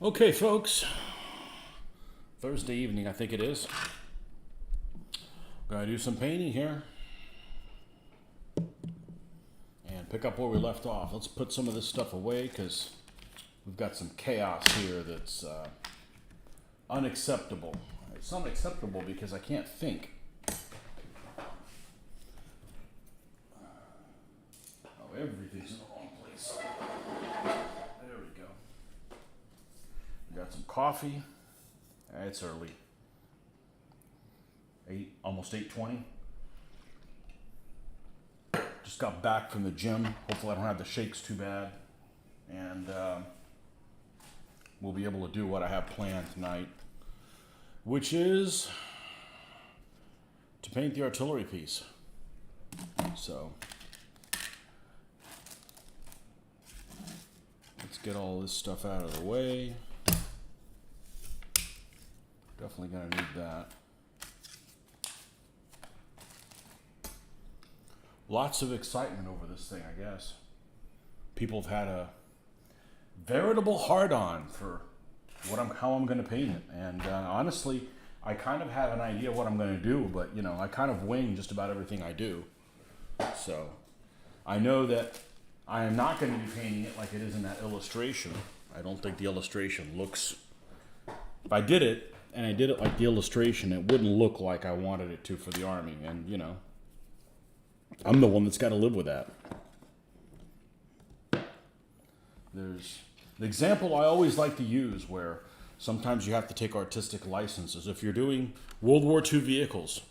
Okay, folks. Thursday evening, I think it is. Gonna do some painting here. And pick up where we left off. Let's put some of this stuff away because we've got some chaos here that's unacceptable. It's unacceptable because I can't think. Oh, everything's in the wrong place. There we go. We got some coffee. It's early. Almost 8:20. Just got back from the gym. Hopefully I don't have the shakes too bad. And we'll be able to do what I have planned tonight, which is to paint the artillery piece. So let's get all this stuff out of the way. Definitely gonna need that. Lots of excitement over this thing, I guess. People have had a veritable hard-on for how I'm going to paint it. And honestly, I kind of have an idea what I'm going to do, but I kind of wing just about everything I do. So I know that I am not going to be painting it like it is in that illustration. I don't think the illustration looks... If I did it, and I did it like the illustration, it wouldn't look like I wanted it to for the Army. And, I'm the one that's got to live with that. There's the example I always like to use where sometimes you have to take artistic licenses. If you're doing World War II vehicles,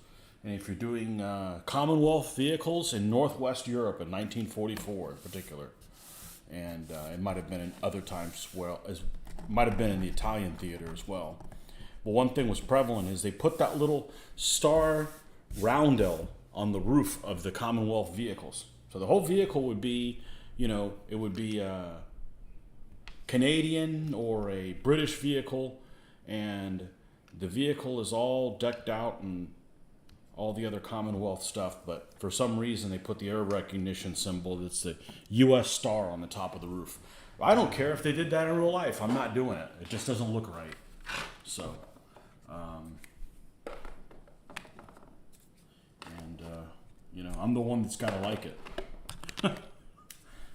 and if you're doing Commonwealth vehicles in Northwest Europe in 1944 in particular, and it might have been in other times might have been in the Italian theater as well. But one thing was prevalent is they put that little star roundel on the roof of the Commonwealth vehicles. So the whole vehicle would be, it would be a Canadian or a British vehicle, and the vehicle is all decked out and all the other Commonwealth stuff, but for some reason they put the air recognition symbol that's the U.S. star on the top of the roof. I don't care if they did that in real life. I'm not doing it. It just doesn't look right. So, I'm the one that's got to like it.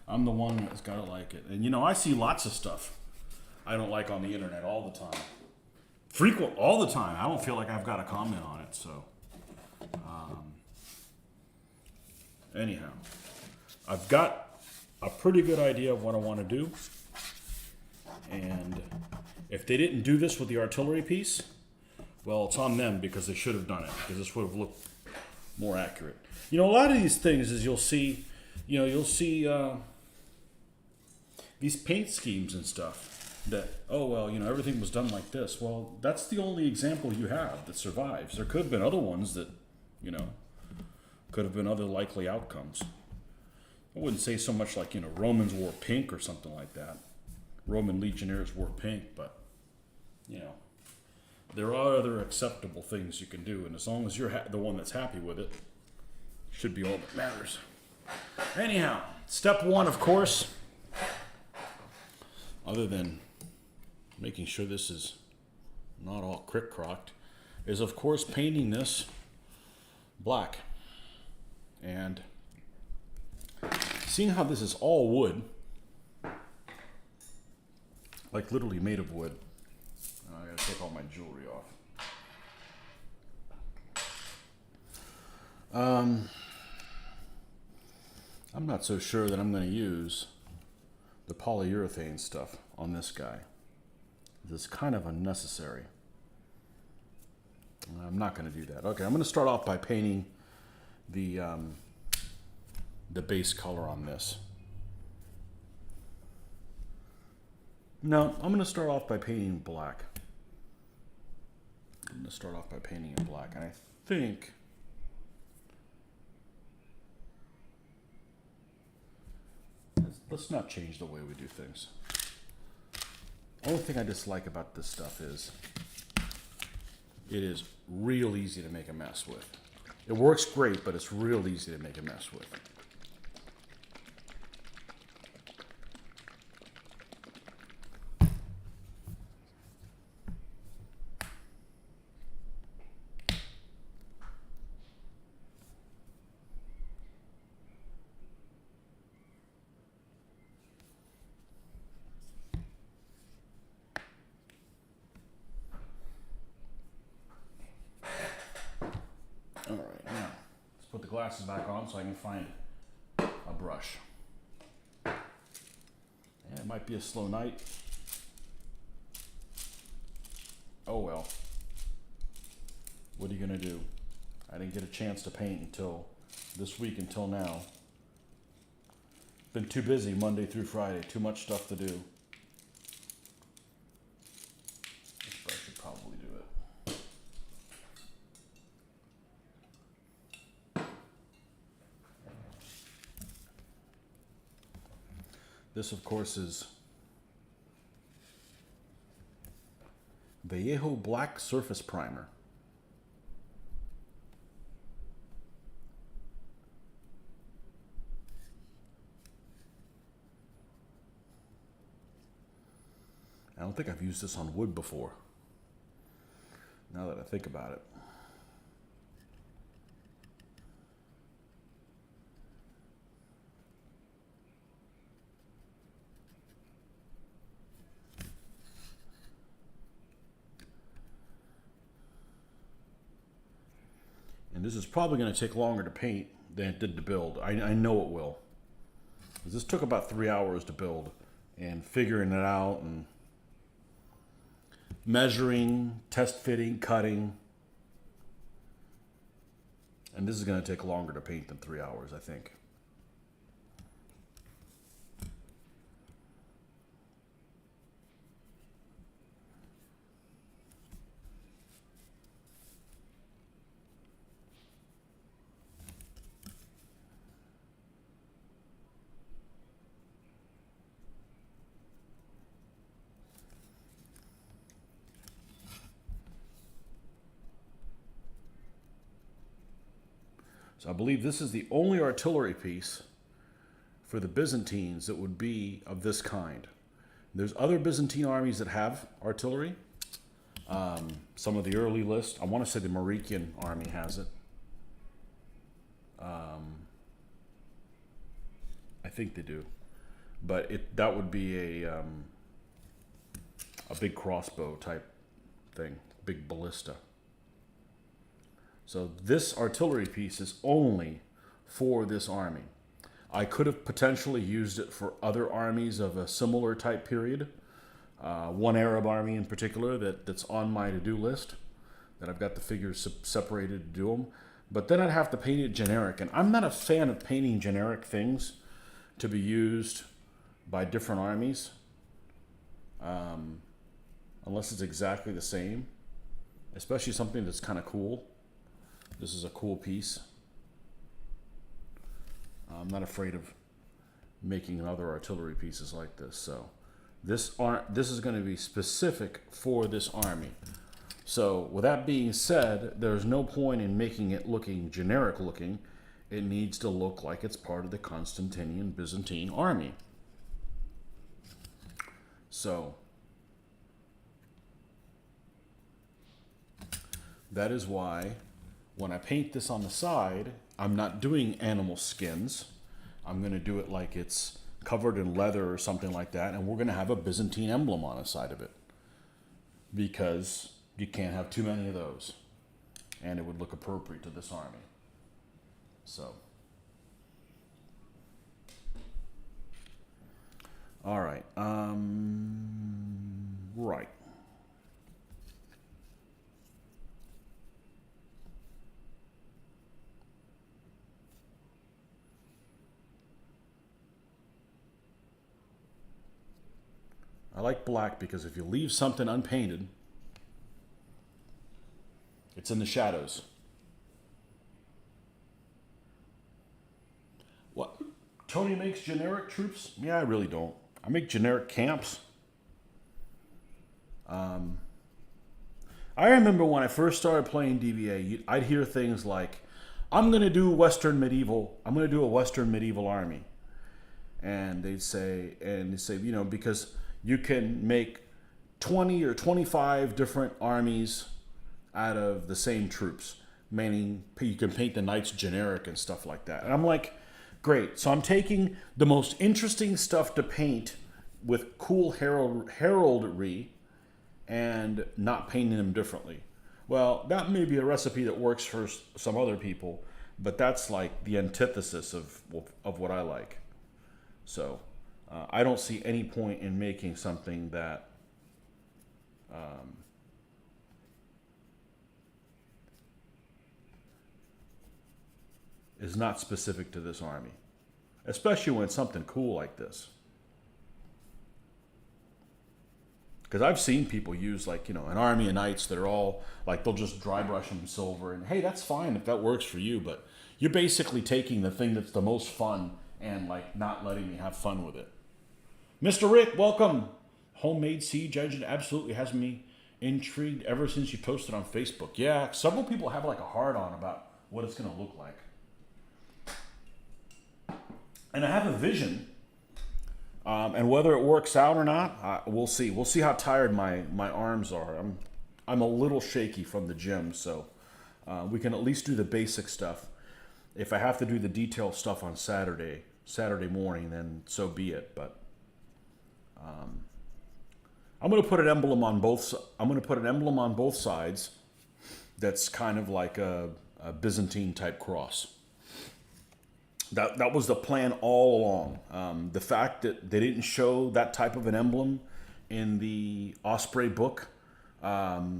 I'm the one that's got to like it. And, I see lots of stuff I don't like on the internet all the time. All the time. I don't feel like I've got a comment on it. So, anyhow, I've got a pretty good idea of what I want to do. And if they didn't do this with the artillery piece, well, it's on them because they should have done it, because this would have looked more accurate. A lot of these things is you'll see these paint schemes and stuff that, everything was done like this. Well, that's the only example you have that survives. There could have been other ones that, could have been other likely outcomes. I wouldn't say so much like, Romans wore pink or something like that. Roman legionnaires wore pink, but, there are other acceptable things you can do, and as long as you're the one that's happy with it, should be all that matters. Anyhow, step one, of course, other than making sure this is not all crick-crocked, is, of course, painting this black. And seeing how this is all wood, like literally made of wood. I gotta take all my jewelry off. I'm not so sure that I'm going to use the polyurethane stuff on this guy. This is kind of unnecessary. I'm not going to do that. Okay, I'm going to start off by painting the base color on this. No, I'm going to start off by painting black. I'm going to start off by painting it black, and I think let's not change the way we do things. The only thing I dislike about this stuff is it is real easy to make a mess with. It works great, but it's real easy to make a mess with. the glasses back on so I can find a brush. Yeah, it might be a slow night. Oh well. What are you gonna do? I didn't get a chance to paint until this week, until now. Been too busy Monday through Friday, too much stuff to do. This brush should probably do it. This, of course, is Vallejo Black Surface Primer. I don't think I've used this on wood before, now that I think about it. And this is probably going to take longer to paint than it did to build. I know it will. This took about 3 hours to build, and figuring it out and measuring, test fitting, cutting. And this is going to take longer to paint than 3 hours, I think. So I believe this is the only artillery piece for the Byzantines that would be of this kind. There's other Byzantine armies that have artillery. Some of the early list, I want to say the Maurician army has it. I think they do. But that would be a big crossbow type thing, big ballista. So this artillery piece is only for this army. I could have potentially used it for other armies of a similar type period. One Arab army in particular that's on my to-do list, that I've got the figures separated to do them. But then I'd have to paint it generic. And I'm not a fan of painting generic things to be used by different armies. Unless it's exactly the same. Especially something that's kind of cool. This is a cool piece. I'm not afraid of making other artillery pieces like this. So this is going to be specific for this army. So with that being said, there's no point in making it looking generic looking. It needs to look like it's part of the Constantinian Byzantine army. So that is why when I paint this on the side, I'm not doing animal skins. I'm going to do it like it's covered in leather or something like that, and we're going to have a Byzantine emblem on the side of it, because you can't have too many of those, and it would look appropriate to this army. So, all right, right. I like black because if you leave something unpainted, it's in the shadows. What? Tony makes generic troops? Yeah, I really don't. I make generic camps. I remember when I first started playing DBA, I'd hear things like, I'm going to do a Western medieval army. And they'd say, you know, because you can make 20 or 25 different armies out of the same troops, meaning you can paint the knights generic and stuff like that. And I'm like, great. So I'm taking the most interesting stuff to paint with cool heraldry and not painting them differently. Well, that may be a recipe that works for some other people, but that's like the antithesis of what I like. So I don't see any point in making something that is not specific to this army, especially when it's something cool like this. Because I've seen people use like, an army of knights that are all like, they'll just dry brush them silver, and hey, that's fine if that works for you, but you're basically taking the thing that's the most fun and like not letting me have fun with it. Mr. Rick, welcome. Homemade siege engine absolutely has me intrigued ever since you posted on Facebook. Yeah, several people have like a hard on about what it's going to look like. And I have a vision, and whether it works out or not, we'll see. We'll see how tired my arms are. I'm a little shaky from the gym, so we can at least do the basic stuff. If I have to do the detail stuff on Saturday morning, then so be it. But I'm going to put an emblem on both. I'm going to put an emblem on both sides. That's kind of like a Byzantine type cross. That was the plan all along. The fact that they didn't show that type of an emblem in the Osprey book, that's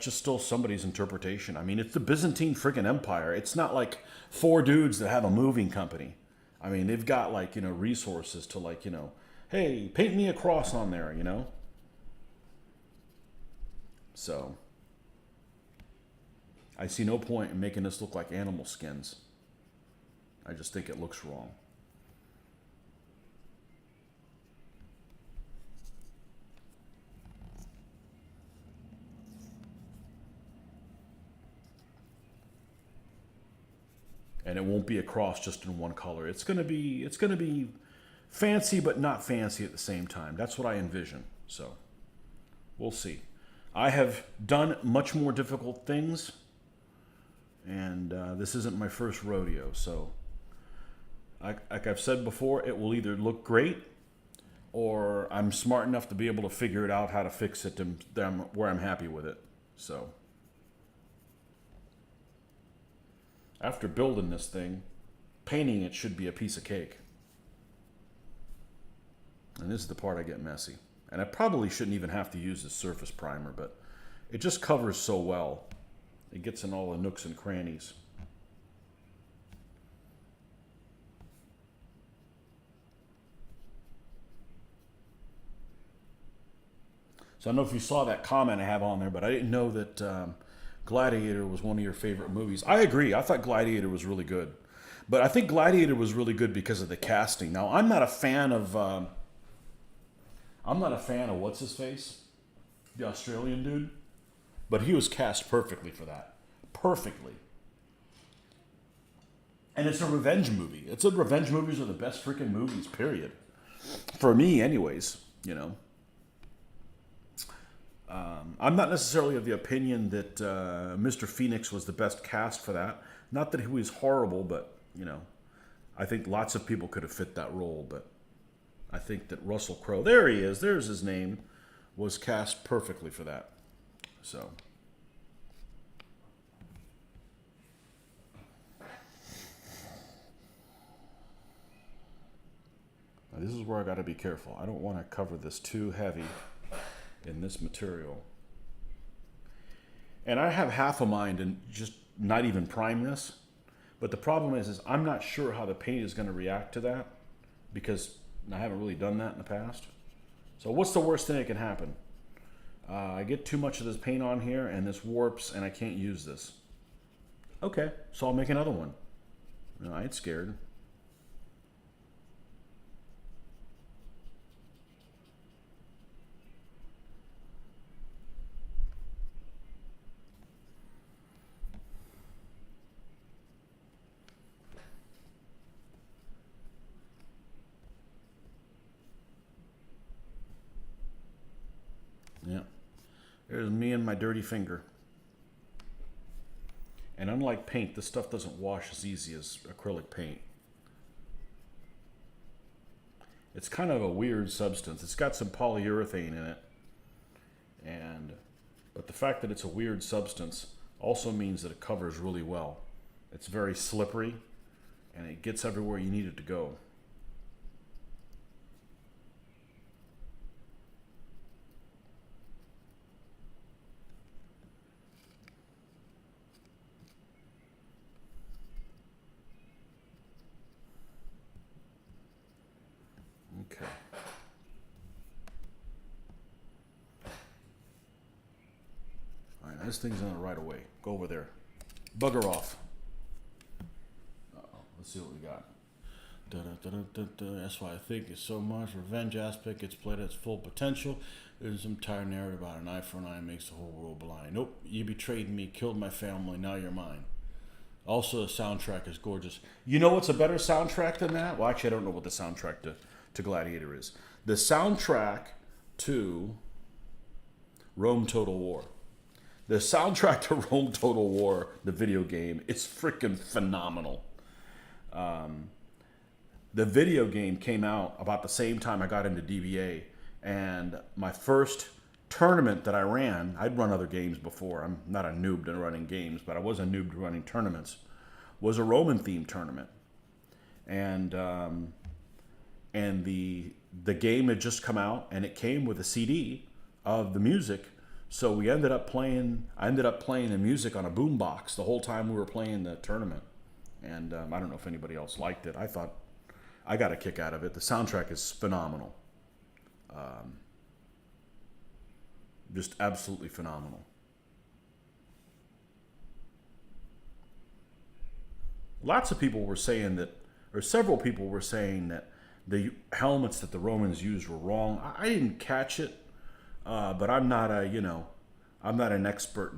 just still somebody's interpretation. I mean, it's the Byzantine friggin' Empire. It's not like four dudes that have a moving company. I mean, they've got like, resources to like, hey, paint me a cross on there, So I see no point in making this look like animal skins. I just think it looks wrong. And it won't be a cross just in one color. It's gonna be fancy but not fancy at the same time. That's what I envision. So we'll see. I have done much more difficult things. And this isn't my first rodeo, so like I've said before, it will either look great or I'm smart enough to be able to figure it out how to fix it where I'm happy with it. So after building this thing, painting it should be a piece of cake. And this is the part I get messy. And I probably shouldn't even have to use this surface primer, but it just covers so well. It gets in all the nooks and crannies. So I don't know if you saw that comment I have on there, but I didn't know that Gladiator was one of your favorite movies. I agree. I thought Gladiator was really good. But I think Gladiator was really good because of the casting. Now, I'm not a fan of what's his face? The Australian dude. But he was cast perfectly for that. Perfectly. And it's a revenge movie. Revenge movies are the best freaking movies, period. For me, anyways, I'm not necessarily of the opinion that Mr. Phoenix was the best cast for that. Not that he was horrible, but, I think lots of people could have fit that role. But I think that Russell Crowe, there he is, there's his name, was cast perfectly for that. So now this is where I got to be careful. I don't want to cover this too heavy in this material. And I have half a mind and just not even prime this. But the problem is I'm not sure how the paint is going to react to that because I haven't really done that in the past. So what's the worst thing that can happen? I get too much of this paint on here and this warps and I can't use this. Okay, so I'll make another one. No, I ain't scared. Yeah. There's me and my dirty finger. And unlike paint, this stuff doesn't wash as easy as acrylic paint. It's kind of a weird substance. It's got some polyurethane in it. But the fact that it's a weird substance also means that it covers really well. It's very slippery, and it gets everywhere you need it to go. Okay. All right, this thing's on the right away. Go over there. Bugger off. Uh-oh. Let's see what we got. That's why I think it's so much. Revenge aspect gets played at its full potential. There's some tired narrative about an eye for an eye makes the whole world blind. Nope, you betrayed me, killed my family, now you're mine. Also, the soundtrack is gorgeous. You know what's a better soundtrack than that? Well, actually, I don't know what the soundtrack to Gladiator is. The soundtrack to Rome Total War. The soundtrack to Rome Total War, the video game, it's freaking phenomenal. The video game came out about the same time I got into DBA, and my first tournament that I ran, I'd run other games before. I'm not a noob to running games, but I was a noob to running tournaments, was a Roman-themed tournament. And the game had just come out, and it came with a CD of the music. So I ended up playing the music on a boombox the whole time we were playing the tournament. And I don't know if anybody else liked it. I got a kick out of it. The soundtrack is phenomenal. Just absolutely phenomenal. Lots of people were saying that, or several people were saying that the helmets that the Romans used were wrong. I didn't catch it, but I'm not I'm not an expert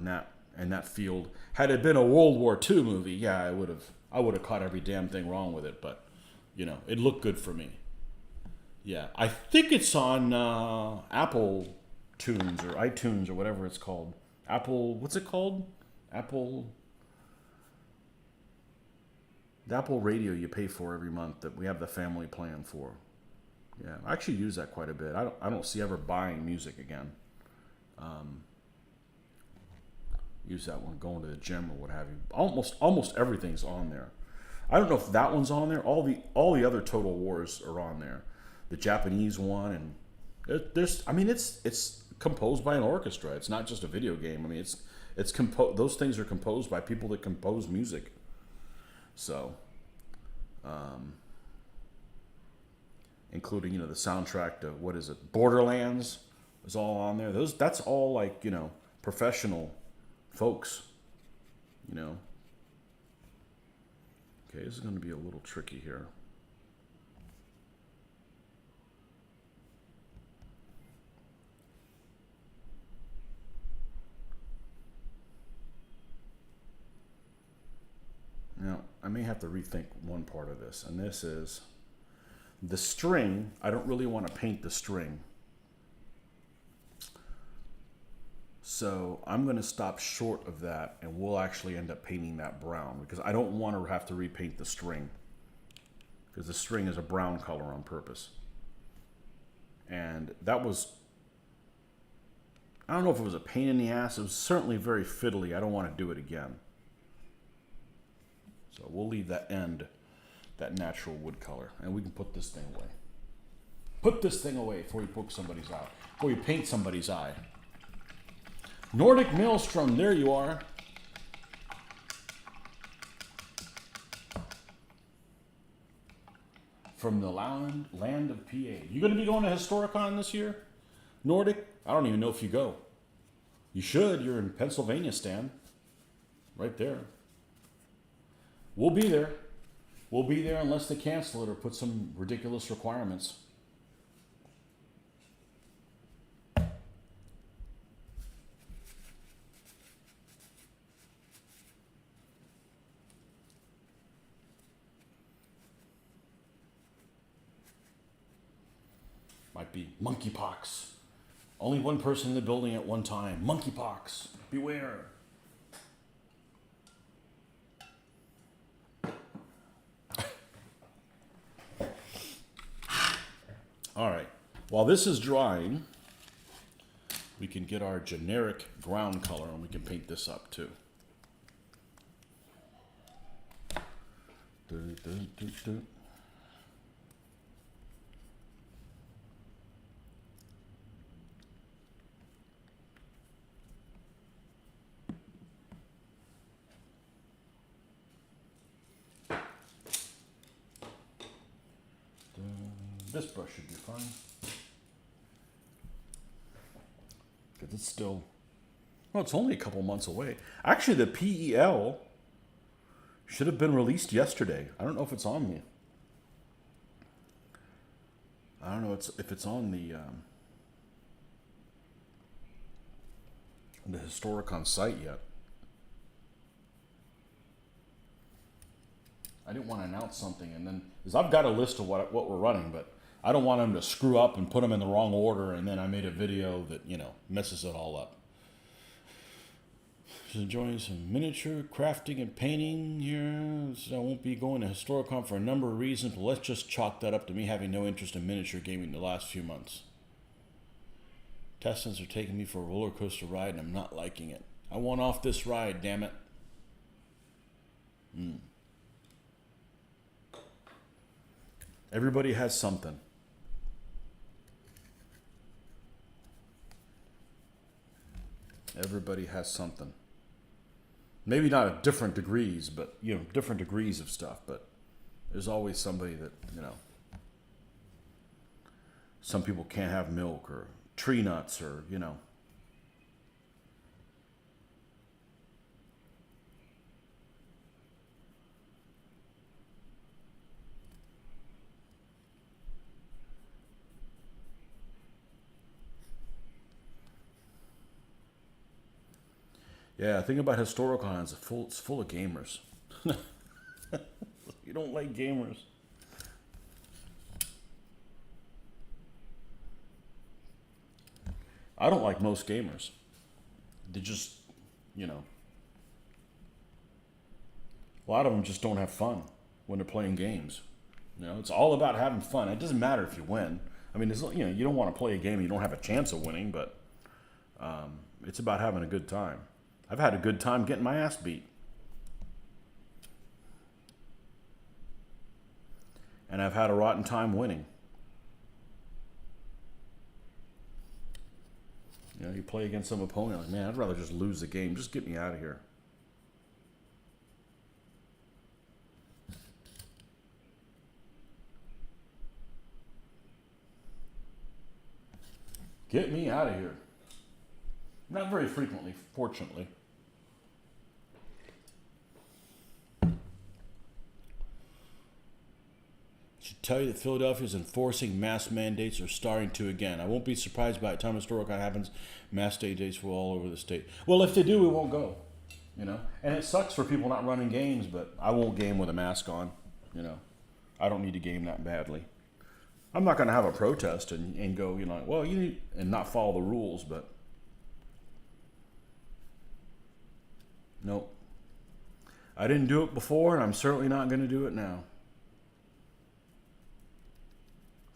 in that field. Had it been a World War II movie, yeah, I would have caught every damn thing wrong with it. But it looked good for me. Yeah, I think it's on Apple Tunes or iTunes or whatever it's called. What's it called? The Apple Radio you pay for every month that we have the family plan for. Yeah, I actually use that quite a bit. I don't see ever buying music again. Use that one going to the gym or what have you. Almost everything's on there. I don't know if that one's on there. All the other Total Wars are on there. The Japanese one, and it's composed by an orchestra. It's not just a video game. I mean, those things are composed by people that compose music. So, including the soundtrack to Borderlands is all on there. That's all like professional folks. Okay, this is going to be a little tricky here. Now, I may have to rethink one part of this, and this is the string. I don't really want to paint the string. So I'm going to stop short of that, and we'll actually end up painting that brown because I don't want to have to repaint the string because the string is a brown color on purpose. And that was, I don't know if it was a pain in the ass. It was certainly very fiddly. I don't want to do it again. So we'll leave that natural wood color, and we can put this thing away. Put this thing away before you poke somebody's eye, before you paint somebody's eye. Nordic Maelstrom, there you are. From the land of PA. You going to be going to Historicon this year? Nordic? I don't even know if you go. You should. You're in Pennsylvania, Stan. Right there. We'll be there. We'll be there unless they cancel it or put some ridiculous requirements. Might be monkeypox. Only one person in the building at one time. Monkeypox. Beware. All right. While this is drying, we can get our generic ground color and we can paint this up too. This brush should be fine. Because it's still, well, it's only a couple months away. Actually, the PEL should have been released yesterday. I don't know if it's on me. I don't know if it's on the Historicon site yet. I didn't want to announce something and then, because I've got a list of what we're running, but I don't want them to screw up and put them in the wrong order, and then I made a video that, you know, messes it all up. Just enjoying some miniature crafting and painting here. So I won't be going to Historicon for a number of reasons, but let's just chalk that up to me having no interest in miniature gaming the last few months. Testings are taking me for a roller coaster ride, and I'm not liking it. I want off this ride, damn it. Everybody has something. Everybody has something. Maybe not at different degrees, but, you know, different degrees of stuff, but there's always somebody that, you know, some people can't have milk or tree nuts or, you know. Yeah, the thing about Historicon is it's full of gamers. You don't like gamers. I don't like most gamers. They just, you know, a lot of them just don't have fun when they're playing games. You know, it's all about having fun. It doesn't matter if you win. I mean, you know, you don't want to play a game you don't have a chance of winning, but it's about having a good time. I've had a good time getting my ass beat. And I've had a rotten time winning. You know, you play against some opponent, like, man, I'd rather just lose the game. Just get me out of here. Get me out of here. Not very frequently, fortunately. Should tell you that Philadelphia is enforcing mask mandates or starting to again. I won't be surprised by the time Historicon happens. Mask dates will all over the state. Well, if they do, we won't go. You know, and it sucks for people not running games, but I won't game with a mask on. You know, I don't need to game that badly. I'm not going to have a protest and go, you know, well, you need, and not follow the rules, but nope. I didn't do it before, and I'm certainly not going to do it now.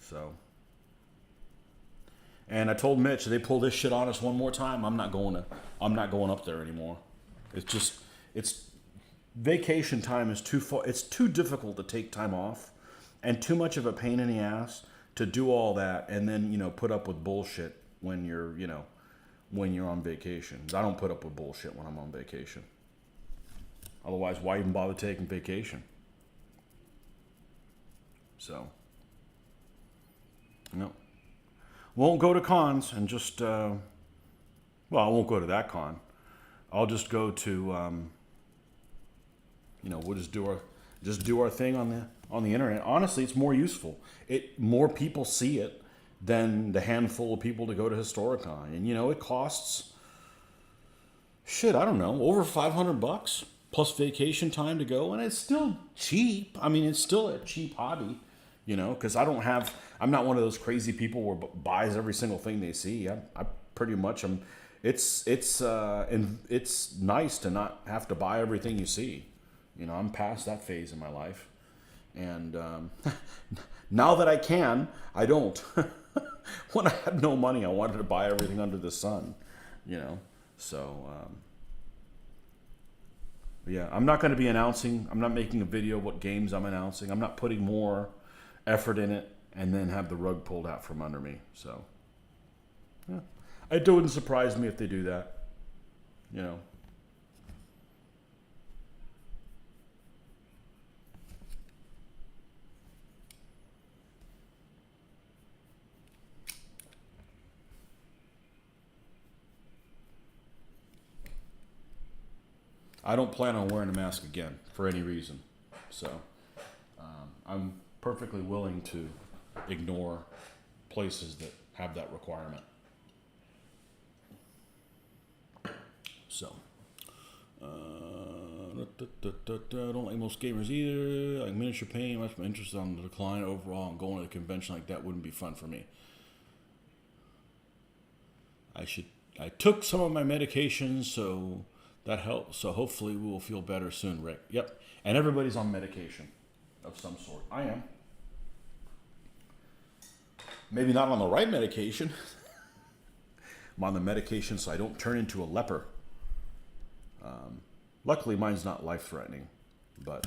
So, and I told Mitch, if they pull this shit on us one more time, I'm not going up there anymore. It's vacation time is too far. It's too difficult to take time off, and too much of a pain in the ass to do all that, and then, you know, put up with bullshit when you're, you know, when you're on vacation. I don't put up with bullshit when I'm on vacation. Otherwise, why even bother taking vacation? So, no. Won't go to cons and just, well, I won't go to that con. I'll just go to, you know, we'll just do our thing on the internet. Honestly, it's more useful. More people see it than the handful of people to go to Historicon. And, you know, it costs, shit, I don't know, over $500 plus vacation time to go. And it's still cheap. I mean, it's still a cheap hobby, you know, because I'm not one of those crazy people who buys every single thing they see. I pretty much am. It's nice to not have to buy everything you see. You know, I'm past that phase in my life. And now that I can, I don't. When I had no money, I wanted to buy everything under the sun, you know. So, But yeah, I'm not going to be announcing. I'm not making a video of what games I'm announcing. I'm not putting more effort in it and then have the rug pulled out from under me. So, yeah. It wouldn't surprise me if they do that. You know. I don't plan on wearing a mask again for any reason. So I'm perfectly willing to ignore places that have that requirement. So, I don't like most gamers either. Like miniature painting, much more interested on the decline overall, and going to a convention like that wouldn't be fun for me. I took some of my medications, so that helps. So hopefully we will feel better soon, Rick. Yep. And everybody's on medication of some sort. I am. Maybe not on the right medication. I'm on the medication so I don't turn into a leper. Luckily, mine's not life-threatening, but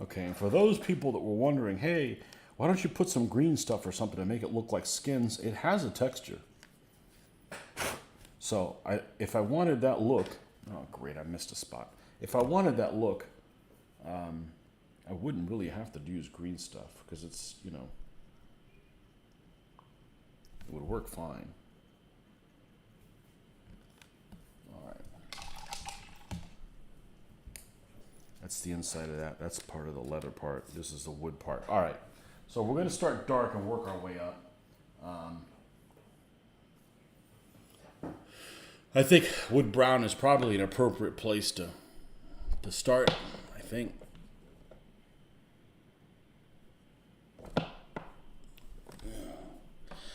okay, and for those people that were wondering, hey, why don't you put some green stuff or something to make it look like skins? It has a texture. So if I wanted that look, oh great, I missed a spot. If I wanted that look, I wouldn't really have to use green stuff because it's, you know, it would work fine. All right. That's the inside of that. That's part of the leather part. This is the wood part. All right. So we're going to start dark and work our way up. I think wood brown is probably an appropriate place to start, I think.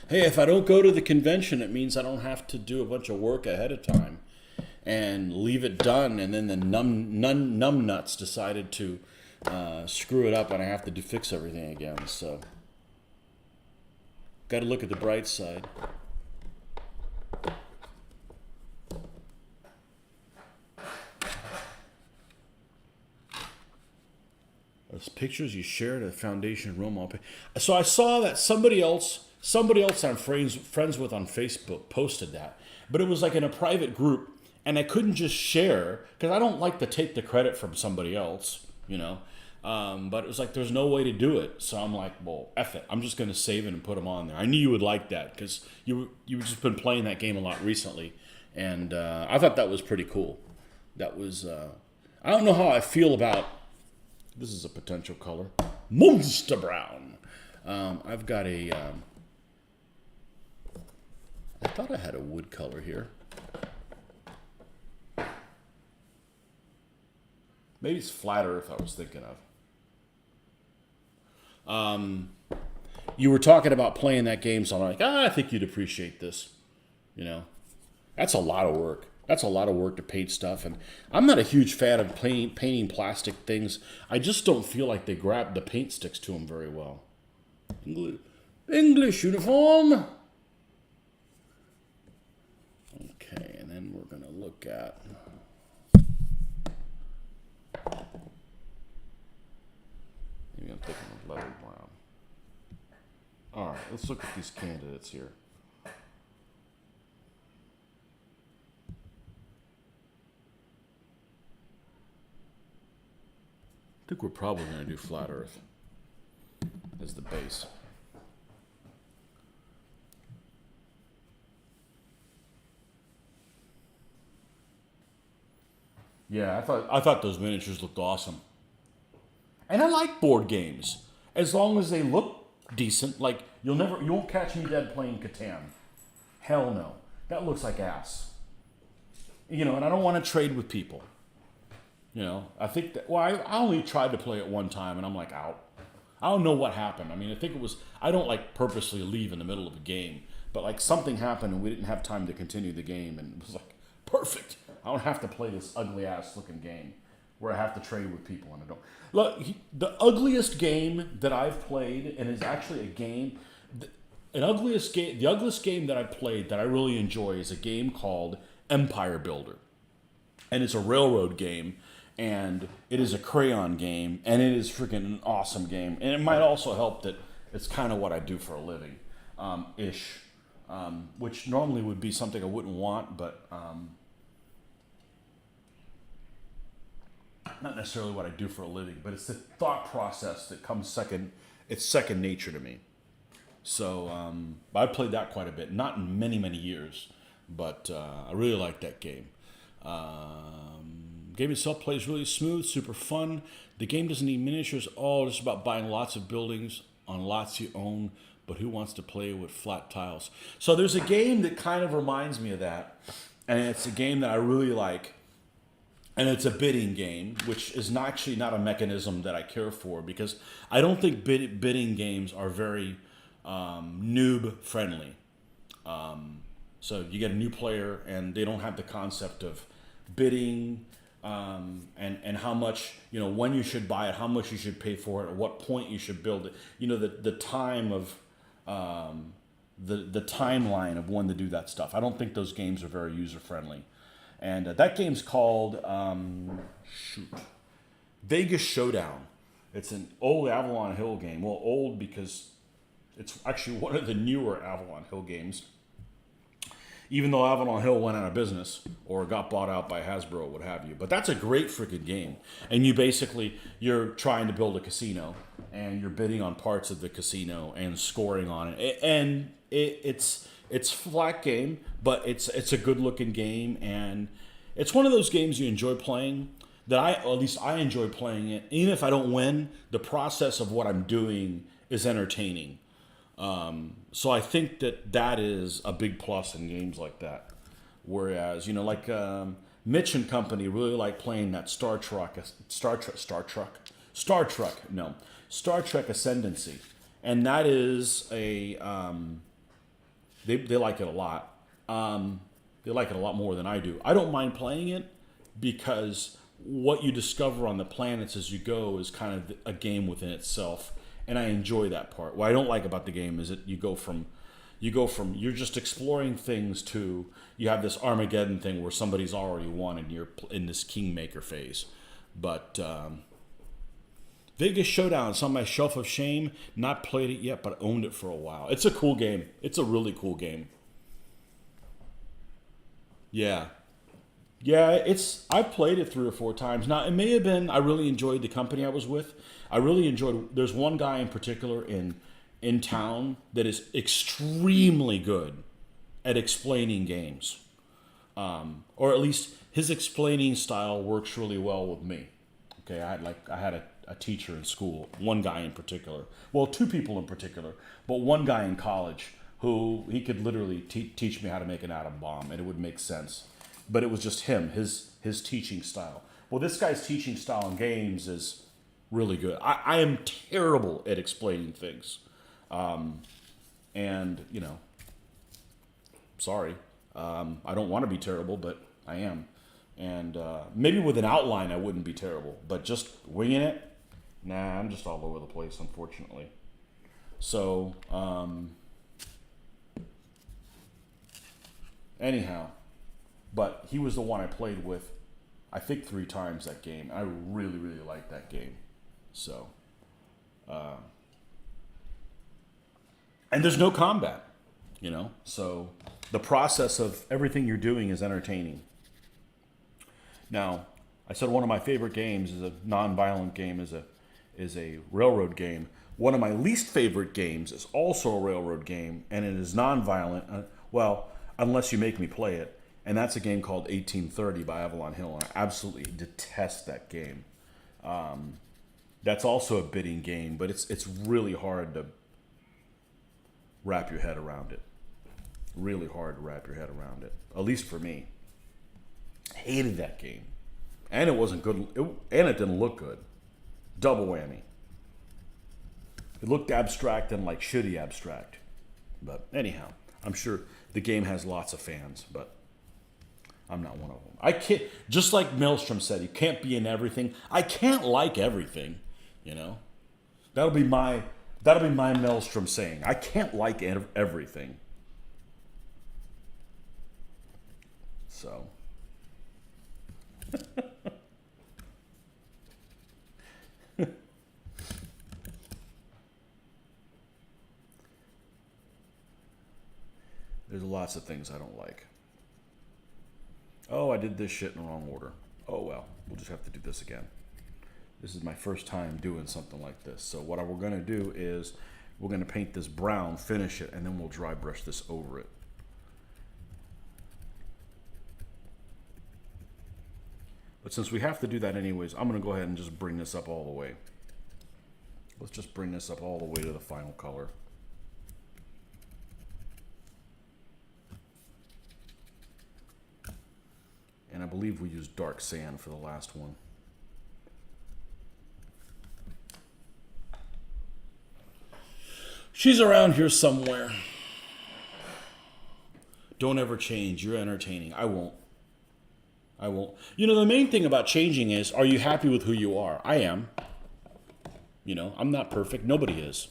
Hey, if I don't go to the convention, it means I don't have to do a bunch of work ahead of time and leave it done, and then the numb nuts decided to screw it up and I have to fix everything again. So, got to look at the bright side. Those pictures you shared at Foundation Rome. So I saw that somebody else I'm friends with on Facebook posted that, but it was like in a private group, and I couldn't just share because I don't like to take the credit from somebody else, you know. But it was like there's no way to do it, so I'm like, well, F it. I'm just going to save it and put them on there. I knew you would like that because you've just been playing that game a lot recently, and I thought that was pretty cool. That was I don't know how I feel about. This is a potential color. Monster Brown. I've got a... I thought I had a wood color here. Maybe it's Flat Earth I was thinking of. You were talking about playing that game, so I'm like, I think you'd appreciate this. You know? That's a lot of work. That's a lot of work to paint stuff, and I'm not a huge fan of painting plastic things. I just don't feel like they grab the paint sticks to them very well. English uniform. Okay, and then we're going to look at... Maybe I'm thinking of leather brown. All right, let's look at these candidates here. I think we're probably going to do Flat Earth as the base. Yeah, I thought those miniatures looked awesome. And I like board games as long as they look decent. Like you won't catch me dead playing Catan. Hell no, that looks like ass. you know, and I don't want to trade with people. You know, I think that, well, I only tried to play it one time and I'm like out. I don't know what happened. I mean, I think it was, I don't like purposely leave in the middle of a game, but like something happened and we didn't have time to continue the game, and it was like, perfect. I don't have to play this ugly ass looking game where I have to trade with people and I don't. Look, the ugliest game that I've played, and is actually a game, the ugliest game that I played that I really enjoy is a game called Empire Builder. And it's a railroad game, and it is a crayon game, and it is freaking an awesome game. And it might also help that it's kind of what I do for a living, ish, which normally would be something I wouldn't want, but not necessarily what I do for a living, but it's the thought process that comes second. It's second nature to me. So I played that quite a bit, not in many, many years, but I really like that game. Game itself plays really smooth, super fun. The game doesn't need miniatures at all. It's about buying lots of buildings on lots you own, but who wants to play with flat tiles? So there's a game that kind of reminds me of that, and it's a game that I really like. And it's a bidding game, which is actually not a mechanism that I care for, because I don't think bidding games are very noob friendly. So you get a new player and they don't have the concept of bidding and how much, you know, when you should buy it, how much you should pay for it, at what point you should build it. You know, the time of the timeline of when to do that stuff. I don't think those games are very user friendly. And that game's called Vegas Showdown. It's an old Avalon Hill game. Well, old because it's actually one of the newer Avalon Hill games. Even though Avalon Hill went out of business or got bought out by Hasbro, what have you. But that's a great freaking game. And you're trying to build a casino, and you're bidding on parts of the casino and scoring on it. And it's a flat game, but it's a good looking game, and it's one of those games you enjoy playing. At least I enjoy playing it. Even if I don't win, the process of what I'm doing is entertaining. So I think that is a big plus in games like that. Whereas, you know, like Mitch and company really like playing that Star Trek Ascendancy, and that is a they like it a lot. They like it a lot more than I do. I don't mind playing it because what you discover on the planets as you go is kind of a game within itself. And I enjoy that part. What I don't like about the game is that you go from you're just exploring things to you have this Armageddon thing where somebody's already won and you're in this kingmaker phase. But Vegas Showdown is on my shelf of shame. Not played it yet, but owned it for a while. It's a cool game. It's a really cool game. Yeah. Yeah, I've played it 3 or 4 times. Now, it may have been I really enjoyed the company I was with. I really enjoyed, there's one guy in particular in town that is extremely good at explaining games. Or at least his explaining style works really well with me. Okay, I had a teacher in school, one guy in particular. Well, 2 people in particular, but one guy in college who he could literally teach me how to make an atom bomb, and it would make sense. But it was just him, his teaching style. Well, this guy's teaching style in games is really good. I am terrible at explaining things. And, you know, sorry. I don't want to be terrible, but I am. And maybe with an outline I wouldn't be terrible. But just winging it, nah, I'm just all over the place, unfortunately. So, anyhow. But he was the one I played with, I think 3 times that game. I really, really liked that game. So, and there's no combat, you know? So the process of everything you're doing is entertaining. Now, I said one of my favorite games is a non-violent game, is a railroad game. One of my least favorite games is also a railroad game, and it is non-violent, well, unless you make me play it. And that's a game called 1830 by Avalon Hill, and I absolutely detest that game. That's also a bidding game, but it's really hard to wrap your head around it. Really hard to wrap your head around it, at least for me. Hated that game. And it wasn't good. And it didn't look good. Double whammy. It looked abstract and like shitty abstract. But anyhow, I'm sure the game has lots of fans, but I'm not one of them. I can't, just like Maelstrom said, you can't be in everything. I can't like everything, you know? That'll be my Maelstrom saying. I can't like everything. So. There's lots of things I don't like. Oh, I did this shit in the wrong order. Oh well, we'll just have to do this again. This is my first time doing something like this. So what we're going to do is we're going to paint this brown, finish it, and then we'll dry brush this over it. But since we have to do that anyways, I'm going to go ahead and just bring this up all the way. Let's just bring this up all the way to the final color. And I believe we used dark sand for the last one. She's around here somewhere. Don't ever change. You're entertaining. I won't. I won't. You know, the main thing about changing is, are you happy with who you are? I am. You know, I'm not perfect. Nobody is.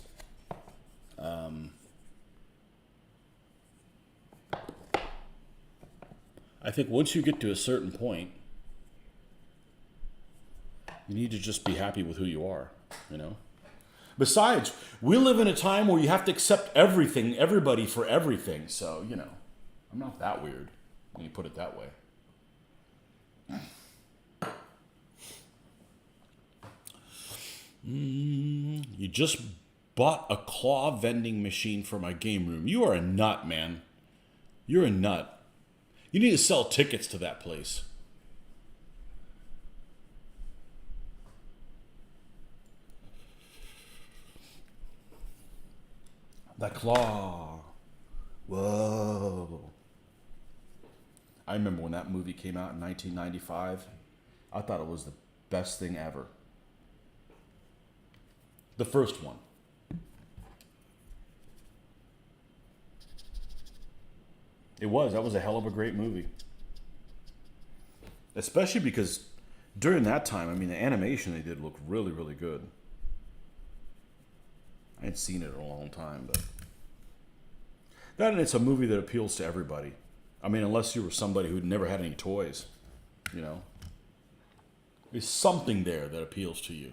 I think once you get to a certain point, you need to just be happy with who you are, you know? Besides, we live in a time where you have to accept everything, everybody for everything. So, you know, I'm not that weird when you put it that way. You just bought a claw vending machine for my game room. You are a nut, man. You're a nut. You need to sell tickets to that place. That claw. Whoa. I remember when that movie came out in 1995. I thought it was the best thing ever. The first one. It was. That was a hell of a great movie. Especially because during that time, I mean, the animation they did looked really, really good. I hadn't seen it in a long time, but... That, and it's a movie that appeals to everybody. I mean, unless you were somebody who'd never had any toys, you know. There's something there that appeals to you.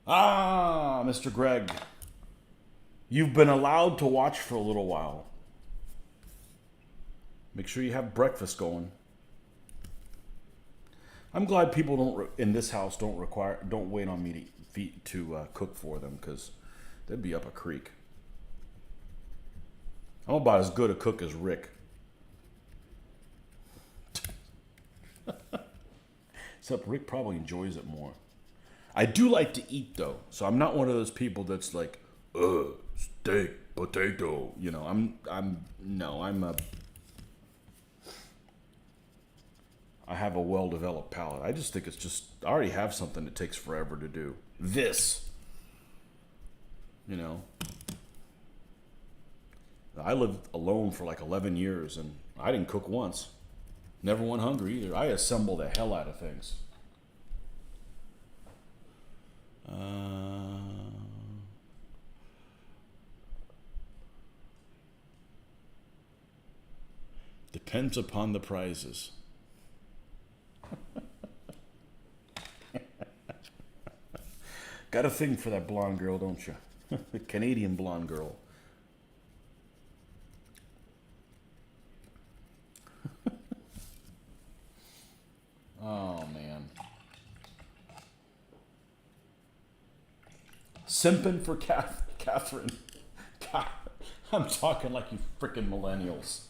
Ah, Mr. Greg. You've been allowed to watch for a little while. Make sure you have breakfast going. I'm glad people don't in this house don't wait on me to cook for them, because they'd be up a creek. I'm about as good a cook as Rick. Except Rick probably enjoys it more. I do like to eat though, so I'm not one of those people that's like, steak, potato. You know, I have a well-developed palate. I just think it's just, I already have something that takes forever to do. This. You know. I lived alone for like 11 years, and I didn't cook once. Never went hungry either. I assemble the hell out of things. Depends upon the prizes. Got a thing for that blonde girl, don't you? The Canadian blonde girl. Oh, man. Simping for Catherine. God, I'm talking like you frickin' millennials.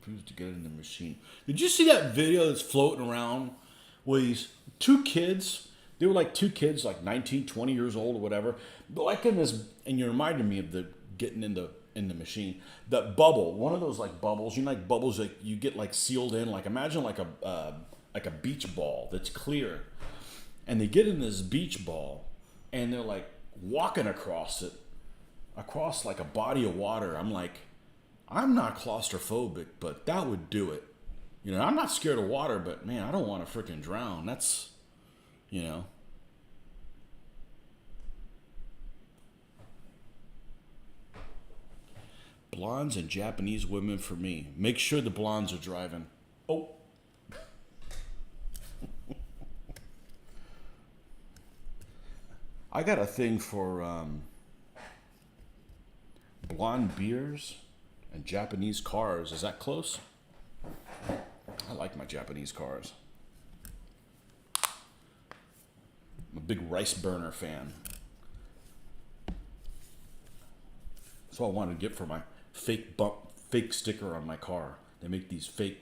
refused to get in the machine. Did you see that video that's floating around with these two kids? They were like two kids, like 19, 20 years old or whatever. But like in this, and you reminded me of the getting in the machine. That bubble, one of those like bubbles, you know, like bubbles that you get like sealed in. Like imagine like a beach ball that's clear, and they get in this beach ball, and they're like walking across it, across like a body of water. I'm like, I'm not claustrophobic, but that would do it. You know, I'm not scared of water, but man, I don't want to freaking drown. That's, you know. Blondes and Japanese women for me. Make sure the blondes are driving. Oh. I got a thing for blonde beers and Japanese cars. Is that close? I like my Japanese cars. I'm a big rice burner fan. That's what I wanted to get for my fake sticker on my car. They make these fake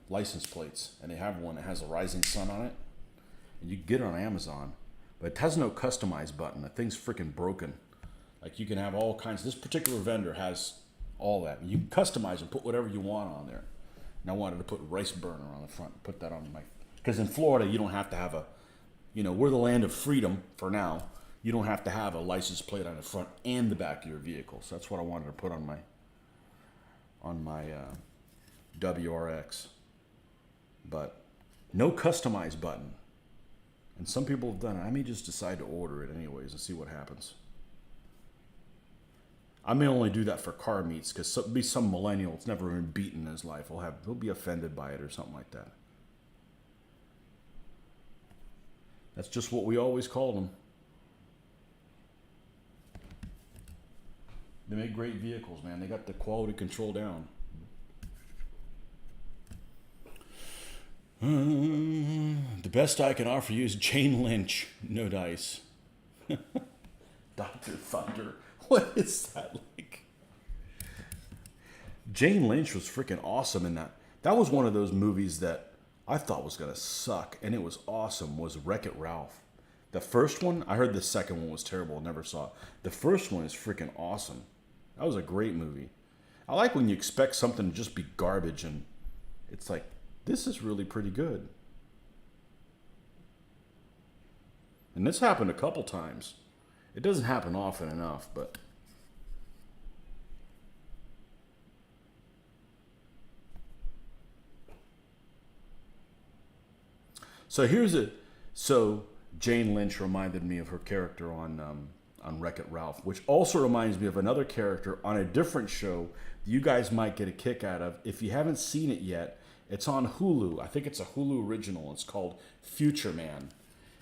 license plates, and they have one that has a rising sun on it, and you can get it on Amazon, but it has no customize button. The thing's freaking broken. Like you can have all kinds. This particular vendor has all that. You can customize and put whatever you want on there. And I wanted to put rice burner on the front. Put that on my, because in Florida you don't have to have a, you know, we're the land of freedom for now. You don't have to have a license plate on the front and the back of your vehicle. So that's what I wanted to put on my WRX. But no customize button. And some people have done it. I may just decide to order it anyways and see what happens. I may only do that for car meets because be some millennial that's never been beaten in his life. He'll be offended by it or something like that. That's just what we always called them. They make great vehicles, man. They got the quality control down. The best I can offer you is Jane Lynch. No dice. Dr. Thunder. What is that like? Jane Lynch was freaking awesome in that. That was one of those movies that I thought was going to suck, and it was awesome, was Wreck-It Ralph. The first one, I heard the second one was terrible. Never saw it. The first one is freaking awesome. That was a great movie. I like when you expect something to just be garbage, and it's like, this is really pretty good. And this happened a couple times. It doesn't happen often enough, but... So Jane Lynch reminded me of her character on Wreck-It Ralph, which also reminds me of another character on a different show that you guys might get a kick out of. If you haven't seen it yet, it's on Hulu. I think it's a Hulu original. It's called Future Man.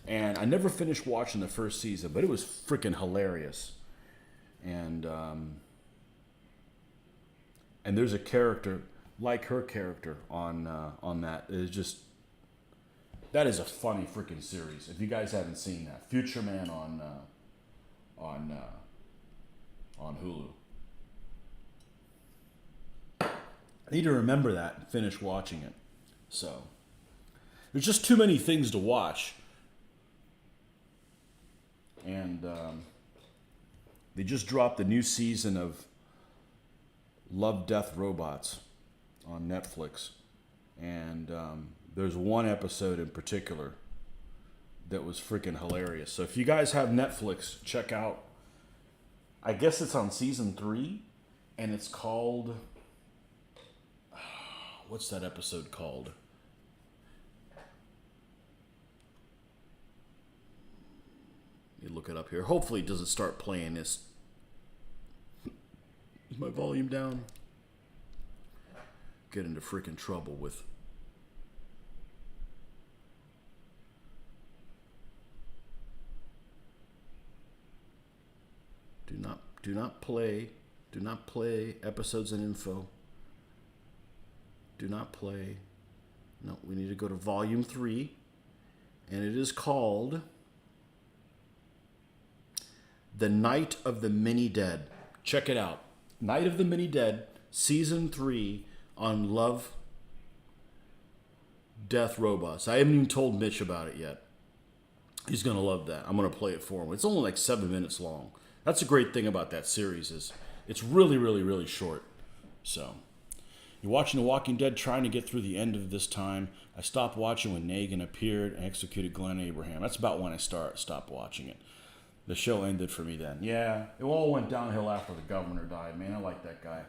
And I never finished watching the first season, but it was freaking hilarious. And there's a character like her character on that. It's just, that is a funny freaking series. If you guys haven't seen that, Future Man on Hulu. I need to remember that and finish watching it. So there's just too many things to watch. And they just dropped the new season of Love, Death, Robots on Netflix. And there's one episode in particular that was freaking hilarious. So if you guys have Netflix, check out, I guess it's on season 3, and it's called, what's that episode called? Let me look it up here. Hopefully it doesn't start playing this. Is my volume down? Get into freaking trouble with... Do not play episodes and info. Do not play. No, we need to go to volume 3, and it is called The Night of the Many Dead. Check it out. Night of the Mini Dead, Season 3 on Love, Death, Robots. I haven't even told Mitch about it yet. He's going to love that. I'm going to play it for him. It's only like 7 minutes long. That's a great thing about that series is it's really, really, really short. So, you're watching The Walking Dead, trying to get through the end of this time. I stopped watching when Negan appeared and executed Glenn Abraham. That's about when I stopped watching it. The show ended for me then. Yeah, it all went downhill after the governor died, man. I like that guy.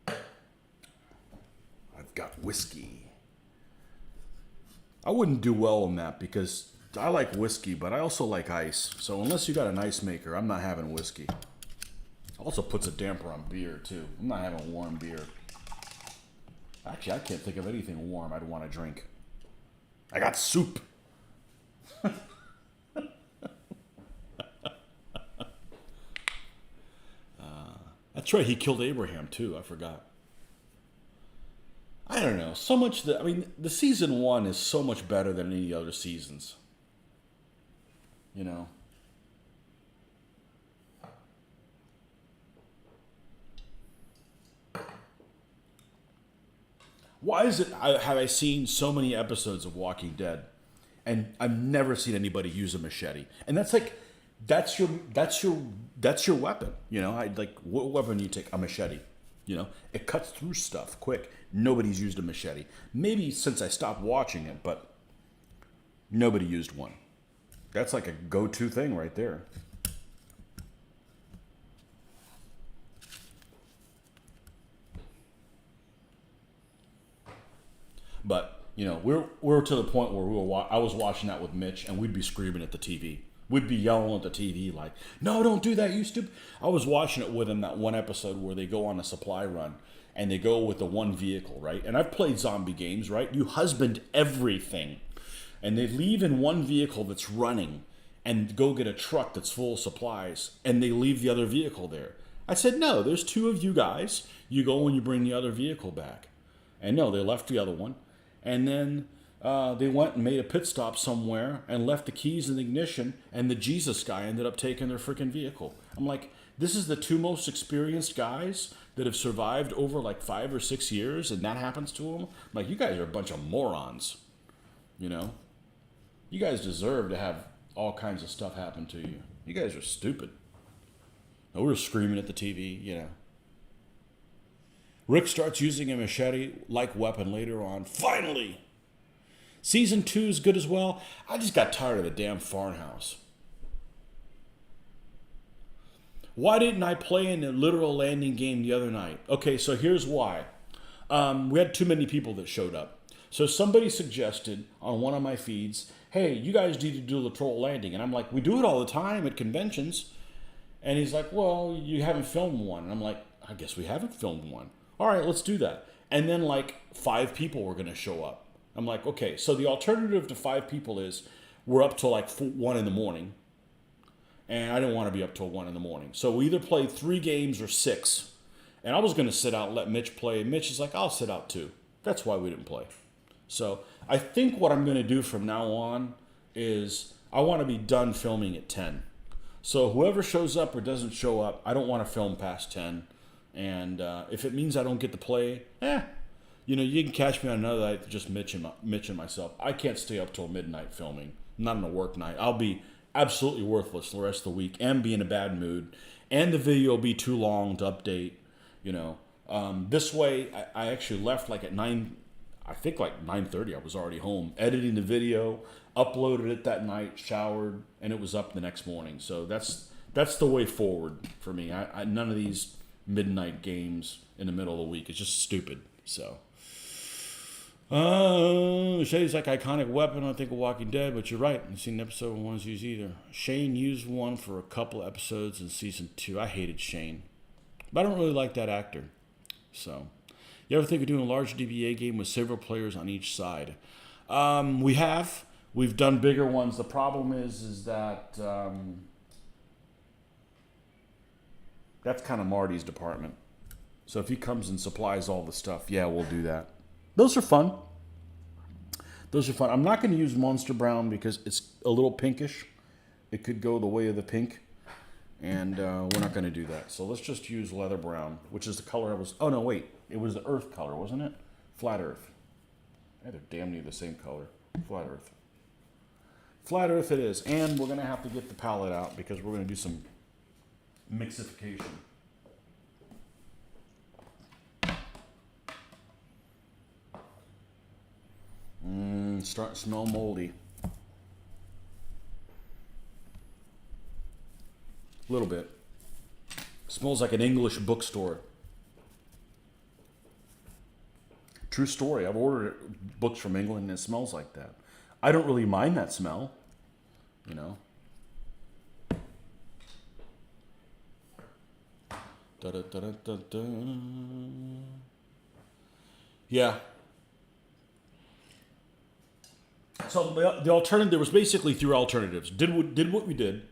I've got whiskey. I wouldn't do well on that because I like whiskey, but I also like ice. So unless you got an ice maker, I'm not having whiskey. Also puts a damper on beer, too. I'm not having warm beer. Actually, I can't think of anything warm I'd want to drink. I got soup. That's right, he killed Abraham, too. I forgot. I don't know. So much that, I mean, the season 1 is so much better than any other seasons. You know? Why is it have I seen so many episodes of Walking Dead and I've never seen anybody use a machete? And that's like that's your weapon, you know? I like what weapon do you take? A machete. You know? It cuts through stuff quick. Nobody's used a machete. Maybe since I stopped watching it, but nobody used one. That's like a go-to thing right there. But, you know, we're to the point where I was watching that with Mitch, and we'd be screaming at the TV. We'd be yelling at the TV like, no, don't do that, you stupid. I was watching it with him, that one episode where they go on a supply run, and they go with the one vehicle, right? And I've played zombie games, right? You husband everything. And they leave in one vehicle that's running and go get a truck that's full of supplies, and they leave the other vehicle there. I said, no, there's 2 of you guys. You go and you bring the other vehicle back. And no, they left the other one. And then they went and made a pit stop somewhere and left the keys in the ignition, and the Jesus guy ended up taking their freaking vehicle. I'm like, this is the 2 most experienced guys that have survived over like 5 or 6 years, and that happens to them? I'm like, you guys are a bunch of morons, you know? You guys deserve to have all kinds of stuff happen to you. You guys are stupid. No, we were screaming at the TV, you know. Rick starts using a machete-like weapon later on. Finally! Season 2 is good as well. I just got tired of the damn farmhouse. Why didn't I play in the literal landing game the other night? Okay, so here's why. We had too many people that showed up. So somebody suggested on one of my feeds, hey, you guys need to do literal landing. And I'm like, we do it all the time at conventions. And he's like, well, you haven't filmed one. And I'm like, I guess we haven't filmed one. All right, let's do that. And then like 5 people were going to show up. I'm like, okay, so the alternative to 5 people is we're up till like 1 in the morning. And I didn't want to be up till 1 in the morning. So we either played 3 games or 6. And I was going to sit out and let Mitch play. And Mitch is like, I'll sit out too. That's why we didn't play. So I think what I'm going to do from now on is I want to be done filming at 10. So whoever shows up or doesn't show up, I don't want to film past 10. And if it means I don't get to play, you know, you can catch me on another night, just Mitch and myself. I can't stay up till midnight filming. Not on a work night. I'll be absolutely worthless the rest of the week and be in a bad mood. And the video will be too long to update, you know. This way, I actually left like at 9, I think like 9:30. I was already home editing the video, uploaded it that night, showered, and it was up the next morning. So that's the way forward for me. I none of these midnight games in the middle of the week. It's just stupid. So, machete's like iconic weapon. I think of Walking Dead, but you're right. I've seen an episode when one's used either. Shane used one for a couple episodes in season 2. I hated Shane, but I don't really like that actor. So, you ever think of doing a large DBA game with several players on each side? We have. We've done bigger ones. The problem is that that's kind of Marty's department. So if he comes and supplies all the stuff, yeah, we'll do that. Those are fun. I'm not going to use Monster Brown because it's a little pinkish. It could go the way of the pink. And we're not going to do that. So let's just use leather brown, which is the color I was... Oh, no, wait. It was the earth color, wasn't it? Flat earth. Yeah, they're damn near the same color. Flat earth. Flat earth it is. And we're going to have to get the palette out because we're going to do some mixification. Starting to smell moldy. A little bit. Smells like an English bookstore. True story. I've ordered books from England and it smells like that. I don't really mind that smell, you know. Da, da, da, da, da, da. Yeah. So the alternative, there was basically three alternatives. Did what we did,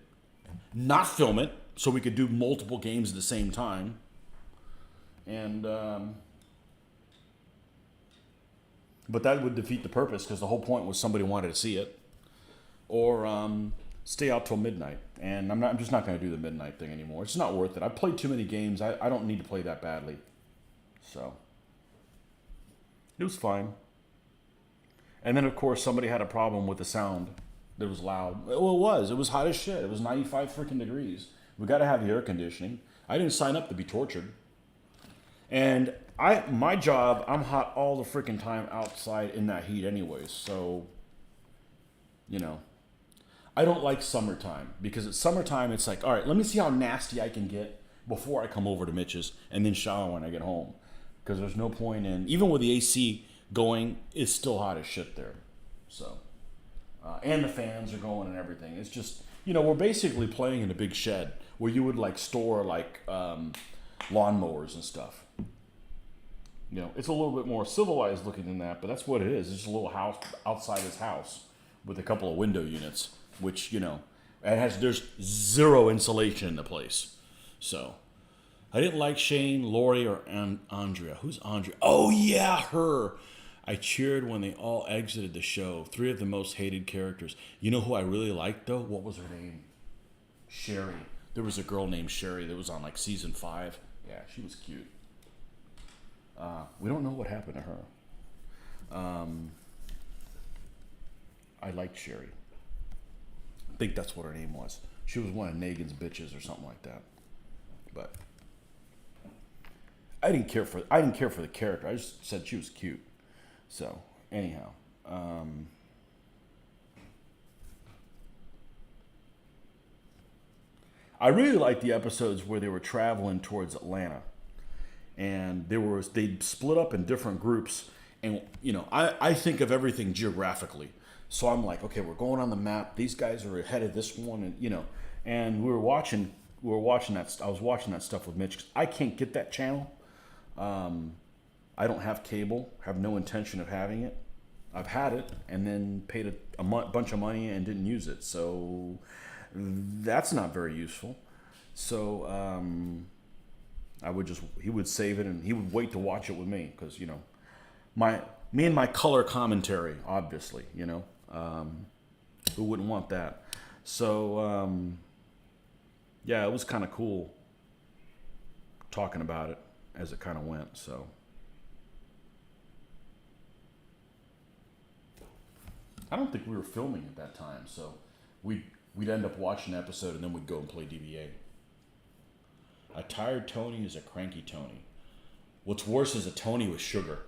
not film it, so we could do multiple games at the same time, and but that would defeat the purpose because the whole point was somebody wanted to see it, or stay out till midnight. And I'm just not going to do the midnight thing anymore. It's not worth it. I've played too many games. I don't need to play that badly. So it was fine. And then, of course, somebody had a problem with the sound that was loud. Well, it was. It was hot as shit. It was 95 freaking degrees. We got to have the air conditioning. I didn't sign up to be tortured. And my job, I'm hot all the freaking time outside in that heat anyways. So, you know, I don't like summertime. Because at summertime, it's like, all right, let me see how nasty I can get before I come over to Mitch's and then shower when I get home. Because there's no point in, even with the AC going, it's still hot as shit there. So, and the fans are going and everything. It's just, you know, we're basically playing in a big shed where you would like store like lawnmowers and stuff. You know, it's a little bit more civilized looking than that, but that's what it is. It's just a little house outside his house with a couple of window units, which, you know, there's zero insulation in the place. So, I didn't like Shane, Lori, or Andrea. Who's Andrea? Oh, yeah, her. I cheered when they all exited the show. 3 of the most hated characters. You know who I really liked, though? What was her name? Sherry. There was a girl named Sherry that was on, like, season 5. Yeah, she was cute. We don't know what happened to her. I liked Sherry. I think that's what her name was. She was one of Negan's bitches or something like that. But I didn't care for the character. I just said she was cute. So, anyhow. I really liked the episodes where they were traveling towards Atlanta. And they split up in different groups. And, you know, I think of everything geographically. So I'm like, okay, we're going on the map. These guys are ahead of this one. And, you know, and we were watching that. I was watching that stuff with Mitch. 'Cause I can't get that channel. I don't have cable, have no intention of having it. I've had it and then paid a bunch of money and didn't use it. So that's not very useful. So he would save it and he would wait to watch it with me because, you know, me and my color commentary, obviously, you know, who wouldn't want that? So, yeah, it was kind of cool talking about it as it kind of went, so. I don't think we were filming at that time, so we'd end up watching an episode and then we'd go and play DBA. A tired Tony is a cranky Tony. What's worse is a Tony with sugar.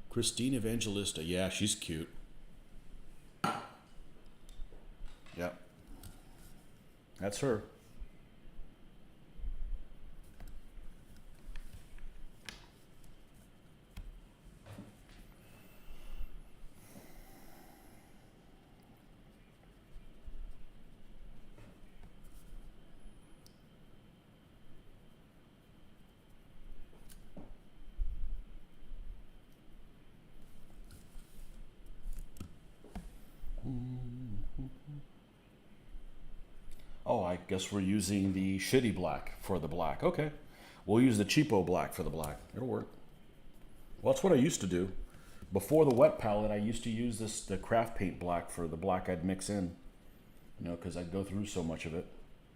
Christine Evangelista, yeah, she's cute. Yep. That's her. Oh, I guess we're using the shitty black for the black. Okay. We'll use the cheapo black for the black. It'll work. Well, that's what I used to do. Before the wet palette, I used to use the craft paint black for the black I'd mix in, you know, because I'd go through so much of it,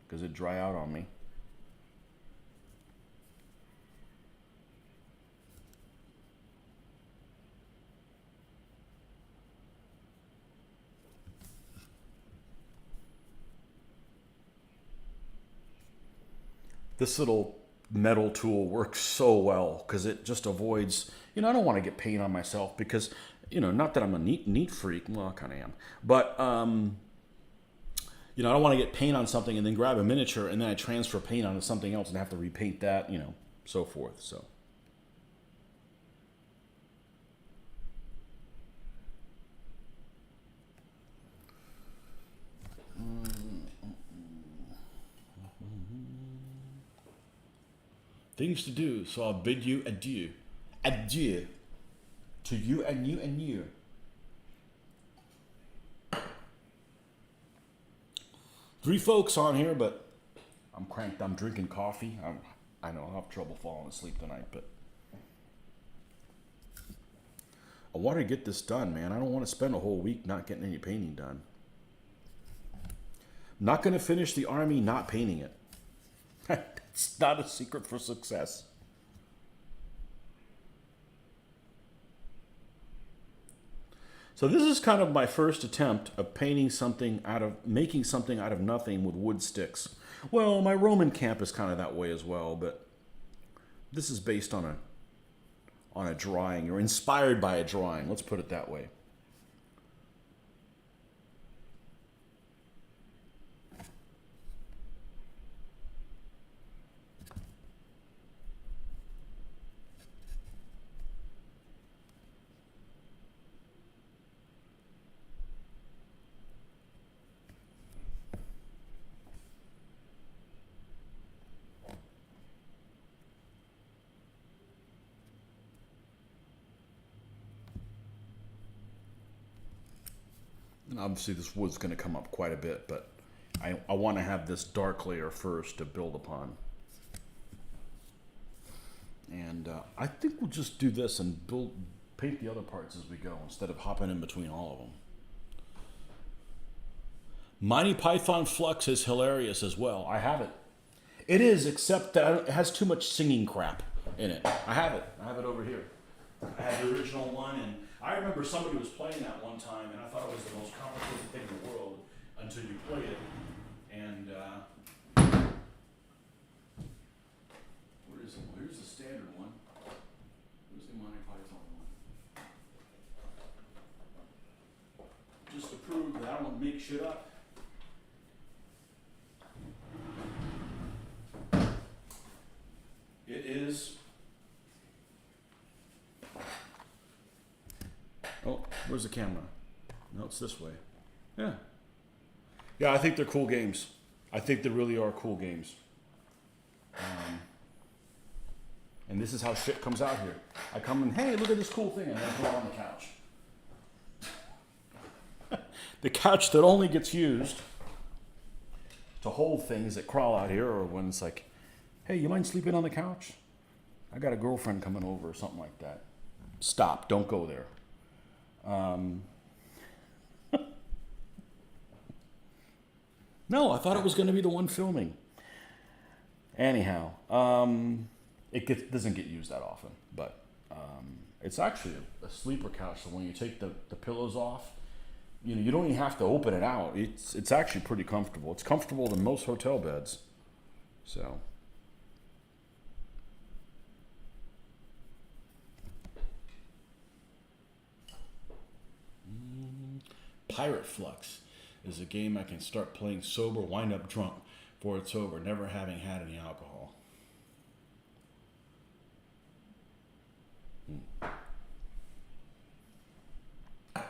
because it'd dry out on me. This little metal tool works so well because it just avoids, you know, I don't want to get paint on myself because, you know, not that I'm a neat freak. Well, I kind of am. But, you know, I don't want to get paint on something and then grab a miniature and then I transfer paint onto something else and have to repaint that, you know, so forth. So. Things to do, so I'll bid you adieu. Adieu. To you and you and you. Three folks on here, but I'm cranked. I'm drinking coffee. I know I'll have trouble falling asleep tonight, but I want to get this done, man. I don't want to spend a whole week not getting any painting done. I'm not going to finish the army not painting it. It's not a secret for success. So this is kind of my first attempt of making something out of nothing with wood sticks. Well, my Roman camp is kind of that way as well, but this is based on a drawing, or inspired by a drawing. Let's put it that way. And obviously this wood's going to come up quite a bit, but I want to have this dark layer first to build upon. And I think we'll just do this and paint the other parts as we go instead of hopping in between all of them. Monty Python Flux is hilarious as well. I have it. It is, except that it has too much singing crap in it. I have it. I have it over here. I have the original one, and I remember somebody was playing that one time, and I thought it was the most complicated thing in the world until you played it. And where is it? Well, here's the standard one. Where's the Monty Python one? Just to prove that I don't make shit up. It is. Oh, where's the camera? No, it's this way. Yeah. Yeah, I think they're cool games. I think they really are cool games. And this is how shit comes out here. I come in, hey, look at this cool thing, and I throw it on the couch. The couch that only gets used to hold things that crawl out here, or when it's like, hey, you mind sleeping on the couch? I got a girlfriend coming over or something like that. Stop, don't go there. No, I thought it was going to be the one filming. Anyhow, it doesn't get used that often, but it's actually a sleeper couch. So when you take the pillows off, you know, you don't even have to open it out. It's actually pretty comfortable. It's comfortable than most hotel beds. So. Pirate Flux is a game I can start playing sober, wind up drunk before it's over, never having had any alcohol.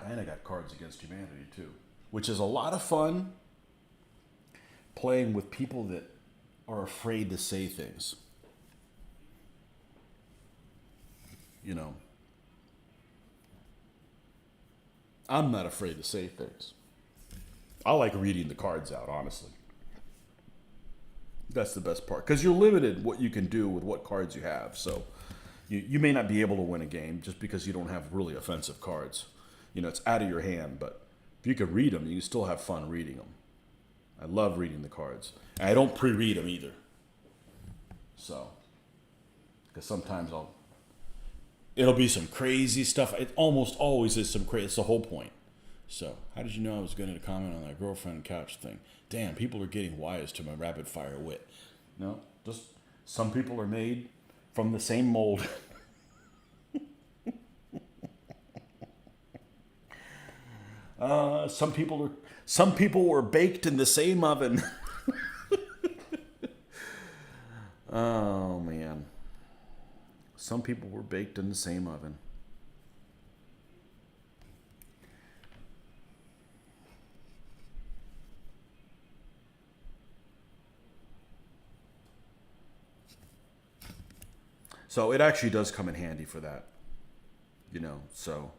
And I got Cards Against Humanity too, which is a lot of fun playing with people that are afraid to say things. You know, I'm not afraid to say things. I like reading the cards out, honestly. That's the best part, because you're limited what you can do with what cards you have. So You may not be able to win a game just because you don't have really offensive cards. You know, it's out of your hand, but if you could read them, you can still have fun reading them. I love reading the cards. And I don't pre-read them either. So, because sometimes it'll be some crazy stuff. It almost always is some crazy. It's the whole point. So, how did you know I was going to comment on that girlfriend couch thing? Damn, people are getting wise to my rapid fire wit. No, just some people are made from the same mold. Some people were baked in the same oven. Oh man. Some people were baked in the same oven. So it actually does come in handy for that. You know, so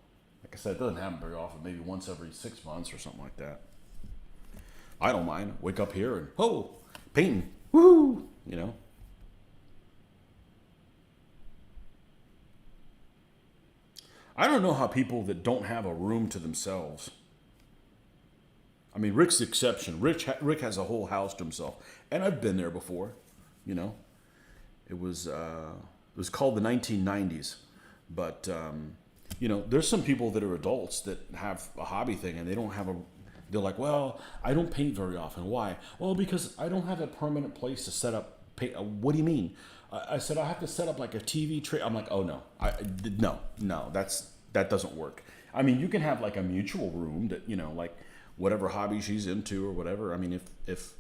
like I said, it doesn't happen very often, maybe once every 6 months or something like that. I don't mind. Wake up here and, oh, painting. Woo! You know. I don't know how people that don't have a room to themselves. I mean, Rick's the exception. Rick has a whole house to himself. And I've been there before, you know. It was called the 1990s. But, you know, there's some people that are adults that have a hobby thing and they don't have a... They're like, well, I don't paint very often. Why? Well, because I don't have a permanent place to set up paint. What do you mean? I said, I have to set up like a TV tray. I'm like, oh, no. No, that doesn't work. I mean, you can have like a mutual room that, you know, like whatever hobby she's into or whatever. I mean, if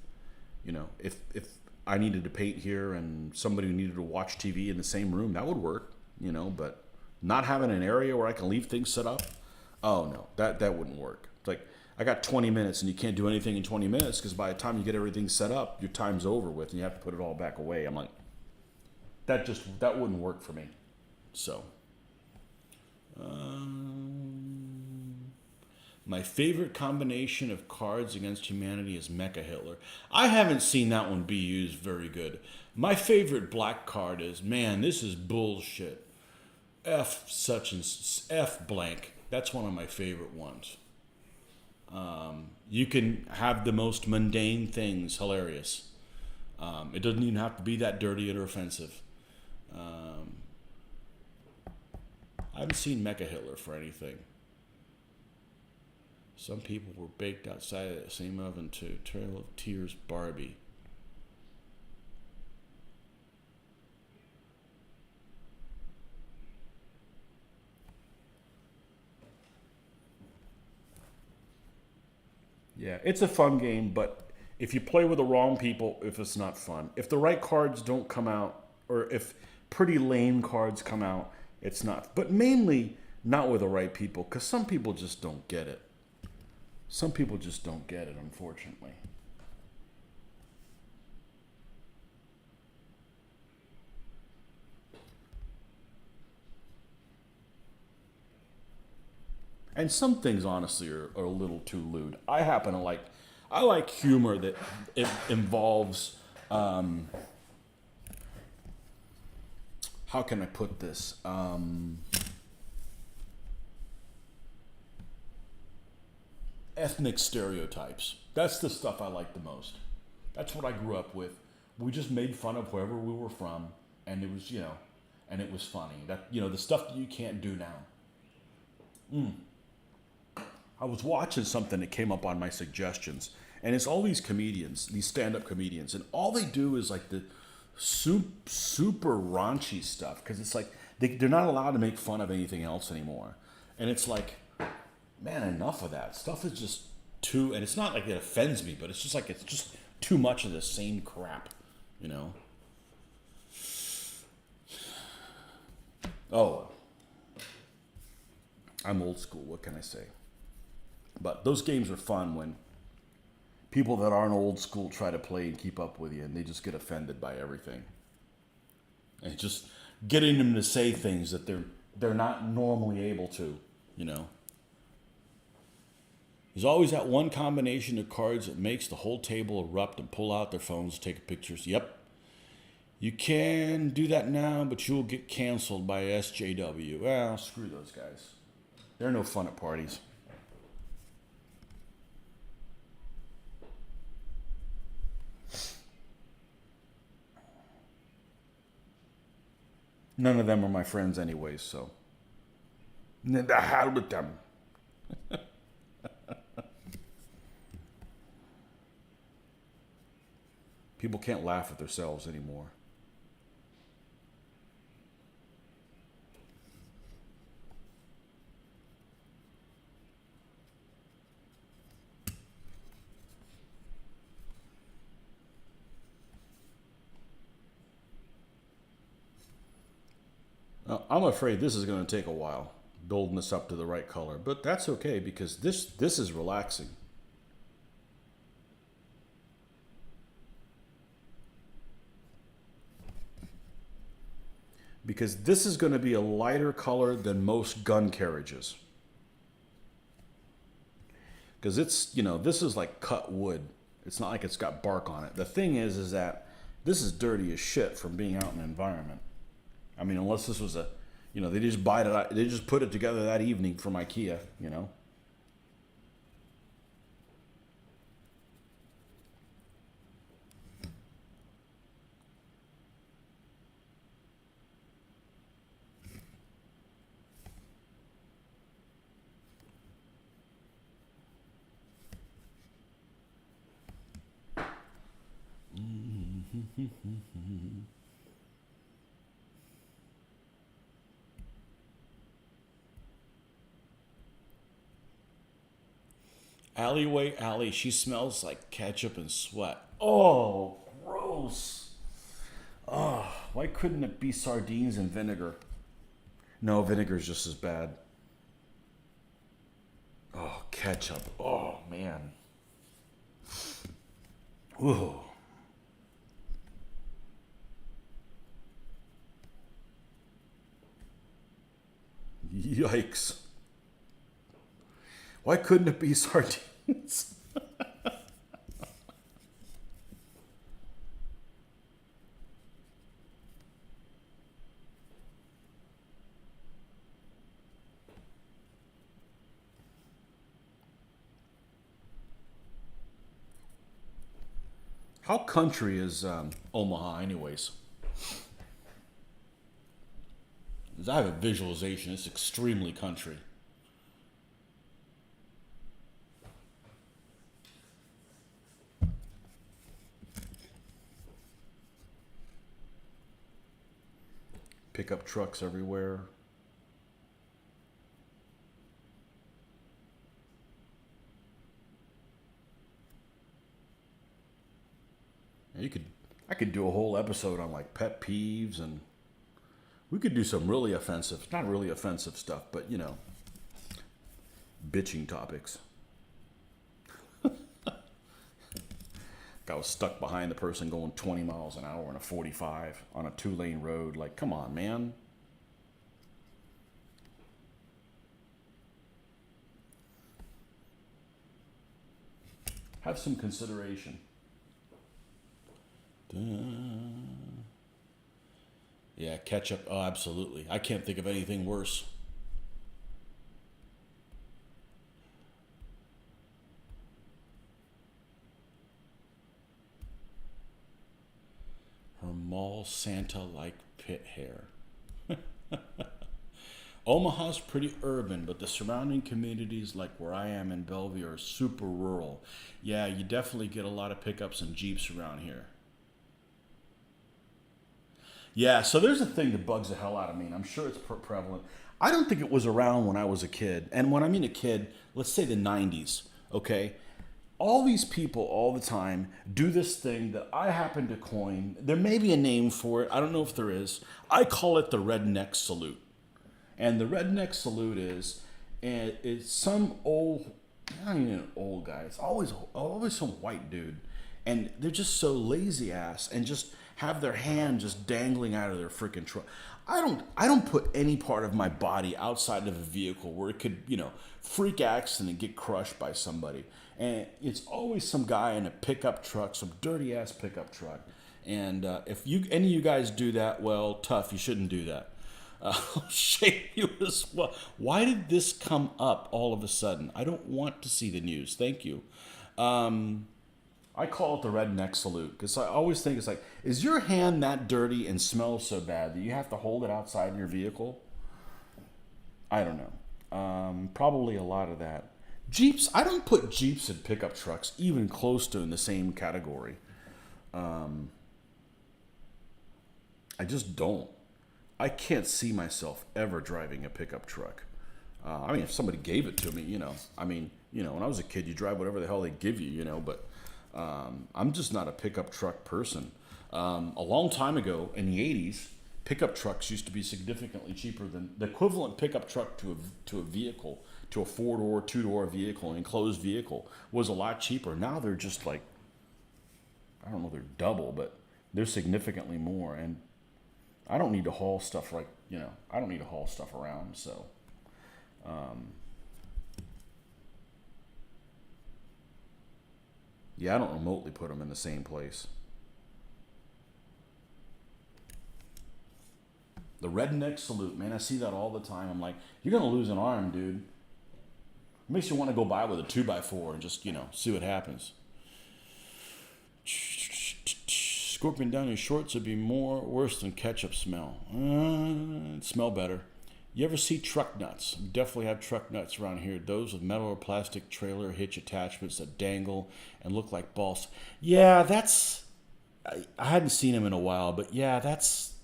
I needed to paint here and somebody needed to watch TV in the same room, that would work, you know, but not having an area where I can leave things set up, oh, no, that wouldn't work. It's like, I got 20 minutes and you can't do anything in 20 minutes because by the time you get everything set up, your time's over with and you have to put it all back away. I'm like, that wouldn't work for me. So, my favorite combination of Cards Against Humanity is Mecha Hitler. I haven't seen that one be used very good. My favorite black card is, man, this is bullshit. F blank. That's one of my favorite ones. You can have the most mundane things hilarious. It doesn't even have to be that dirty or offensive. I haven't seen Mecha Hitler for anything. Some people were baked outside of that same oven too. Trail of Tears Barbie. Yeah, it's a fun game, but if you play with the wrong people, if it's not fun. If the right cards don't come out, or if pretty lame cards come out, it's not. But mainly not with the right people, because some people just don't get it. Some people just don't get it, unfortunately. And some things, honestly, are a little too lewd. I like humor that it involves, how can I put this? Ethnic stereotypes. That's the stuff I like the most. That's what I grew up with. We just made fun of wherever we were from, and it was, and it was funny. That, the stuff that you can't do now. I was watching something that came up on my suggestions, and it's all these comedians, these stand-up comedians, and all they do is like the super raunchy stuff, because it's like they're not allowed to make fun of anything else anymore. And it's like, man, enough of that. Stuff is just too, and it's not like it offends me, but it's just like, it's just too much of the same crap, Oh, I'm old school, what can I say? But those games are fun when people that aren't old school try to play and keep up with you, and they just get offended by everything. And just getting them to say things that they're not normally able to, There's always that one combination of cards that makes the whole table erupt and pull out their phones, take pictures. Yep. You can do that now, but you will get canceled by SJW. Well, screw those guys. They're no fun at parties. None of them are my friends anyways, so. The hell with them. People can't laugh at themselves anymore. I'm afraid this is going to take a while, building this up to the right color, but that's okay because this is relaxing. Because this is going to be a lighter color than most gun carriages. Because it's, this is like cut wood. It's not like it's got bark on it. The thing is that this is dirty as shit from being out in the environment. I mean, unless this was they just put it together that evening from IKEA, Alleyway Alley, she smells like ketchup and sweat. Oh, gross. Oh, why couldn't it be sardines and vinegar? No, vinegar is just as bad. Oh, ketchup. Oh, man. Ooh. Yikes. Why couldn't it be sardines? How country is Omaha anyways? Because I have a visualization. It's extremely country. Pickup trucks everywhere. I could do a whole episode on like pet peeves, and we could do some really offensive, not really offensive stuff, but bitching topics. I was stuck behind the person going 20 miles an hour in a 45 on a 2-lane road. Like, come on, man. Have some consideration. Yeah, ketchup. Oh, absolutely. I can't think of anything worse. Her mall Santa-like pit hair. Omaha's pretty urban, but the surrounding communities like where I am in Bellevue are super rural. Yeah, you definitely get a lot of pickups and Jeeps around here. Yeah, so there's a thing that bugs the hell out of me, and I'm sure it's prevalent. I don't think it was around when I was a kid. And when I mean a kid, let's say the 90s, okay? All these people all the time do this thing that I happen to coin. There may be a name for it. I don't know if there is. I call it the Redneck Salute. And the Redneck Salute is it's some old, not even an old guy. It's always some white dude. And they're just so lazy ass and just have their hand just dangling out of their freaking truck. I don't put any part of my body outside of a vehicle where it could, freak accident and get crushed by somebody. And it's always some guy in a pickup truck, some dirty ass pickup truck. And if any of you guys do that, well, tough. You shouldn't do that. I'll shame you as well. Why did this come up all of a sudden? I don't want to see the news. Thank you. I call it the Redneck Salute because I always think it's like, is your hand that dirty and smells so bad that you have to hold it outside your vehicle? I don't know. Probably a lot of that. Jeeps, I don't put Jeeps and pickup trucks even close to in the same category. I just don't. I can't see myself ever driving a pickup truck. I mean, if somebody gave it to me, when I was a kid, you drive whatever the hell they give you, but I'm just not a pickup truck person. A long time ago in the 80s, pickup trucks used to be significantly cheaper than the equivalent pickup truck to a vehicle, to a 4-door, 2-door vehicle, an enclosed vehicle was a lot cheaper. Now they're just like, I don't know, they're double, but they're significantly more. And I don't need to haul stuff I don't need to haul stuff around. So, yeah, I don't remotely put them in the same place. The Redneck Salute, man, I see that all the time. I'm like, you're going to lose an arm, dude. It makes you want to go by with a 2x4 and just, see what happens. Scorpion down your shorts would be worse than ketchup smell. It'd smell better. You ever see truck nuts? We definitely have truck nuts around here. Those with metal or plastic trailer hitch attachments that dangle and look like balls. Yeah, that's... I hadn't seen them in a while, but yeah, that's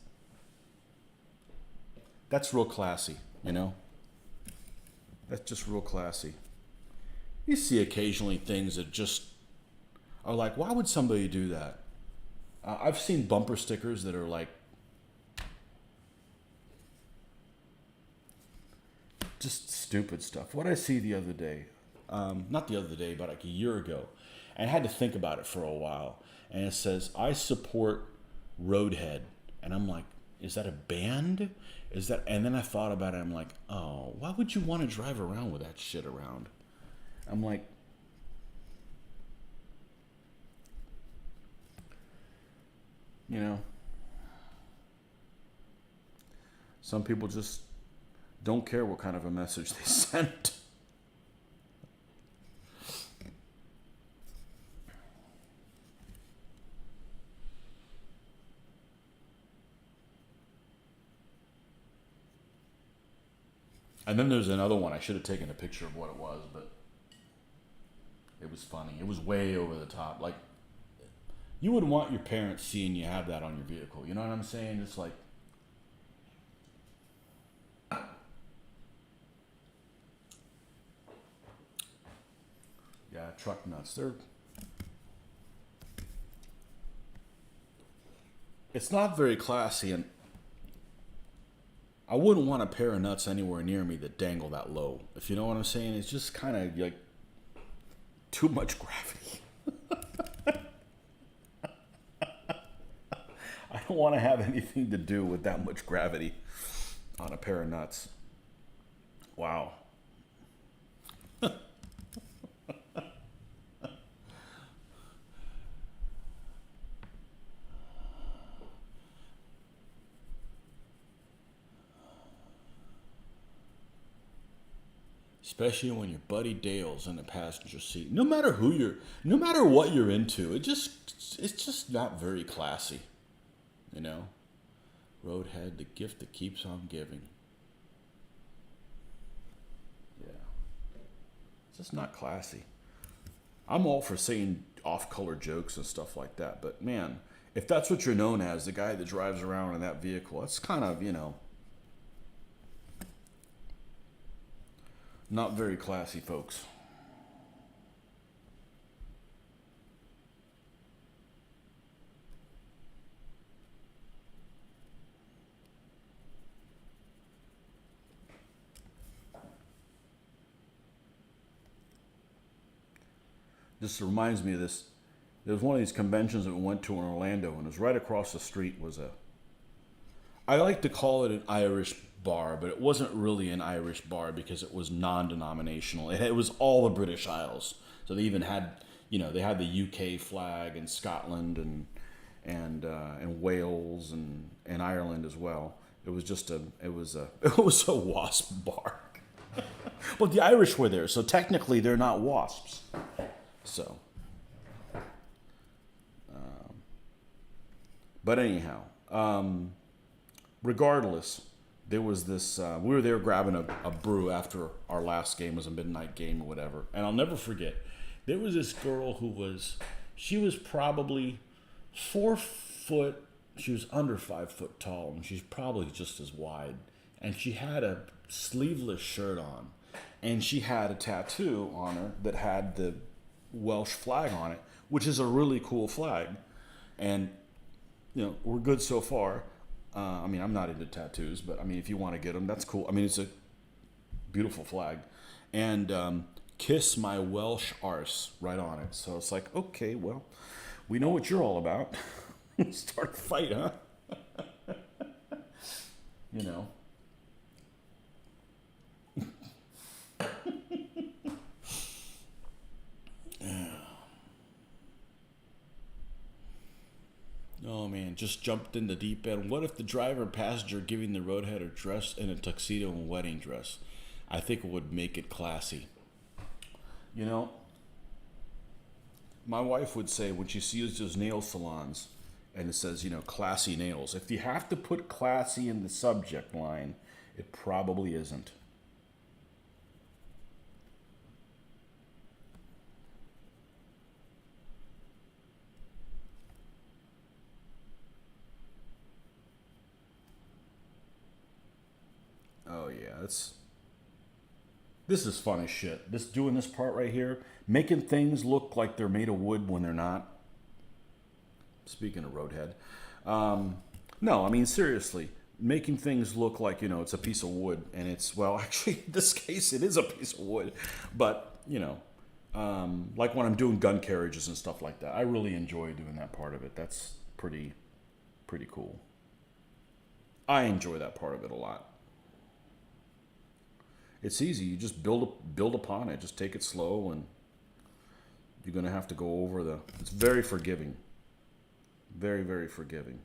real classy, That's just real classy. You see occasionally things that just are like, why would somebody do that? I've seen bumper stickers that are like just stupid stuff. What I see the other day, not the other day, but like a year ago, and I had to think about it for a while. And it says, I support Roadhead. And I'm like, is that a band? And then I thought about it. I'm like, oh, why would you want to drive around with that shit around? I'm like, some people just don't care what kind of a message they send. And then there's another one. I should have taken a picture of what it was, but it was funny. It was way over the top. Like, you wouldn't want your parents seeing you have that on your vehicle. You know what I'm saying? It's like, yeah, truck nuts. It's not very classy, and I wouldn't want a pair of nuts anywhere near me that dangle that low. If you know what I'm saying, it's just kind of like too much gravity. I don't want to have anything to do with that much gravity on a pair of nuts. Wow. Especially when your buddy Dale's in the passenger seat. No matter what you're into, it's just not very classy. Roadhead, the gift that keeps on giving. Yeah. It's just not classy. I'm all for saying off-color jokes and stuff like that, but man, if that's what you're known as, the guy that drives around in that vehicle, that's kind of, not very classy, folks. This reminds me of this. There was one of these conventions that we went to in Orlando, and it was right across the street was I like to call it an Irish bar, but it wasn't really an Irish bar because it was non-denominational. It was all the British Isles. So they even had, they had the UK flag and Scotland and Wales and Ireland as well. It was just it was a wasp bar. Well, the Irish were there, so technically they're not wasps. So, but anyhow, regardless, there was this. We were there grabbing a brew after our last game. It was a midnight game or whatever, and I'll never forget. There was this girl she was probably 4 foot. She was under 5 foot tall, and she's probably just as wide. And she had a sleeveless shirt on, and she had a tattoo on her that had the Welsh flag on it, which is a really cool flag. And we're good so far. I mean, I'm not into tattoos, but I mean, if you want to get them, that's cool. I mean, it's a beautiful flag, and kiss my Welsh arse right on it. So it's like, okay, well, we know what you're all about. Start a fight, huh? Oh man, just jumped in the deep end. What if the driver and passenger giving the roadhead are dressed in a tuxedo and wedding dress? I think it would make it classy. My wife would say when she sees those nail salons and it says, classy nails, if you have to put classy in the subject line, it probably isn't. Oh yeah, this is fun as shit. Doing this part right here, making things look like they're made of wood when they're not. Speaking of roadhead, no, I mean seriously, making things look like it's a piece of wood, and actually in this case it is a piece of wood, but like when I'm doing gun carriages and stuff like that, I really enjoy doing that part of it. That's pretty cool. I enjoy that part of it a lot. It's easy. You just build upon it. Just take it slow, and you're gonna have to go over It's very forgiving. Very, very forgiving.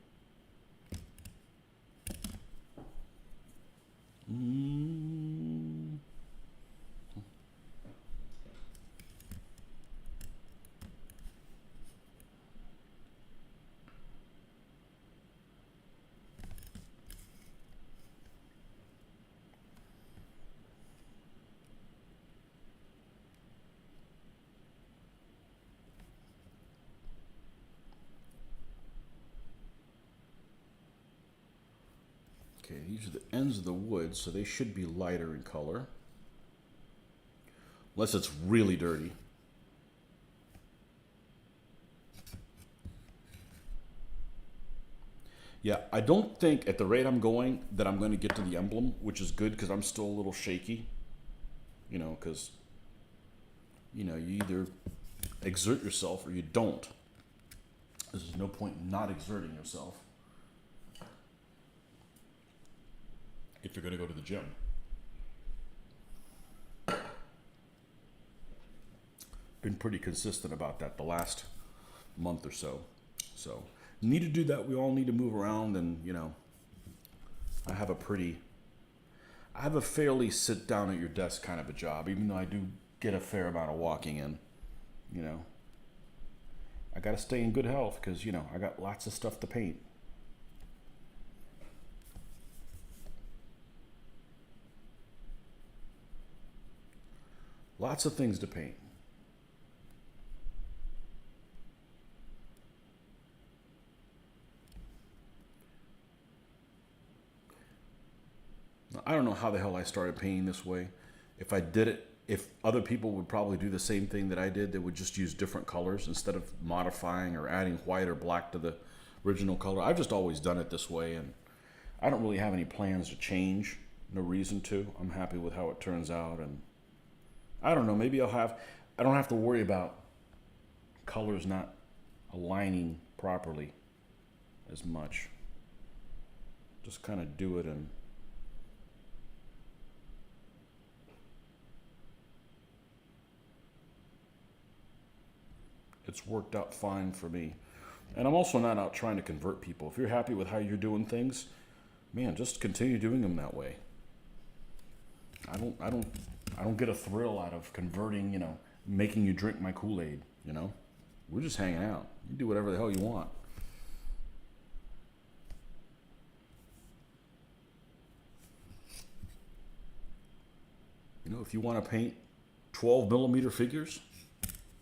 Okay, these are the ends of the wood, so they should be lighter in color. Unless it's really dirty. Yeah, I don't think at the rate I'm going that I'm going to get to the emblem, which is good because I'm still a little shaky. Because, you either exert yourself or you don't. There's no point in not exerting yourself if you're going to go to the gym. Been pretty consistent about that the last month or so. So, need to do that. We all need to move around, and I have a fairly sit down at your desk kind of a job, even though I do get a fair amount of walking in. I got to stay in good health because I got lots of stuff to paint. Lots of things to paint. I don't know how the hell I started painting this way. If I did it, if other people would probably do the same thing that I did, they would just use different colors instead of modifying or adding white or black to the original color. I've just always done it this way, and I don't really have any plans to change. No reason to. I'm happy with how it turns out, and I don't know, maybe I don't have to worry about colors not aligning properly as much. Just kind of do it, and it's worked out fine for me. And I'm also not out trying to convert people. If you're happy with how you're doing things, man, just continue doing them that way. I don't get a thrill out of converting, making you drink my Kool-Aid, We're just hanging out. You do whatever the hell you want. If you want to paint 12 millimeter figures,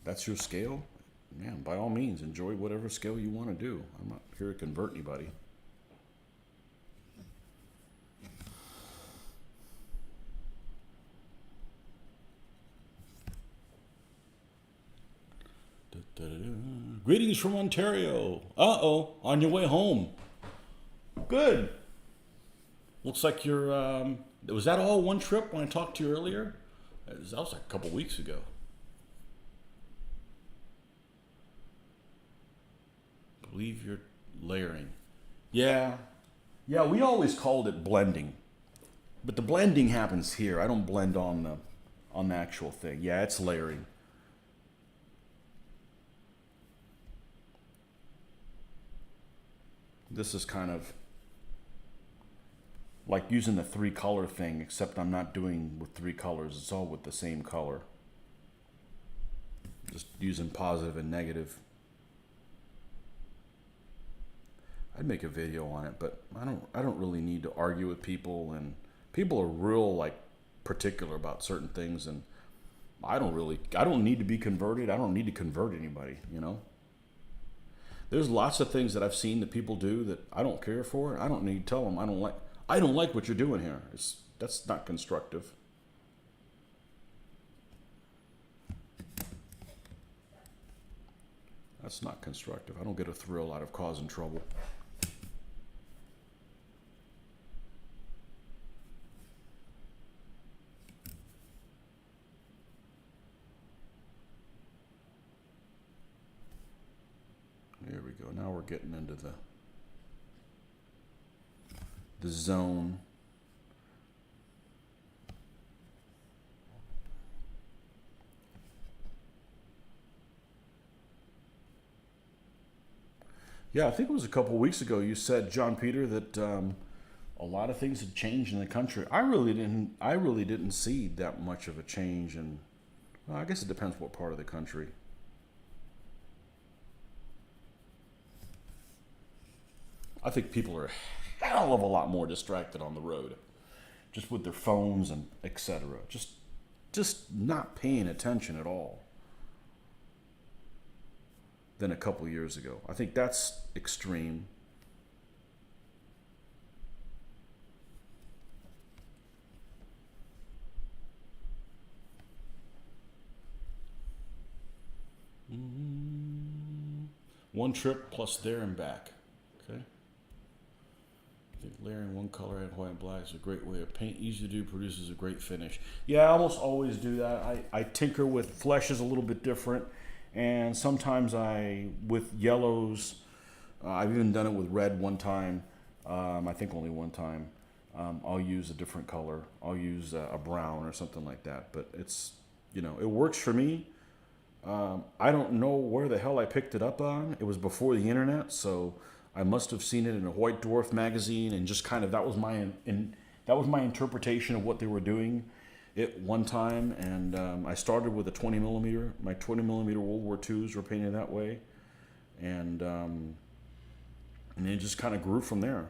that's your scale. Man, by all means, enjoy whatever scale you want to do. I'm not here to convert anybody. Greetings from Ontario. Uh-oh, on your way home. Good. Looks like you're, was that all one trip when I talked to you earlier? That was like a couple weeks ago. I believe you're layering. Yeah, we always called it blending. But the blending happens here. I don't blend on the actual thing. Yeah, it's layering. This is kind of like using the 3-color thing, except I'm not doing with 3 colors. It's all with the same color. Just using positive and negative. I'd make a video on it, but I don't really need to argue with people, and people are real particular about certain things, and I don't need to be converted. I don't need to convert anybody, There's lots of things that I've seen that people do that I don't care for. I don't need to tell them I don't like what you're doing here. That's not constructive. That's not constructive. I don't get a thrill out of causing trouble. There we go. Now we're getting into the zone. Yeah, I think it was a couple of weeks ago you said, John Peter, that a lot of things had changed in the country. I really didn't see that much of a change, and well, I guess it depends what part of the country. I think people are a hell of a lot more distracted on the road, just with their phones and etc. Just not paying attention at all than a couple years ago. I think that's extreme. One trip plus there and back. Okay. I think layering one color at white and black is a great way of paint. Easy to do, produces a great finish. Yeah, I almost always do that. I tinker with fleshes a little bit different. And sometimes with yellows, I've even done it with red one time. I think only one time. I'll use a different color. I'll use a brown or something like that. But it's, it works for me. I don't know where the hell I picked it up on. It was before the internet, so I must have seen it in a White Dwarf magazine, and just kind of that was my interpretation of what they were doing at one time. And I started with a 20 millimeter. My 20 millimeter World War IIs were painted that way, and it just kind of grew from there.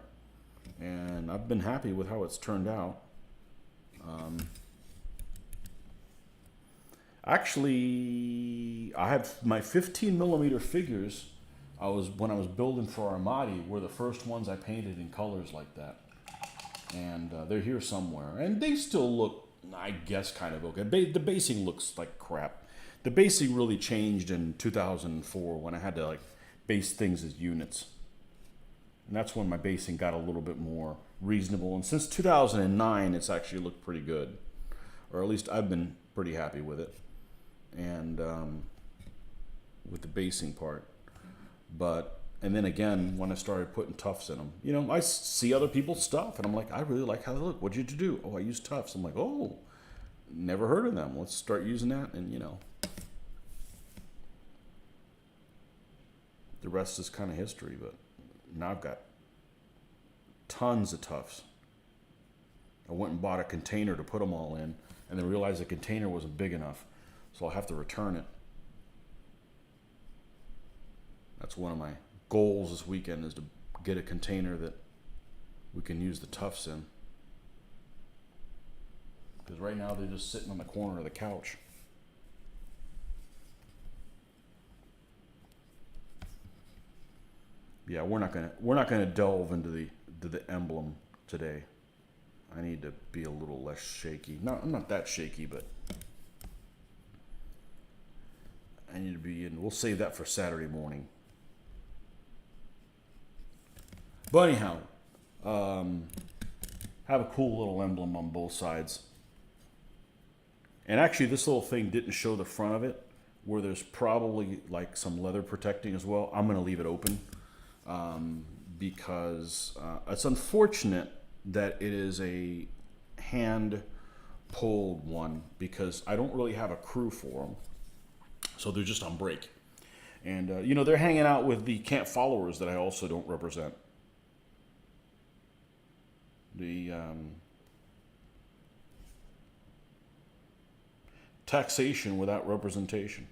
And I've been happy with how it's turned out. Actually, I had my 15 millimeter figures. When I was building for Armati, were the first ones I painted in colors like that, and they're here somewhere. And they still look, I guess, kind of okay. The basing looks like crap. The basing really changed in 2004 when I had to base things as units, and that's when my basing got a little bit more reasonable. And since 2009, it's actually looked pretty good, or at least I've been pretty happy with it. And with the basing part. And then again, when I started putting tufts in them, I see other people's stuff and I'm like, I really like how they look. What'd you do? Oh, I use tufts. I'm like, oh, never heard of them. Let's start using that. And the the rest is kind of history. But now I've got tons of tufts. I went and bought a container to put them all in, and then realized the container wasn't big enough, so I'll have to return it. That's one of my goals this weekend, is to get a container that we can use the tufts in. Because right now they're just sitting on the corner of the couch. Yeah, we're not gonna delve into the emblem today. I need to be a little less shaky. No, I'm not that shaky, but I need to be in. We'll save that for Saturday morning. But anyhow, have a cool little emblem on both sides. And actually, this little thing didn't show the front of it, where there's probably like some leather protecting as well. I'm gonna leave it open because it's unfortunate that it is a hand pulled one, because I don't really have a crew for them, so they're just on break. And you know, they're hanging out with the camp followers that I also don't represent. The taxation without representation.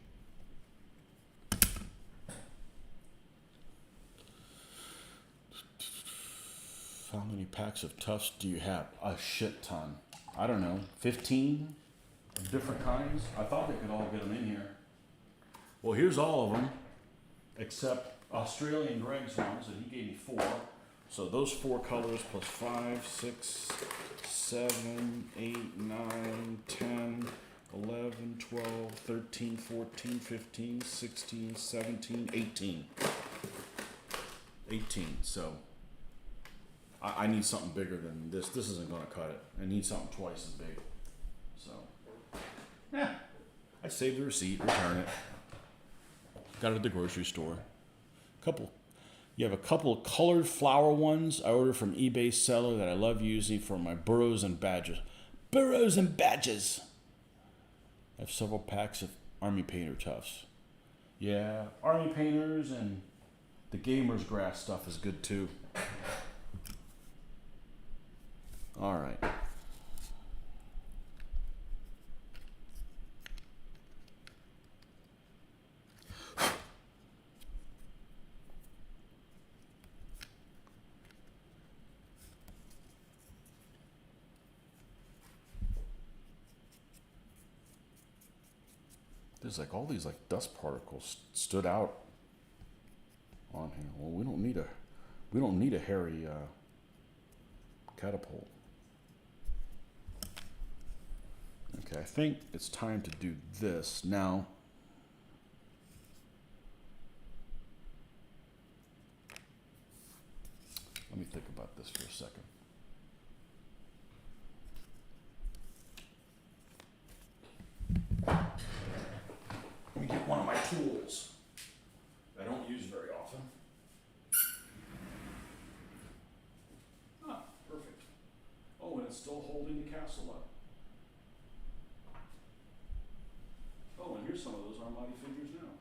How many packs of tufts do you have? A shit ton. I don't know, 15 of different kinds. I thought they could all get them in here. Well, here's all of them, except Australian Greg's ones, and he gave me 4. So those 4 colors plus 5, 6, 7, 8, 9, 10, 11, 12, 13, 14, 15, 16, 17, 18. 18, so I need something bigger than this. This isn't going to cut it. I need something twice as big. So, yeah, I saved the receipt, return it. Got it at the grocery store. You have a couple of colored flower ones I ordered from eBay seller that I love using for my burros and badges. Burros and badges! I have several packs of Army Painter tufts. Yeah, Army Painters and the Gamer's Grass stuff is good too. All right. There's like all these like dust particles stood out on here. Well, we don't need a hairy catapult. Okay, I think it's time to do this now. Let me think about this for a second. Let me get one of my tools that I don't use very often. Ah, perfect. Oh, and it's still holding the castle up. Oh, and here's some of those Armani figures now.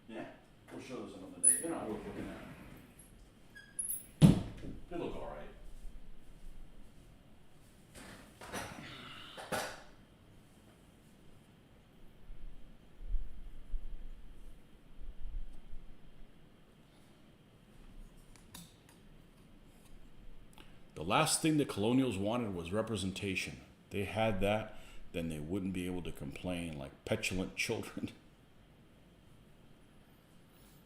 Yeah, we'll show those another day. They're not worth looking at. They look all right. The last thing the colonials wanted was representation. They had that, then they wouldn't be able to complain like petulant children.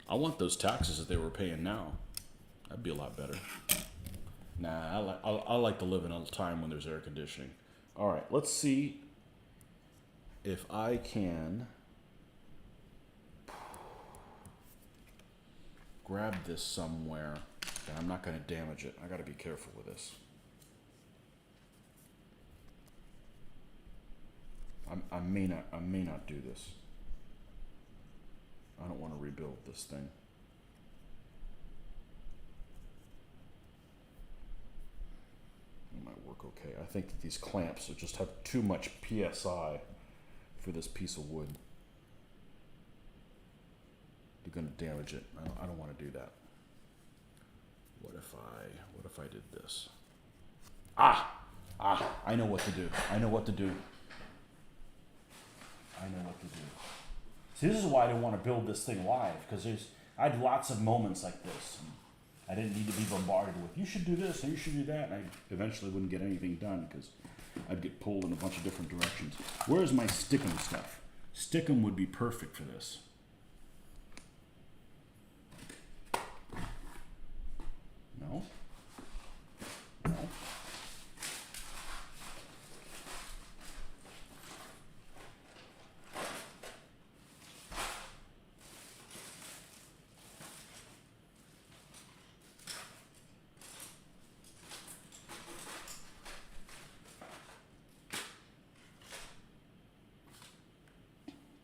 I want those taxes that they were paying now. That'd be a lot better. Nah, I like to live in a time when there's air conditioning. All right, let's see if I can grab this somewhere. And I'm not going to damage it. I got to be careful with this. I may not do this. I don't want to rebuild this thing. It might work okay. I think that these clamps just have too much PSI for this piece of wood. You're going to damage it. I don't want to do that. What if I did this? I know what to do. I know what to do. See, this is why I didn't want to build this thing live, because I had lots of moments like this. And I didn't need to be bombarded with, you should do this and you should do that. And I eventually wouldn't get anything done because I'd get pulled in a bunch of different directions. Where's my stickum stuff? Stickum would be perfect for this. No? No?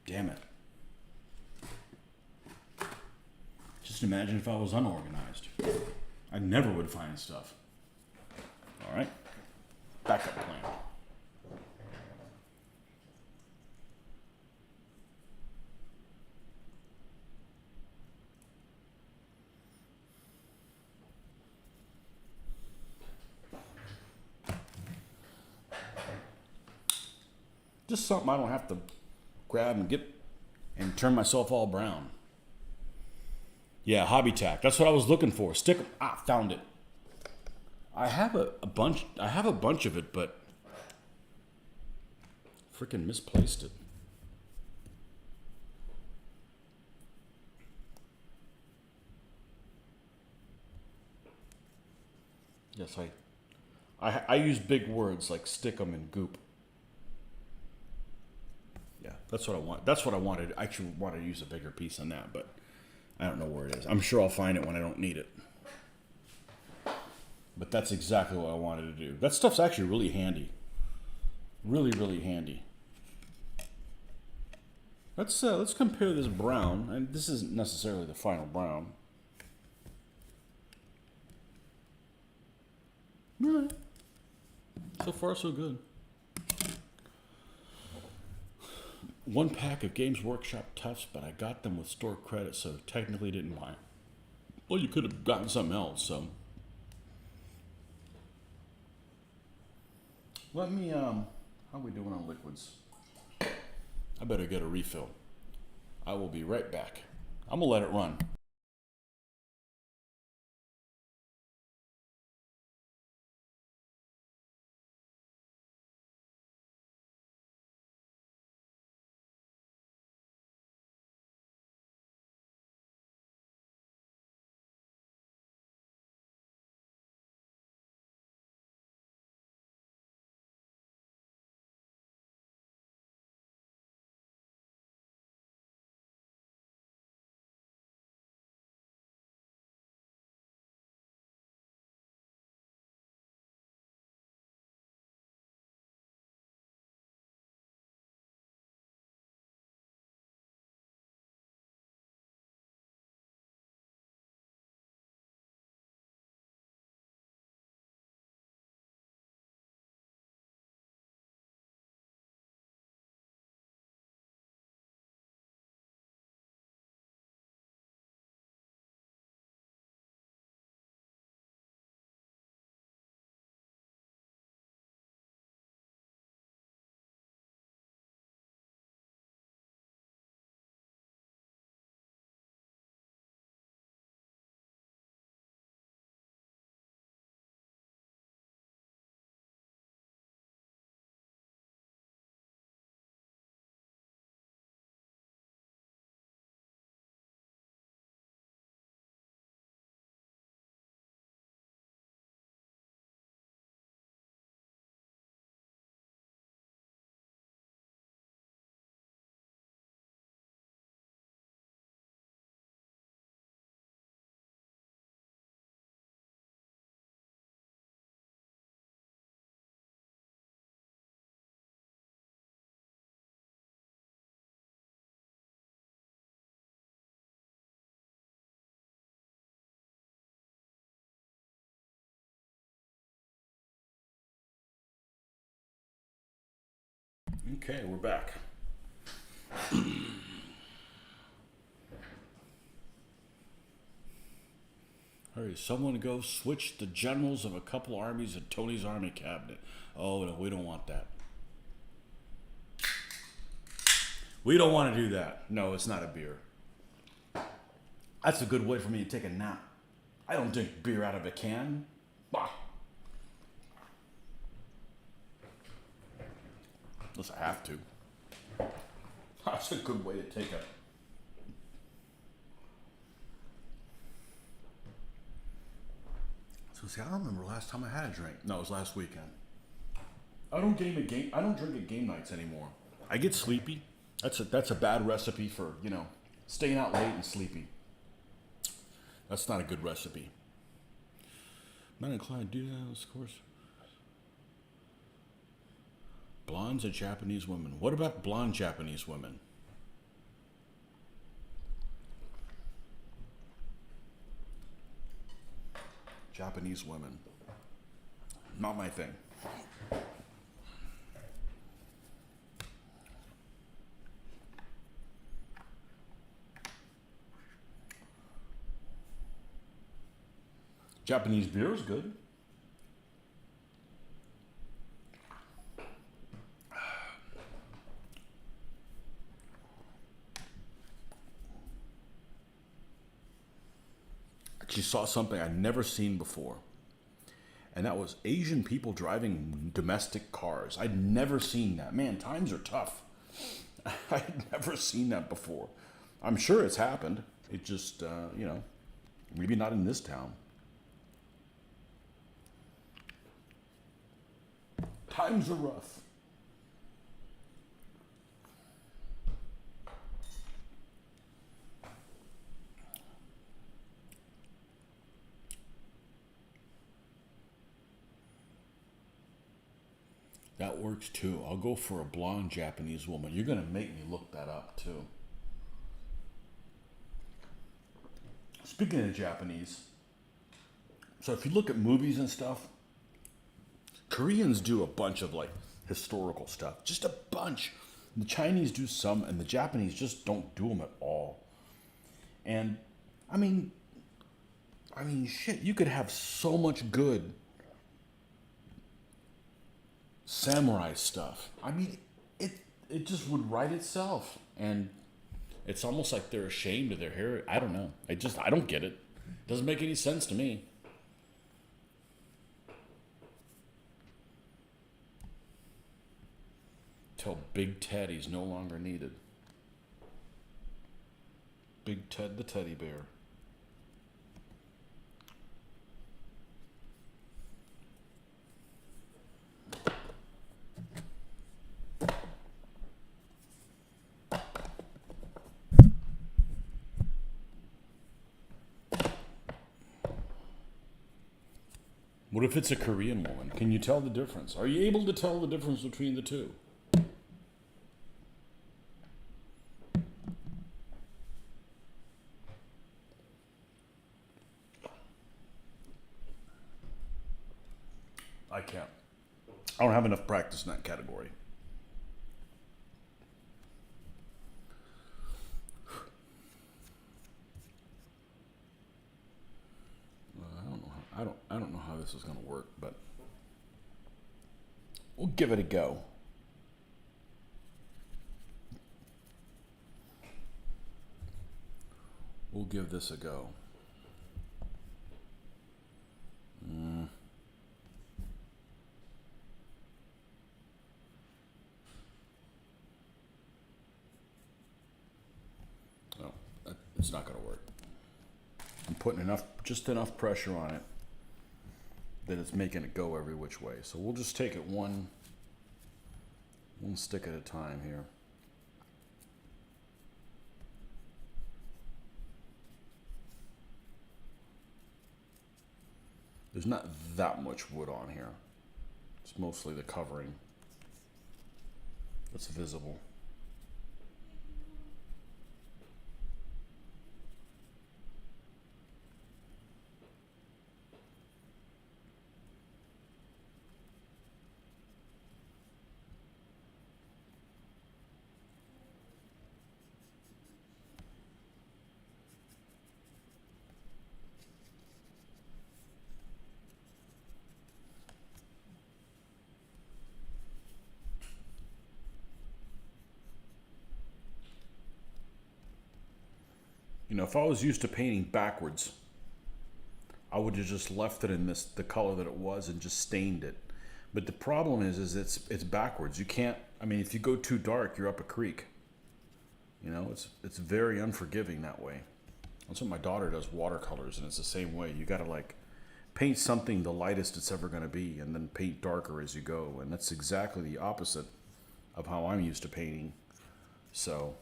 Damn it. Just imagine if I was unorganized. I never would find stuff. All right. Backup plan. Just something I don't have to grab and get and turn myself all brown. Yeah, hobby tack. That's what I was looking for. Stick. Found it. I have a bunch. I have a bunch of it, but freaking misplaced it. Yes, I use big words like stick 'em and goop. Yeah, that's what I want. That's what I wanted. I actually want to use a bigger piece on that, but I don't know where it is. I'm sure I'll find it when I don't need it. But that's exactly what I wanted to do. That stuff's actually really handy. Really, really handy. Let's compare this brown, and this isn't necessarily the final brown. All right. So far, so good. 1 pack of Games Workshop Tufts, but I got them with store credit, so technically didn't buy them. Well, you could have gotten something else, so. Let me, how are we doing on liquids? I better get a refill. I will be right back. I'm gonna let it run. Okay, we're back. Hurry, someone go switch the generals of a couple armies at Tony's army cabinet. Oh, no, we don't want that. We don't want to do that. No, it's not a beer. That's a good way for me to take a nap. I don't drink beer out of a can. Bah. Unless I have to. That's a good way to take a... So see, I don't remember last time I had a drink. No, it was last weekend. I don't drink at game nights anymore. I get sleepy. That's a bad recipe for, staying out late and sleepy. That's not a good recipe. I'm not inclined to do that, of course. Blondes and Japanese women. What about blonde Japanese women? Japanese women. Not my thing. Japanese beer is good. Actually saw something I'd never seen before. And that was Asian people driving domestic cars. I'd never seen that. Man, times are tough. I'd never seen that before. I'm sure it's happened. It just, maybe not in this town. Times are rough. That works too. I'll go for a blonde Japanese woman. You're going to make me look that up too. Speaking of Japanese, so if you look at movies and stuff, Koreans do a bunch of historical stuff. Just a bunch. The Chinese do some, and the Japanese just don't do them at all. And, I mean, shit, you could have so much good samurai stuff. I mean, it just would write itself. And it's almost like they're ashamed of their hair. I don't know. I don't get it. It doesn't make any sense to me. Tell Big Ted he's no longer needed. Big Ted the teddy bear. What if it's a Korean woman? Can you tell the difference? Are you able to tell the difference between the two? I can't. I don't have enough practice in that category. I don't know how this is going to work, but we'll give it a go. We'll give this a go. No, it's not going to work. I'm putting just enough pressure on it that it's making it go every which way. So we'll just take it one stick at a time here. There's not that much wood on here. It's mostly the covering that's visible. know, if I was used to painting backwards, I would have just left it in the color that it was and just stained it. But the problem is it's backwards. You can't. I mean, if you go too dark, you're up a creek. You know, it's very unforgiving that way. That's what my daughter does, watercolors, and it's the same way. You got to like paint something the lightest it's ever going to be, and then paint darker as you go. And that's exactly the opposite of how I'm used to painting. So.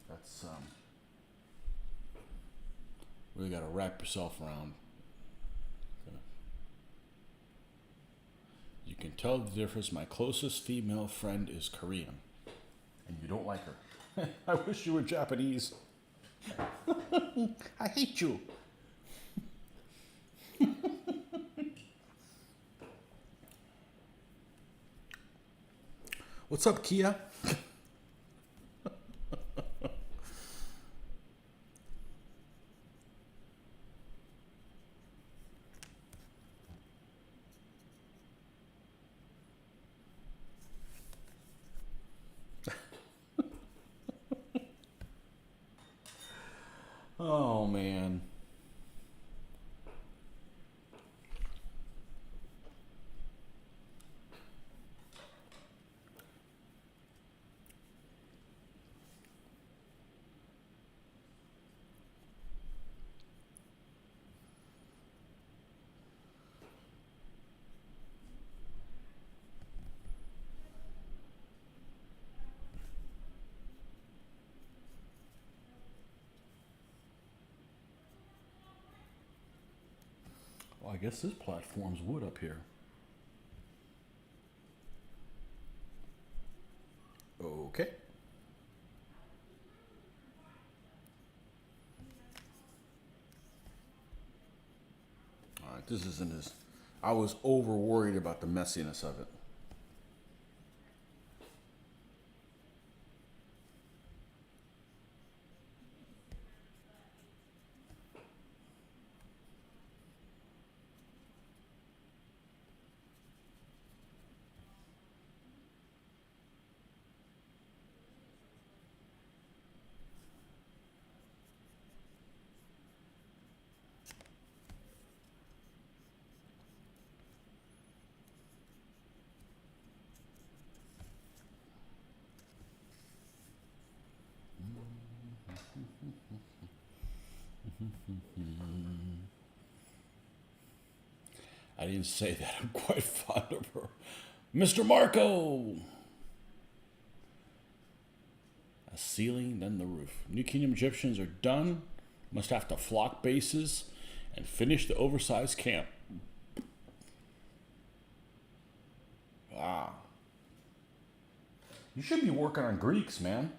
That's really got to wrap yourself around. Okay. You can tell the difference. My closest female friend is Korean, and you don't like her. I wish you were Japanese. I hate you. What's up, Kia? Oh, man. Well, I guess this platform's wood up here. Okay. All right, this isn't as... I was over worried about the messiness of it. I didn't say that. I'm quite fond of her. Mr. Marco! A ceiling, then the roof. New Kingdom Egyptians are done. Must have to flock bases and finish the oversized camp. Ah. You should be working on Greeks, man.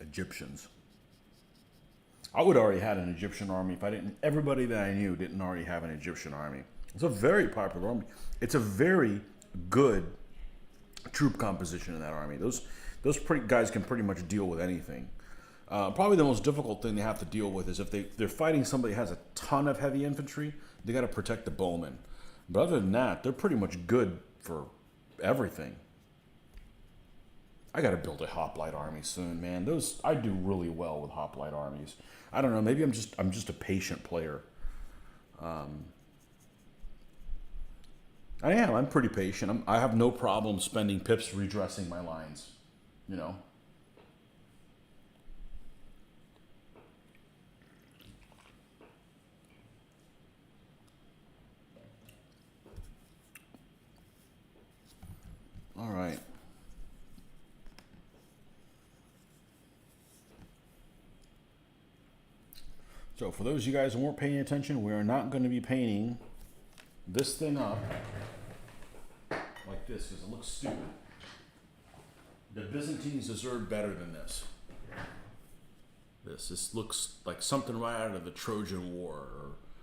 Egyptians. I would already had an Egyptian army if I didn't. Everybody that I knew didn't already have an Egyptian army. It's a very popular army. It's a very good troop composition in that army. Those guys can pretty much deal with anything. Probably the most difficult thing they have to deal with is if they're fighting somebody who has a ton of heavy infantry, they got to protect the bowmen. But other than that, they're pretty much good for everything. I got to build a hoplite army soon, man. I do really well with hoplite armies. I don't know. Maybe I'm just a patient player. I am. I'm pretty patient. I have no problem spending pips redressing my lines. You know. All right. So for those of you guys who weren't paying attention, we are not going to be painting this thing up like this because it looks stupid. The Byzantines deserve better than this. This looks like something right out of the Trojan War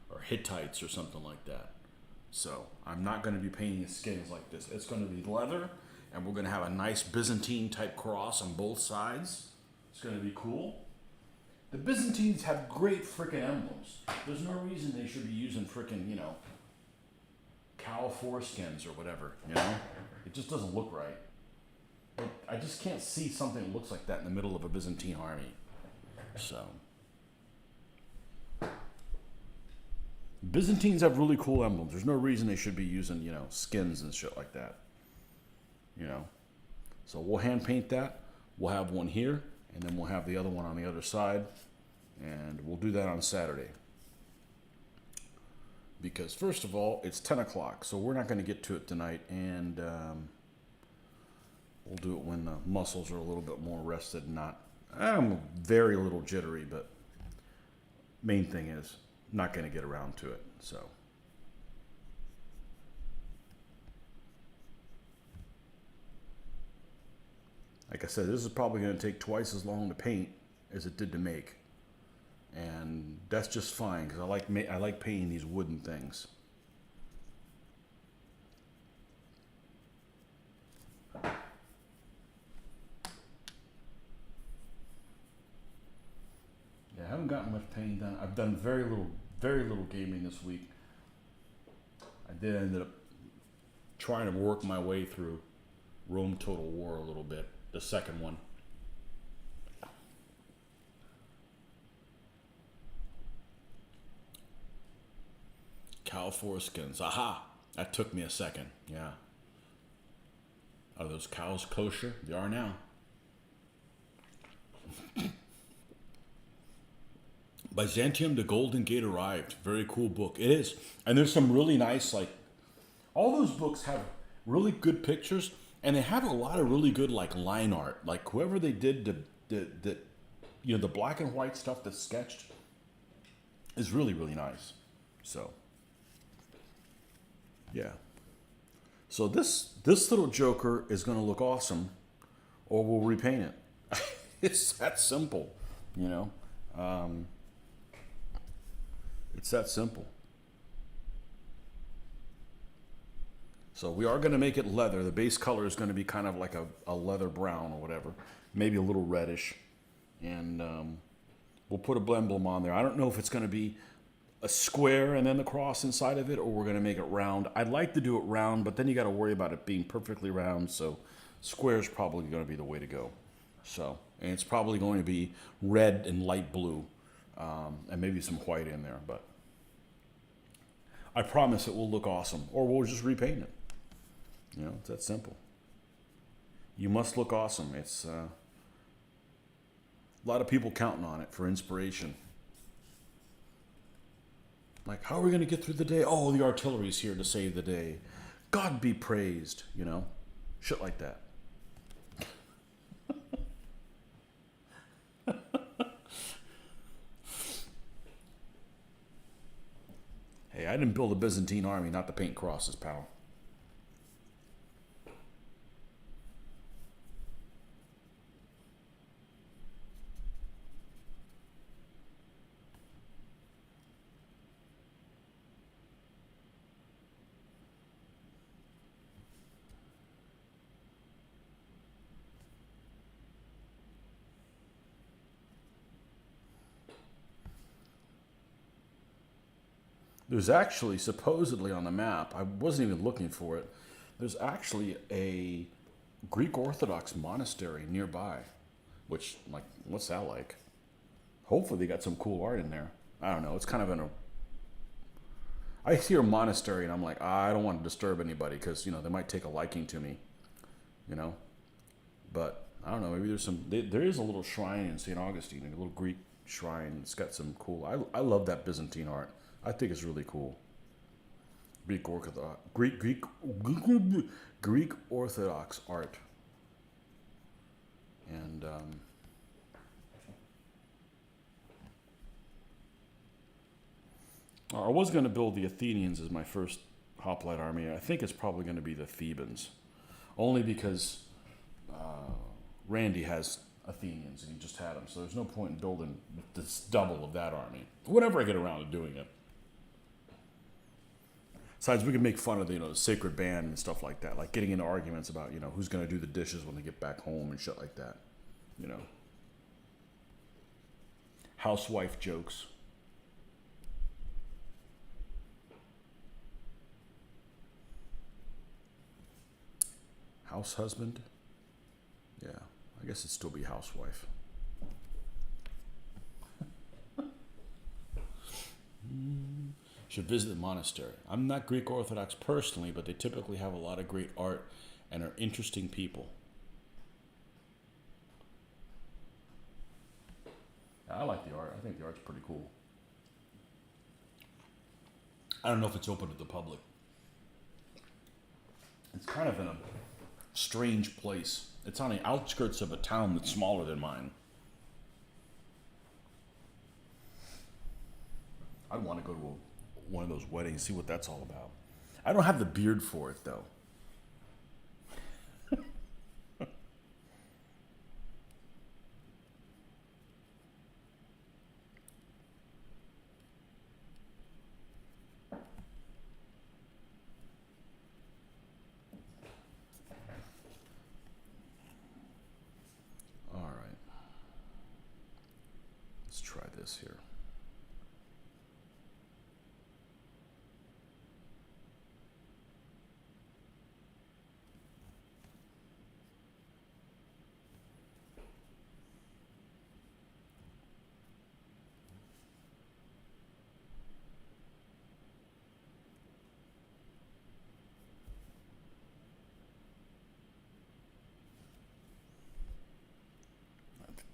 or Hittites or something like that. So I'm not going to be painting the skins like this. It's going to be leather, and we're going to have a nice Byzantine type cross on both sides. It's going to be cool. The Byzantines have great freaking emblems. There's no reason they should be using freaking, cow foreskins or whatever, you know? It just doesn't look right. I just can't see something that looks like that in the middle of a Byzantine army. So. Byzantines have really cool emblems. There's no reason they should be using, you know, skins and shit like that. You know? So we'll hand paint that. We'll have one here, and then we'll have the other one on the other side. And we'll do that on Saturday. Because first of all, it's 10 o'clock, so we're not going to get to it tonight. And we'll do it when the muscles are a little bit more rested and not... I'm very little jittery, but main thing is not going to get around to it. So... like I said, this is probably going to take twice as long to paint as it did to make. And that's just fine, because I like painting these wooden things. Yeah, I haven't gotten much painting done. I've done very little gaming this week. I did end up trying to work my way through Rome Total War a little bit, the second one. Cow foreskins. Aha! That took me a second. Yeah. Are those cows kosher? They are now. Byzantium, the Golden Gate arrived. Very cool book. It is. And there's some really nice, like, all those books have really good pictures, and they have a lot of really good, like, line art. Like, whoever they did the you know, the black and white stuff that's sketched is really, really nice. So... yeah. So this little joker is going to look awesome, or we'll repaint it. It's that simple, you know. It's that simple. So we are going to make it leather. The base color is going to be kind of like a leather brown or whatever, maybe a little reddish, and we'll put a emblem on there. I don't know if it's going to be a square and then the cross inside of it, or we're going to make it round. I'd like to do it round, but then you got to worry about it being perfectly round, so square is probably going to be the way to go. So, and it's probably going to be red and light blue, and maybe some white in there, but I promise it will look awesome, or we'll just repaint it. You know, it's that simple. You must look awesome. It's a lot of people counting on it for inspiration. Like, how are we going to get through the day? Oh, the artillery's here to save the day. God be praised, you know? Shit like that. Hey, I didn't build a Byzantine army not to paint crosses, pal. There's actually, supposedly on the map, I wasn't even looking for it, there's actually a Greek Orthodox monastery nearby, which, like, what's that like? Hopefully they got some cool art in there. I don't know, it's kind of in a... I hear monastery and I'm like, I don't want to disturb anybody because, you know, they might take a liking to me, you know? But, I don't know, maybe there's some... There is a little shrine in St. Augustine, a little Greek shrine. It's got some cool... I love that Byzantine art. I think it's really cool. Greek Orthodox art. And I was going to build the Athenians as my first hoplite army. I think it's probably going to be the Thebans. Only because Randy has Athenians and he just had them. So there's no point in building this double of that army. Whenever I get around to doing it. Besides, we can make fun of the, you know, the sacred band and stuff like that, like getting into arguments about, you know, who's going to do the dishes when they get back home and shit like that, you know. Housewife jokes. House husband? Yeah, I guess it'd still be housewife. Should visit the monastery. I'm not Greek Orthodox personally, but they typically have a lot of great art and are interesting people. I like the art. I think the art's pretty cool. I don't know if it's open to the public. It's kind of in a strange place. It's on the outskirts of a town that's smaller than mine. I'd want to go to one of those weddings, see what that's all about. I don't have the beard for it, though. All right. Let's try this here.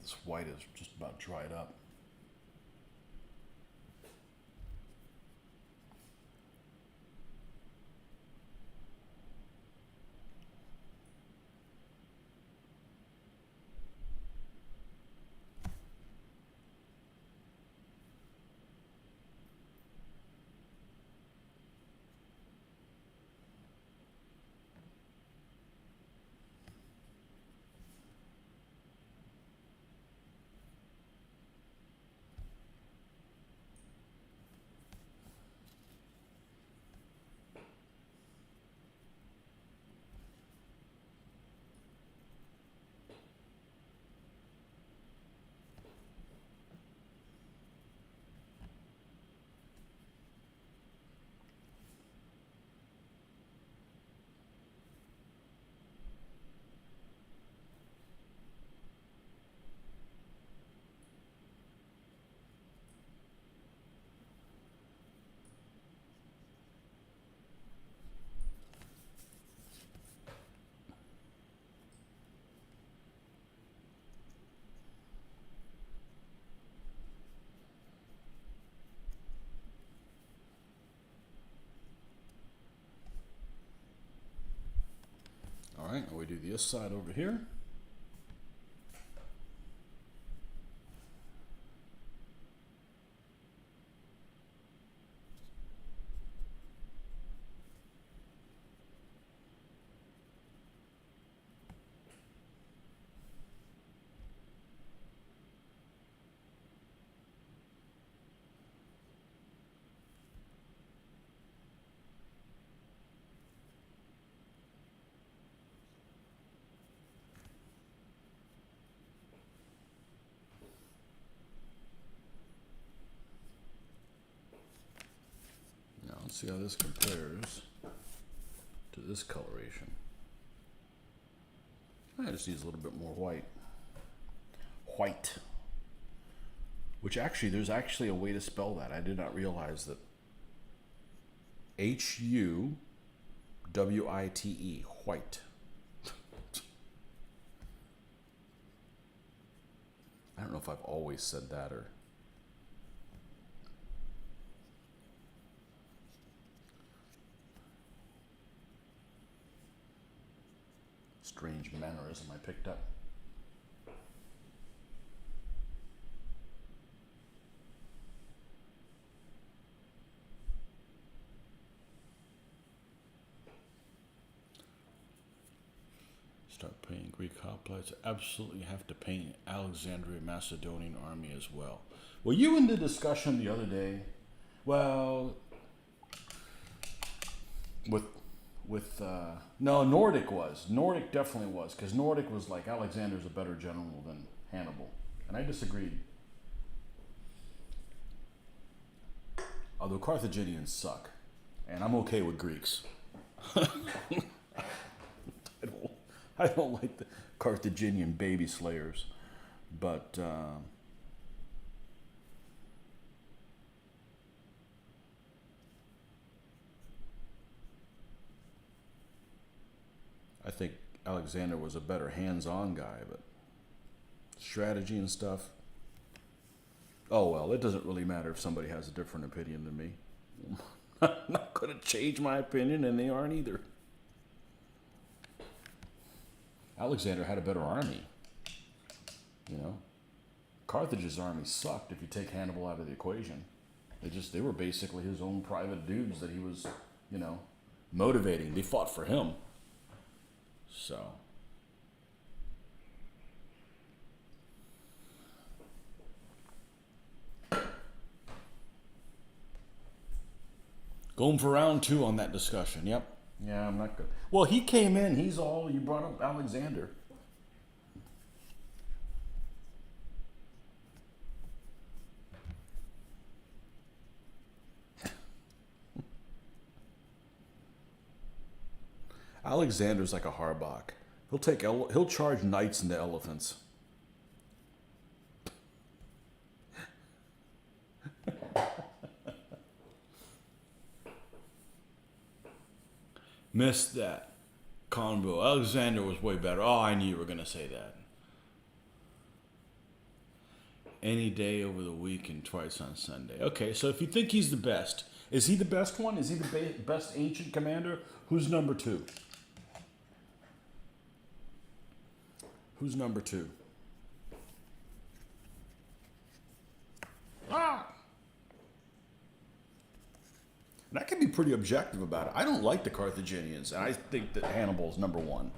This white is just about dried up. All right, now we do this side over here. Now let's see how this compares to this coloration. I just needs a little bit more white. White. Which actually, there's actually a way to spell that. I did not realize that. H-U-W-I-T-E, white. I don't know if I've always said that or... strange mannerism I picked up. Start painting Greek hoplites. Absolutely have to paint Alexandria Macedonian army as well. Were you in the discussion the other day? Well, no, Nordic was. Nordic definitely was, because Nordic was like, Alexander's a better general than Hannibal. And I disagreed. Although Carthaginians suck. And I'm okay with Greeks. I don't like the Carthaginian baby slayers, but I think Alexander was a better hands-on guy, but strategy and stuff. Oh well, it doesn't really matter if somebody has a different opinion than me. I'm not going to change my opinion, and they aren't either. Alexander had a better army, you know. Carthage's army sucked if you take Hannibal out of the equation. They were basically his own private dudes that he was, you know, motivating. They fought for him. So going for round 2 on that discussion. Yep. Yeah, I'm not good. Well, he came in. You brought up Alexander. Alexander's like a Harbach. He'll charge knights into elephants. Missed that combo. Alexander was way better. Oh, I knew you were gonna say that. Any day over the week and twice on Sunday. Okay, so if you think he's the best, is he the best one? Is he the best ancient commander? Who's number 2? Who's number 2? Ah! And I can be pretty objective about it. I don't like the Carthaginians, and I think that Hannibal's number 1.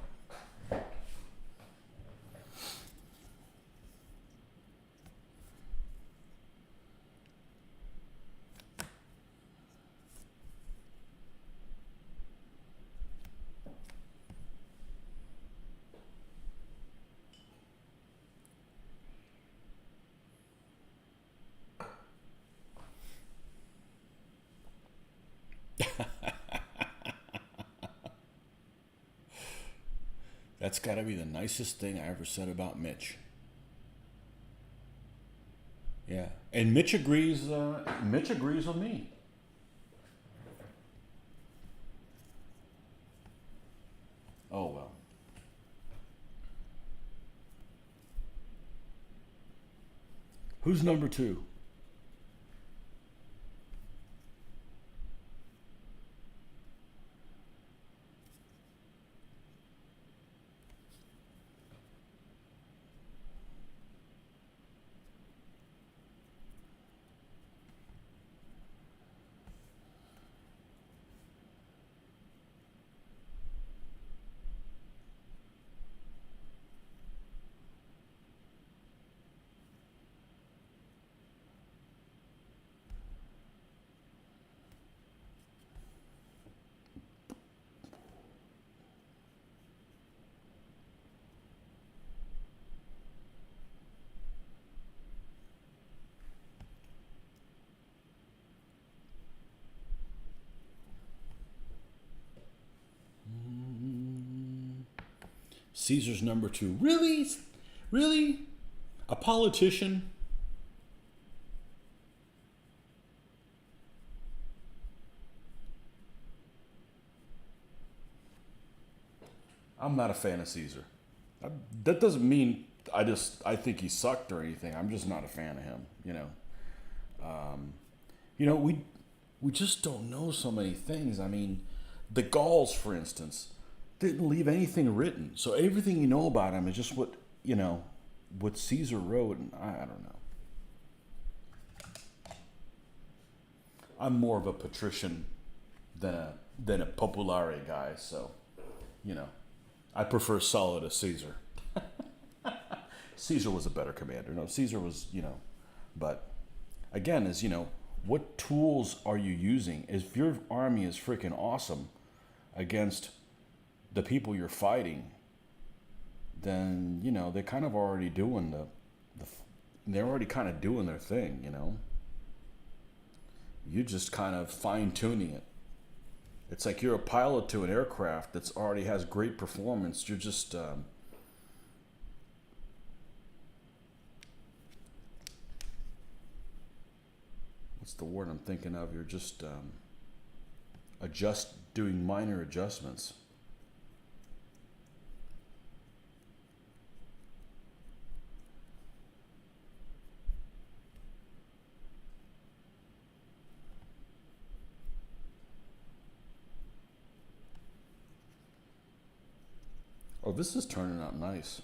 That's got to be the nicest thing I ever said about Mitch. Yeah, and Mitch agrees. Mitch agrees with me. Oh well. Who's number 2? Caesar's number 2. Really? Really? A politician? I'm not a fan of Caesar. That doesn't mean I think he sucked or anything. I'm just not a fan of him, you know. We just don't know so many things. I mean, the Gauls, for instance, didn't leave anything written. So everything you know about him is just what Caesar wrote, and I don't know. I'm more of a patrician than a populare guy, so I prefer Sulla to Caesar. Caesar was a better commander. No, Caesar was, but again, what tools are you using? If your army is freaking awesome against the people you're fighting, then, they're kind of already doing they're already kind of doing their thing, You're just kind of fine tuning it. It's like you're a pilot to an aircraft that's already has great performance. You're just what's the word I'm thinking of? You're just doing minor adjustments. Oh, this is turning out nice.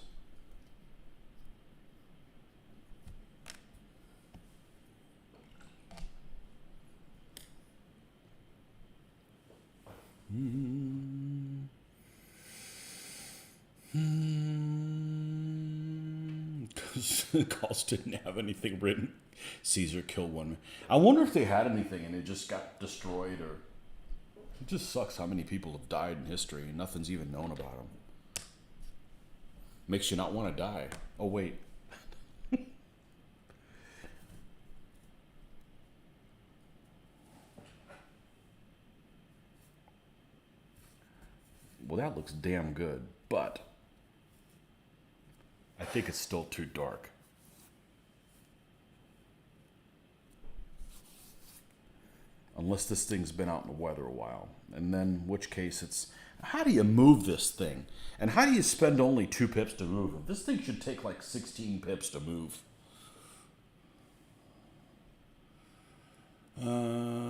Calls didn't have anything written. Caesar killed one man. I wonder if they had anything and it just got destroyed, or it just sucks how many people have died in history and nothing's even known about them. Makes you not want to die. Oh wait. Well, that looks damn good, but I think it's still too dark. Unless this thing's been out in the weather a while. And then, in which case, it's how do you move this thing? And how do you spend only 2 pips to move it? This thing should take like 16 pips to move.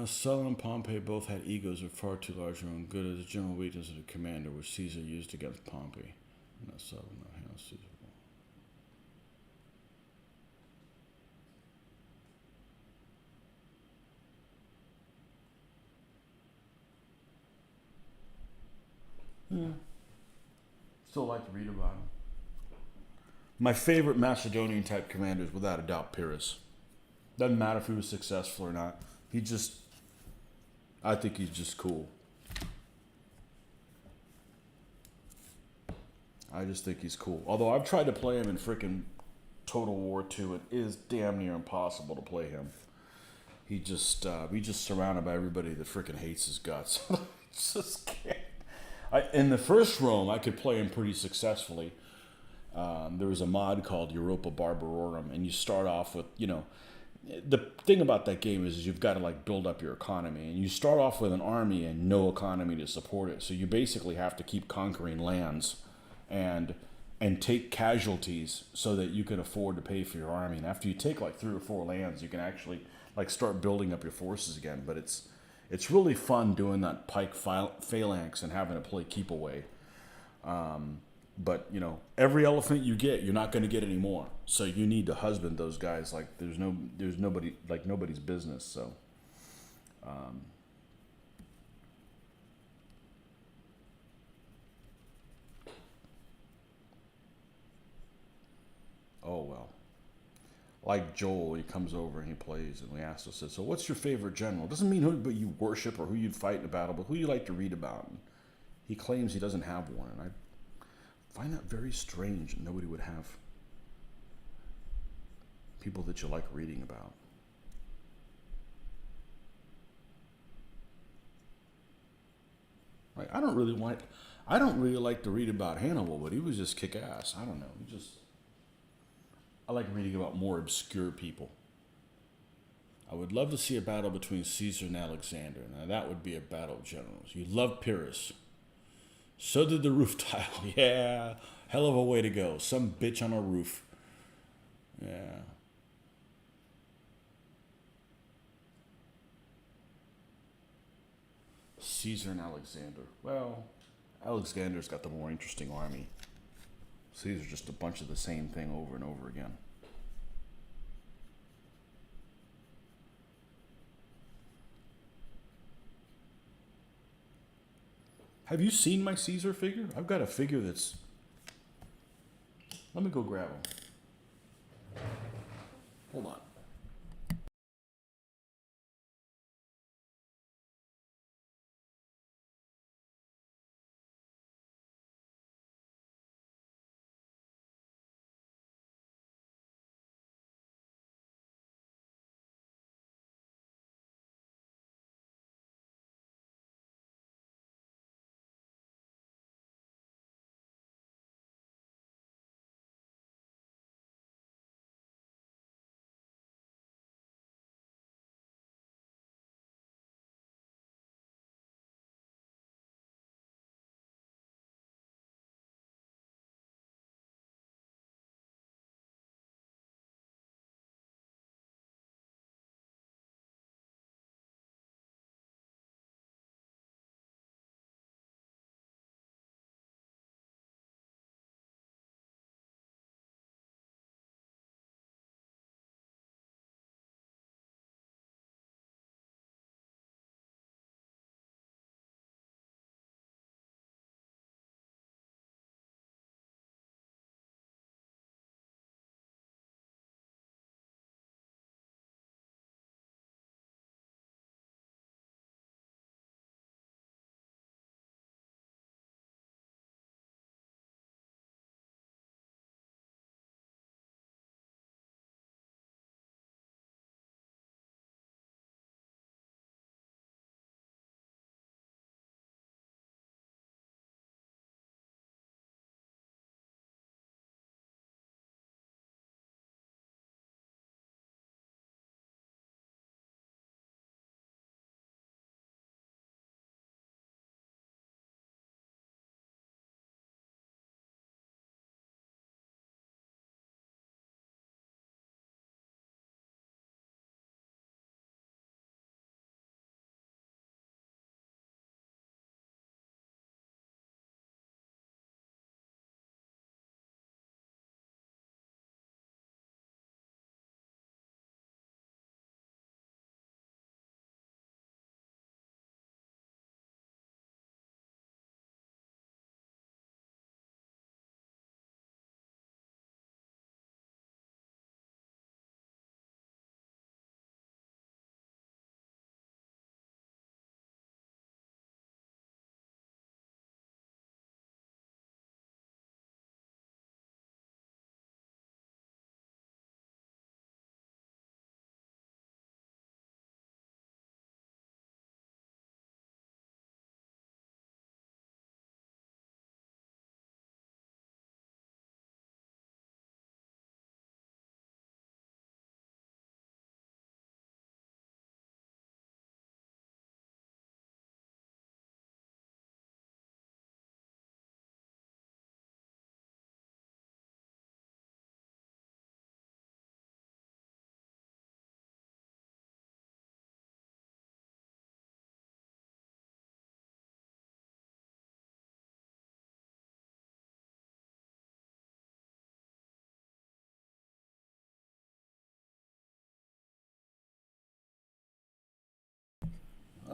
Sulla and Pompey both had egos that were far too large and own good as a general weakness of the commander, which Caesar used against Pompey. No, Sulla, no, Caesar. Still like to read about him. My favorite Macedonian type commander is without a doubt Pyrrhus. Doesn't matter if he was successful or not. I think he's just cool. I just think he's cool. Although I've tried to play him in freaking Total War 2, it is damn near impossible to play him. He's just surrounded by everybody that freaking hates his guts. Just can't. In the first Rome, I could play him pretty successfully. There was a mod called Europa Barbarorum, and you start off with, the thing about that game is you've got to like build up your economy, and you start off with an army and no economy to support it. So you basically have to keep conquering lands and take casualties so that you can afford to pay for your army. And after you take like 3 or 4 lands, you can actually like start building up your forces again. But it's really fun doing that pike phalanx and having to play keep away. But every elephant you get, you're not going to get any more. So you need to husband those guys like there's nobody, like nobody's business. So, oh well. Like Joel, he comes over and he plays, and we asked us, so what's your favorite general? Doesn't mean who you worship or who you'd fight in a battle, but who you like to read about. And he claims he doesn't have one, and I find that very strange. Nobody would have people that you like reading about. Like I don't really like to read about Hannibal, but he was just kick ass. I don't know. I like reading about more obscure people. I would love to see a battle between Caesar and Alexander. Now that would be a battle of generals. You love Pyrrhus. So did the roof tile. Yeah, hell of a way to go. Some bitch on a roof. Yeah. Caesar and Alexander. Well, Alexander's got the more interesting army. Caesar's just a bunch of the same thing over and over again. Have you seen my Caesar figure? I've got a figure that's... Let me go grab him. Hold on.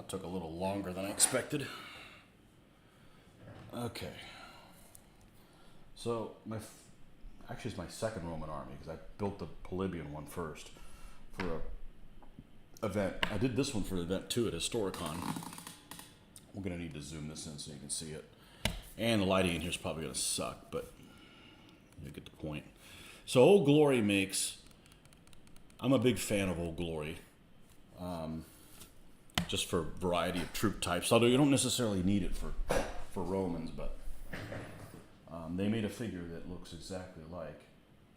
That took a little longer than I expected. Okay. So actually it's my second Roman army because I built the Polybian one first for a event. I did this one for an event too at Historicon. We're gonna need to zoom this in so you can see it. And the lighting in here is probably gonna suck, but you get the point. So Old Glory makes, I'm a big fan of Old Glory. Just for variety of troop types, although you don't necessarily need it for Romans, but they made a figure that looks exactly like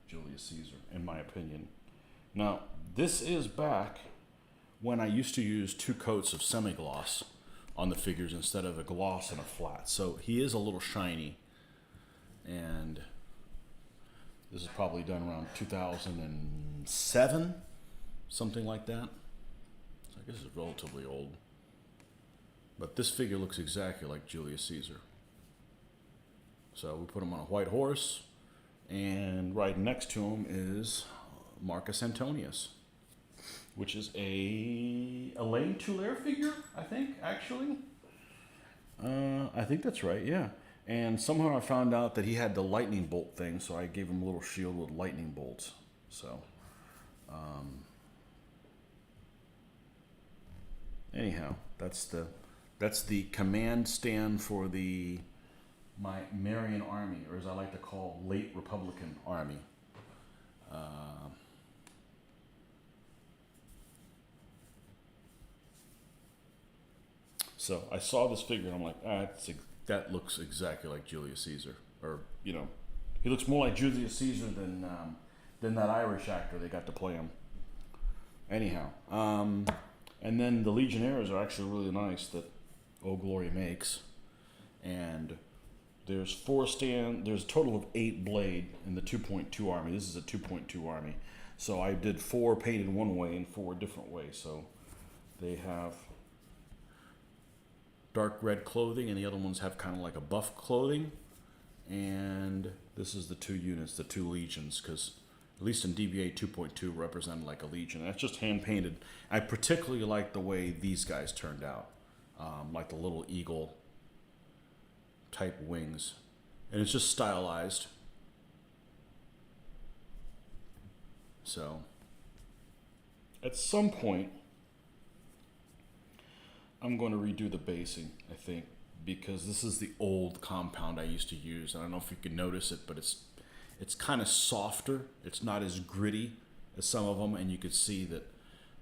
Julius Caesar, in my opinion. Now, this is back when I used to use 2 coats of semi-gloss on the figures instead of a gloss and a flat. So he is a little shiny, and this is probably done around 2007, something like that. So I guess it's relatively old. But this figure looks exactly like Julius Caesar. So we put him on a white horse, and right next to him is Marcus Antonius, which is a Elaine Tulare figure, I think, actually. I think that's right, yeah. And somehow I found out that he had the lightning bolt thing, so I gave him a little shield with lightning bolts. So, anyhow, that's the command stand for my Marian army, or as I like to call, late Republican army. So I saw this figure and I'm like, that looks exactly like Julius Caesar. Or, you know, he looks more like Julius Caesar than that Irish actor they got to play him. Anyhow, and then the Legionnaires are actually really nice that Old Glory makes. And there's there's a total of 8 blade in the 2.2 army. This is a 2.2 army. So I did 4 painted one way and 4 different ways. So they have dark red clothing, and the other ones have kind of like a buff clothing. And this is the 2 units, the 2 legions, because at least in DBA 2.2 represented like a legion. That's just hand painted. I particularly like the way these guys turned out, like the little eagle type wings, and it's just stylized. So at some point I'm going to redo the basing, I think, because this is the old compound I used to use. I don't know if you can notice it, but it's kind of softer. It's not as gritty as some of them, and you could see that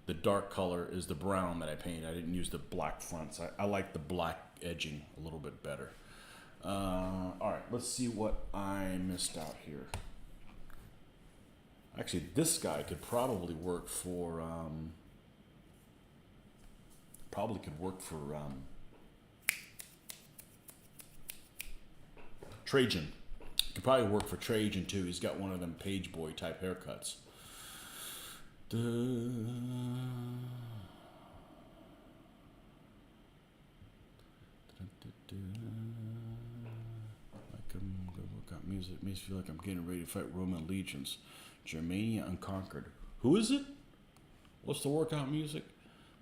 the dark color is the brown that I painted. I didn't use the black fronts. I like the black edging a little bit better. All right, let's see what I missed out here. Actually, this guy could probably work for Trajan. Could probably work for Trajan too. He's got one of them page boy type haircuts. Music makes me feel like I'm getting ready to fight Roman legions. Germania unconquered. Who is it? What's the workout music?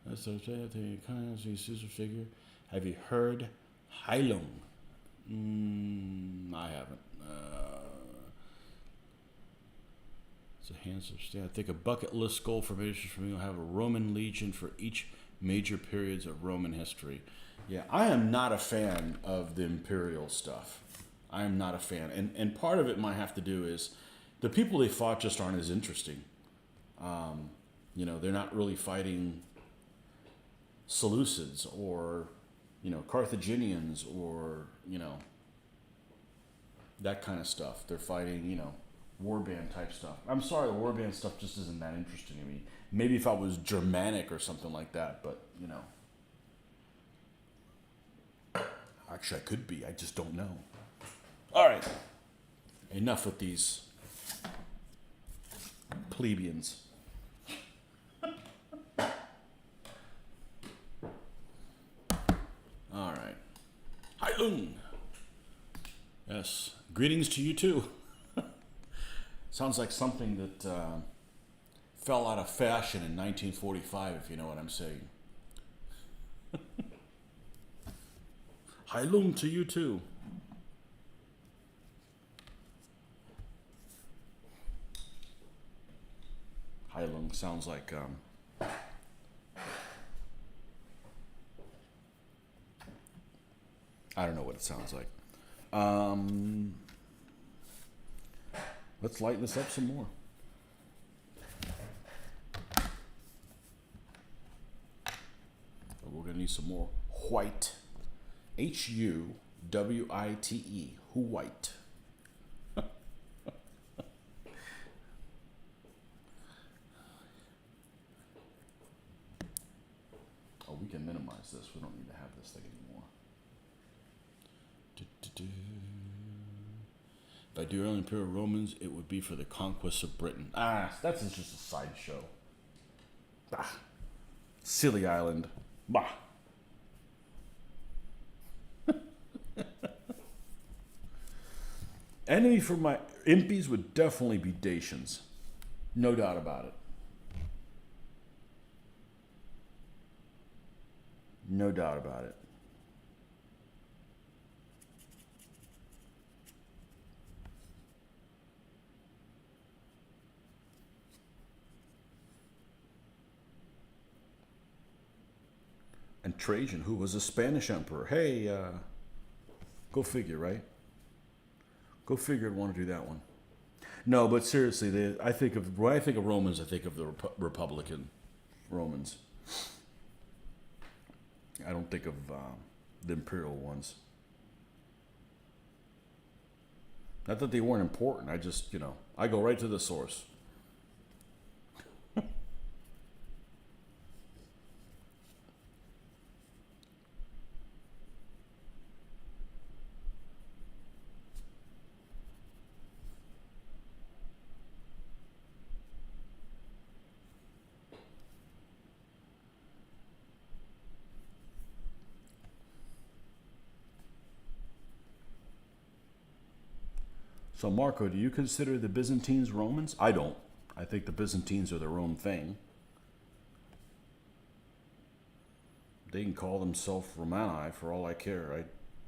That's the Caesar figure. Have you heard Heilung? I haven't. It's a handsome stand. I think a bucket list goal for me will have a Roman legion for each major periods of Roman history. Yeah, I am not a fan of the imperial stuff. I am not a fan. And part of it might have to do is the people they fought just aren't as interesting. You know, they're not really fighting Seleucids or, you know, Carthaginians or, you know, that kind of stuff. They're fighting, you know, warband type stuff. I'm sorry, the warband stuff just isn't that interesting to me. Maybe if I was Germanic or something like that, but, you know. Actually, I could be. I just don't know. All right, enough with these plebeians. All right. Heilung. Yes, greetings to you too. Sounds like something that fell out of fashion in 1945, if you know what I'm saying. Heilung to you too. Heilung sounds like I don't know what it sounds like. Let's lighten this up some more. We're gonna need some more white. Huwite. White. Oh, we can minimize this. We don't need to have this thing anymore. If I do early Imperial Romans, it would be for the conquest of Britain. That's just a sideshow. Silly island. Bah. Enemy for my impies would definitely be Dacians. No doubt about it. No doubt about it. And Trajan, who was a Spanish emperor. Hey, go figure, right? Go figure I'd want to do that one. No, but seriously, when I think of Romans, I think of the Republican Romans. I don't think of the imperial ones. Not that they weren't important. I just, I go right to the source. So, Marco, do you consider the Byzantines Romans? I don't. I think the Byzantines are their own thing. They can call themselves Romani for all I care.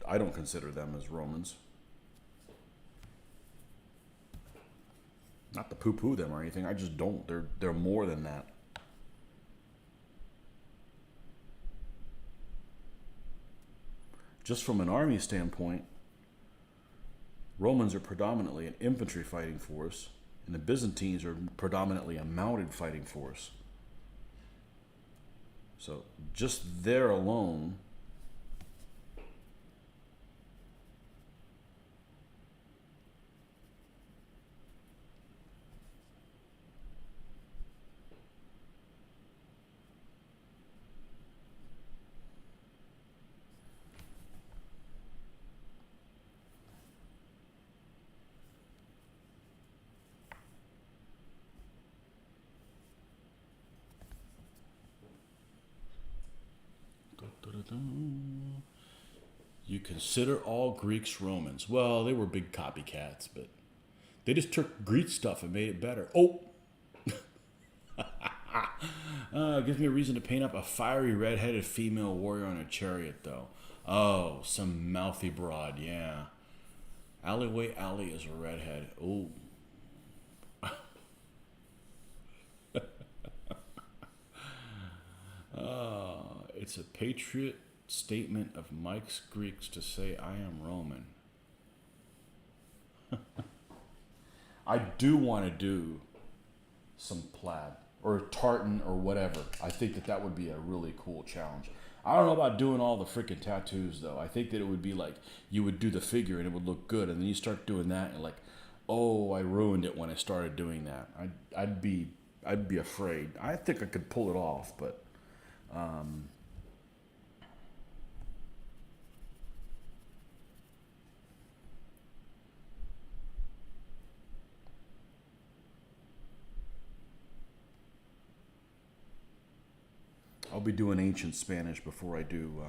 I don't consider them as Romans. Not to poo-poo them or anything. I just don't. They're more than that. Just from an army standpoint, Romans are predominantly an infantry fighting force, and the Byzantines are predominantly a mounted fighting force. So just there alone, you consider all Greeks Romans. Well, they were big copycats, but they just took Greek stuff and made it better. Oh! Gives me a reason to paint up a fiery red-headed female warrior on a chariot, though. Oh, some mouthy broad, yeah. Alleyway Alley is a redhead. Oh. It's a patriot statement of Mike's Greeks to say I am Roman. I do want to do some plaid or tartan or whatever. I think that would be a really cool challenge. I don't know about doing all the freaking tattoos though. I think that it would be like you would do the figure and it would look good, and then you start doing that and like, oh, I ruined it when I started doing that. I'd be afraid. I think I could pull it off, but I'll be doing ancient Spanish before I do.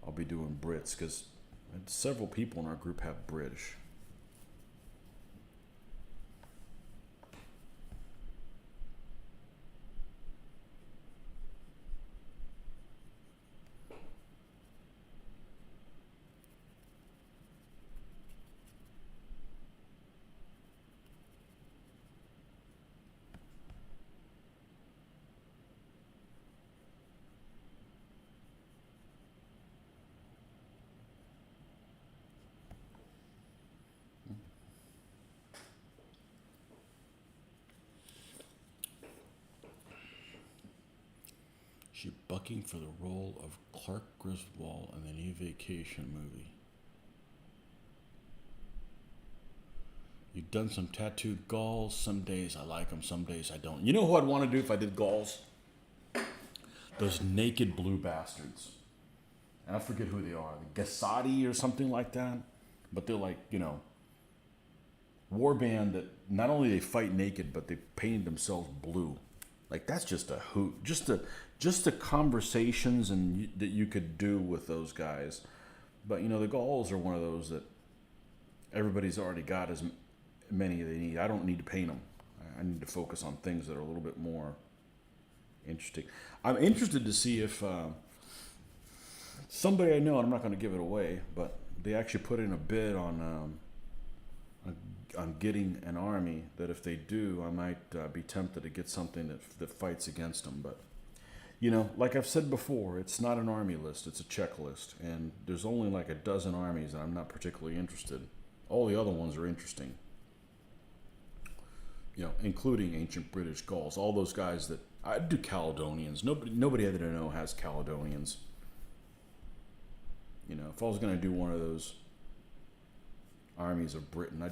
I'll be doing Brits because several people in our group have British. You're bucking for the role of Clark Griswold in the new Vacation movie. You've done some tattooed Gauls. Some days I like them, some days I don't. You know who I'd want to do if I did Gauls? Those naked blue bastards. And I forget who they are. The Gasati or something like that. But they're like, war band that not only they fight naked, but they painted themselves blue. Like, that's just a hoot. Just the conversations that you could do with those guys. But, the Gauls are one of those that everybody's already got as many they need. I don't need to paint them. I need to focus on things that are a little bit more interesting. I'm interested to see if somebody I know, and I'm not going to give it away, but they actually put in a bid on getting an army, that if they do, I might be tempted to get something that fights against them. But, like I've said before, it's not an army list, it's a checklist. And there's only like a dozen armies that I'm not particularly interested. All the other ones are interesting. Including ancient British Gauls. All those guys that... I'd do Caledonians. Nobody that I know has Caledonians. If I was going to do one of those armies of Britain,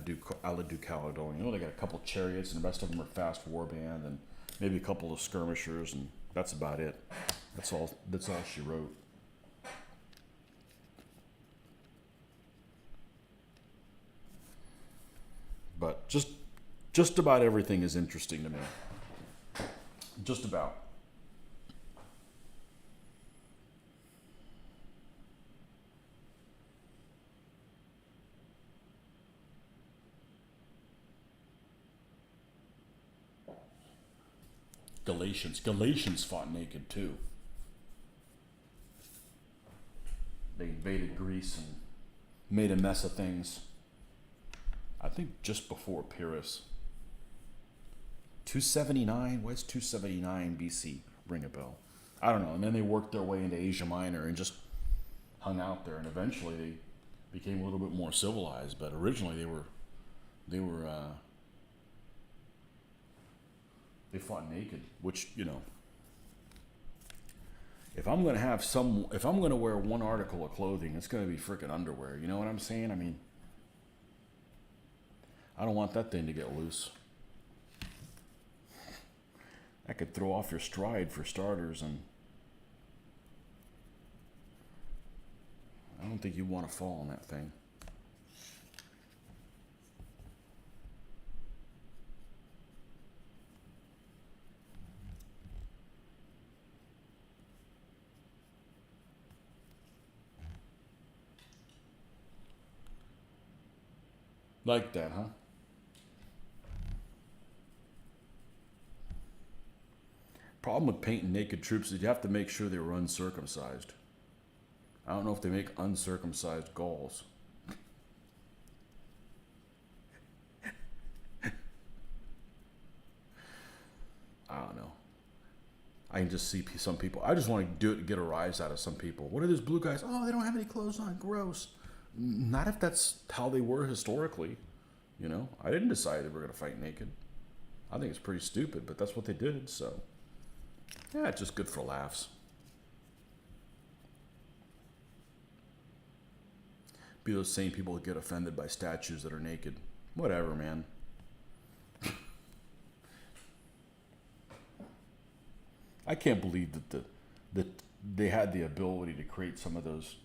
I would do Caledonia. They got a couple chariots, and the rest of them are fast warband, and maybe a couple of skirmishers, and that's about it. That's all she wrote. But just about everything is interesting to me. Just about. Galatians fought naked too. They invaded Greece and made a mess of things. I think just before Pyrrhus. 279? What's 279 BC? Ring a bell. I don't know. And then they worked their way into Asia Minor and just hung out there. And eventually they became a little bit more civilized. But originally they fought naked. Which, if I'm gonna wear one article of clothing, it's gonna be frickin' underwear. You know what I'm saying? I mean, I don't want that thing to get loose. That could throw off your stride for starters, and I don't think you want to fall on that thing. Like that, huh? Problem with painting naked troops is you have to make sure they were uncircumcised. I don't know if they make uncircumcised Gauls. I don't know. I can just see some people. I just want to do it to get a rise out of some people. What are those blue guys? Oh, they don't have any clothes on. Gross. Not if that's how they were historically. I didn't decide they were going to fight naked. I think it's pretty stupid, but that's what they did, so... Yeah, it's just good for laughs. Be those same people that get offended by statues that are naked. Whatever, man. I can't believe that they had the ability to create some of those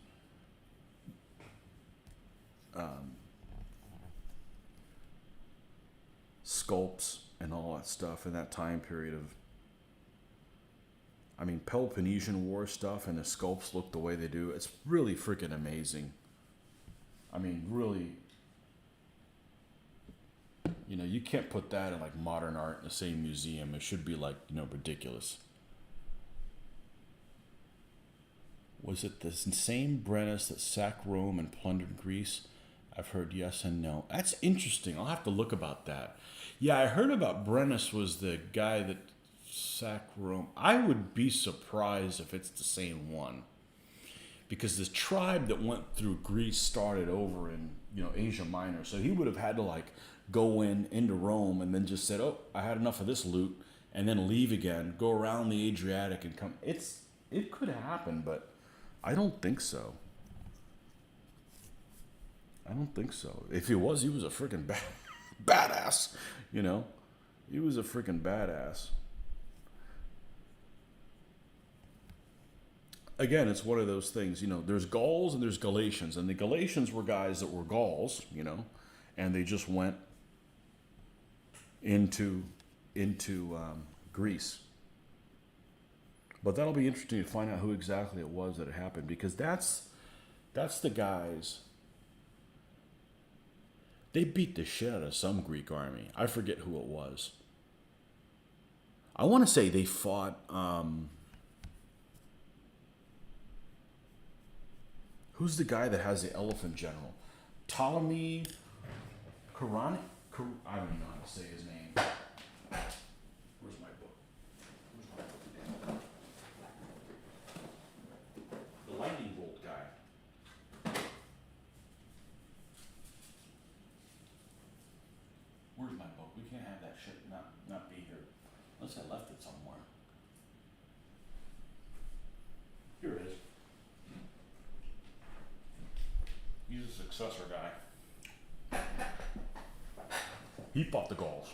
sculpts and all that stuff in that time period of... Peloponnesian War stuff, and the sculpts look the way they do. It's really freaking amazing. Really, you can't put that in like modern art in the same museum. It should be like, ridiculous. Was it the same Brennus that sacked Rome and plundered Greece? I've heard yes and no. That's interesting. I'll have to look about that. Yeah, I heard about Brennus was the guy that sacked Rome. I would be surprised if it's the same one, because this tribe that went through Greece started over in Asia Minor, so he would have had to like go into Rome and then just said, oh, I had enough of this loot, and then leave again, go around the Adriatic and come. It's It could happen, but I don't think so. I don't think so. If he was a freaking badass, you know? He was a freaking badass. Again, it's one of those things, you know, there's Gauls and there's Galatians. And the Galatians were guys that were Gauls, you know, and they just went into Greece. But that'll be interesting to find out who exactly it was that it happened, because that's the guys. They beat the shit out of some Greek army. I forget who it was. I want to say they fought. Who's the guy that has the elephant general? Ptolemy Karani? I don't even know how to say his name. Where's my book? The lightning bolt guy. Where's my book? We can't have that shit not be here. Unless I left it somewhere. Here it is. He's a successor guy. He fought the Gauls.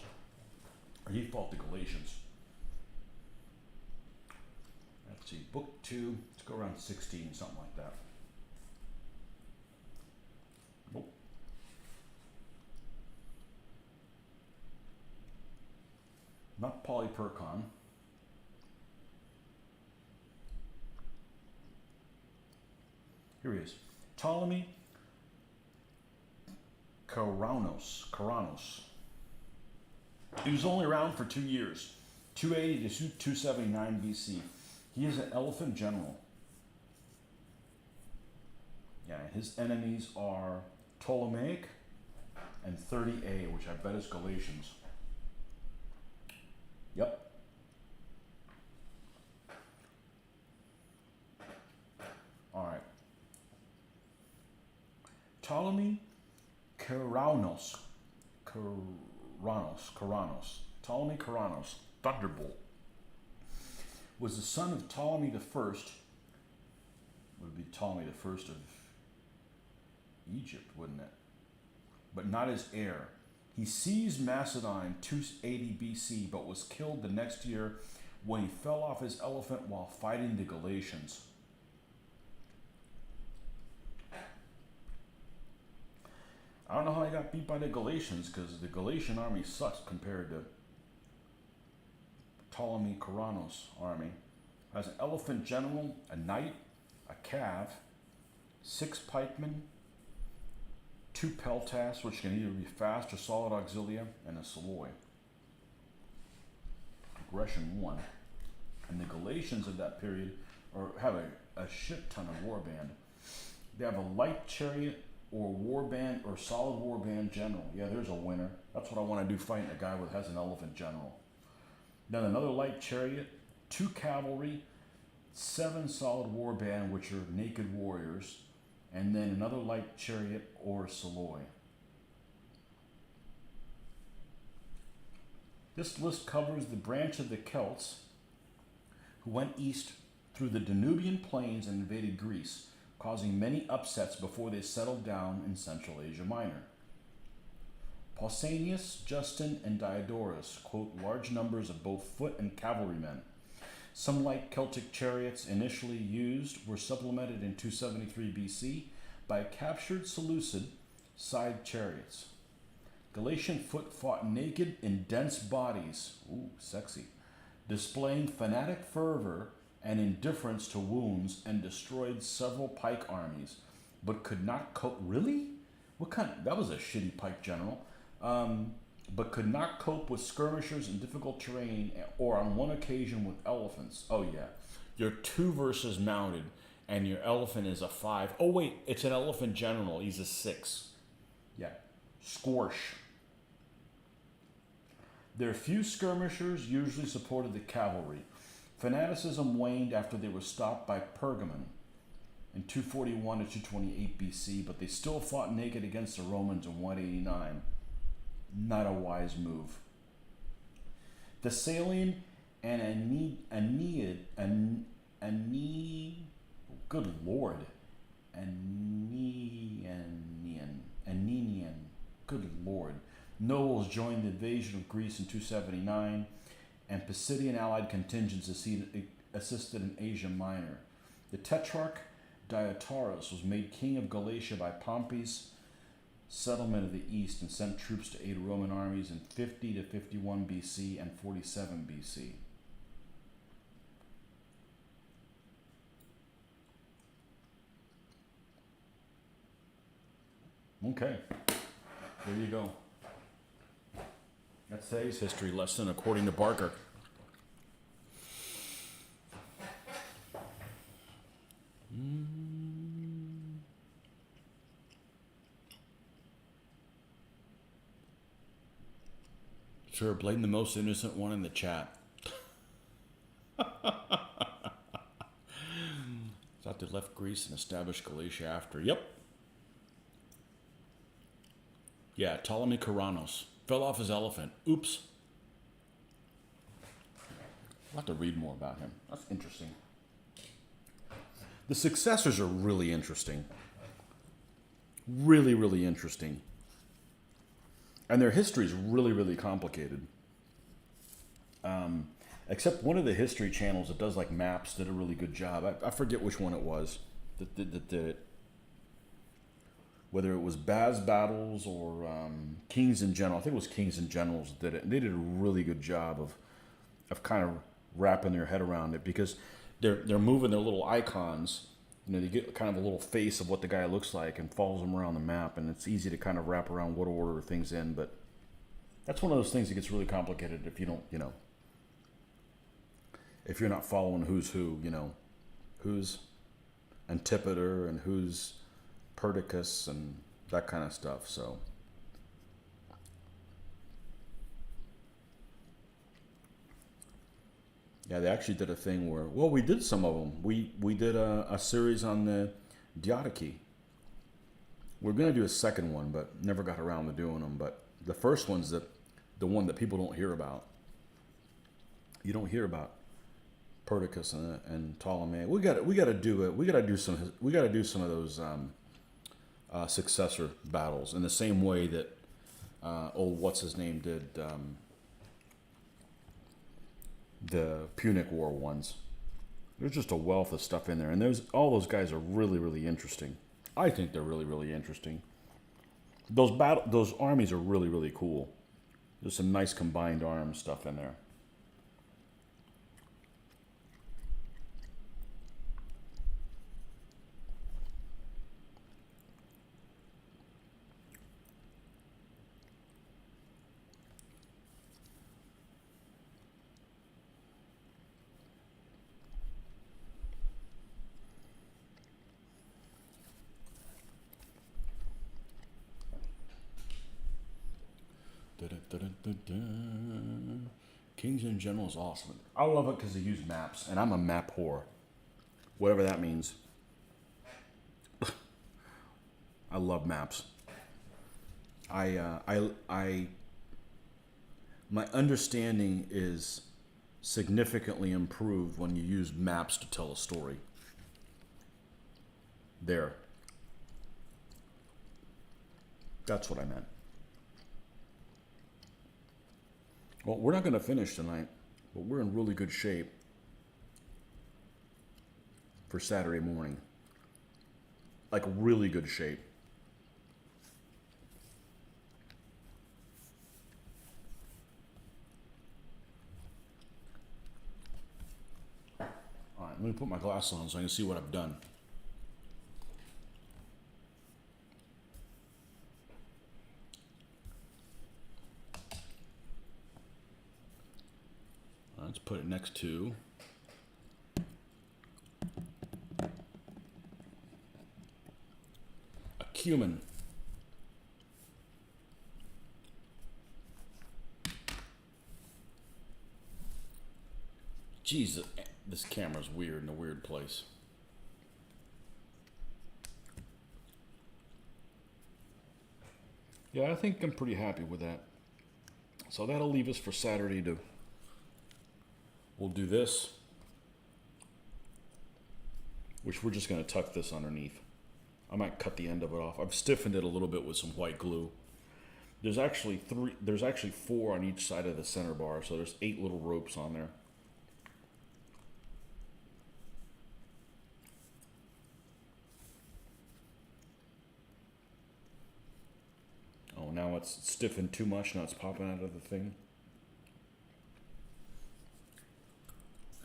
Or he fought the Galatians. Let's see, book 2, let's go around 16, something like that. Nope. Not Polyperchon. Here he is. Ptolemy Karanos. He was only around for 2 years, 280 to 279 BC. He is an elephant general. Yeah, his enemies are Ptolemaic and 30A, which I bet is Galatians. Yep. All right. Ptolemy Karanos. Ptolemy Karanos, Thunderbolt, was the son of Ptolemy the First. Would be Ptolemy the First of Egypt, wouldn't it? But not his heir. He seized Macedon 280 BC, but was killed the next year when he fell off his elephant while fighting the Galatians. I don't know how he got beat by the Galatians, because the Galatian army sucks compared to Ptolemy Karanos' army. Has an elephant general, a knight, a cav, 6 pikemen, 2 peltas, which can either be fast or solid auxilia, and a soloi. Aggression 1. And the Galatians of that period have a shit ton of warband. They have a light chariot, or warband, or solid warband general. Yeah, there's a winner. That's what I want to do, fighting a guy that has an elephant general. Then another light chariot, 2 cavalry, 7 solid warband, which are naked warriors, and then another light chariot or soloi. This list covers the branch of the Celts who went east through the Danubian plains and invaded Greece, causing many upsets before they settled down in Central Asia Minor. Pausanias, Justin, and Diodorus quote large numbers of both foot and cavalrymen. Some light Celtic chariots initially used were supplemented in 273 BC by captured Seleucid side chariots. Galatian foot fought naked in dense bodies, ooh, sexy, displaying fanatic fervor and indifference to wounds, and destroyed several pike armies, but could not cope. Really? What kind? That was a shitty pike general. But could not cope with skirmishers in difficult terrain, or on one occasion with elephants. Oh yeah, you're 2 versus mounted, and your elephant is a 5. Oh wait, it's an elephant general. He's a 6. Yeah, squash. Their few skirmishers usually supported the cavalry. Fanaticism waned after they were stopped by Pergamon in 241 to 228 BC, but they still fought naked against the Romans in 189. Not a wise move. Thessalian and Good Lord. Anenian. Good Lord. Nobles joined the invasion of Greece in 279, and Pisidian allied contingents assisted in Asia Minor. The Tetrarch Diotauros was made king of Galatia by Pompey's settlement of the east and sent troops to aid Roman armies in 50 to 51 BC and 47 BC. Okay, there you go. That's today's history lesson according to Barker. Sure, blame the most innocent one in the chat. Thought they left Greece and established Galatia after. Yep. Yeah, Ptolemy Karanos. Fell off his elephant. Oops. I'll have to read more about him. That's interesting. The successors are really interesting. Really, really interesting. And their history is really, really complicated. Except one of the history channels that does like maps did a really good job. I forget which one it was that did it. Whether it was Baz Battles or Kings in General. I think it was Kings and Generals that did it. And they did a really good job of kind of wrapping their head around it, because they're moving their little icons. You know, they get kind of a little face of what the guy looks like and follows them around the map, and it's easy to kind of wrap around what order things in. But that's one of those things that gets really complicated if you don't, you know, if you're not following who's who, you know, who's Antipater and who's Perdiccas and that kind of stuff. So yeah, they actually did a thing where, well, we did some of them. We did a series on the Diadochi. We're going to do a second one, but never got around to doing them. But the first one's the one that people don't hear about. You don't hear about Perdiccas and Ptolemy. We got to do it. We got to do some of those successor battles in the same way that what's his name did the Punic War ones. There's just a wealth of stuff in there, and all those guys are really, really interesting. I think they're really, really interesting. Those armies are really, really cool. There's some nice combined arms stuff in there. Kings in General is awesome. I love it because they use maps, and I'm a map whore, whatever that means. I love maps. My understanding is significantly improved when you use maps to tell a story. There. That's what I meant. Well, we're not going to finish tonight, but we're in really good shape for Saturday morning. Like, really good shape. All right, let me put my glasses on so I can see what I've done. Let's put it next to a cumin. Jesus, this camera's weird in a weird place. Yeah, I think I'm pretty happy with that. So that'll leave us for Saturday to... We'll do this. which we're just going to tuck this underneath. I might cut the end of it off. I've stiffened it a little bit with some white glue. There's actually four on each side of the center bar, so there's 8 little ropes on there. Oh, now it's stiffened too much. Now it's popping out of the thing.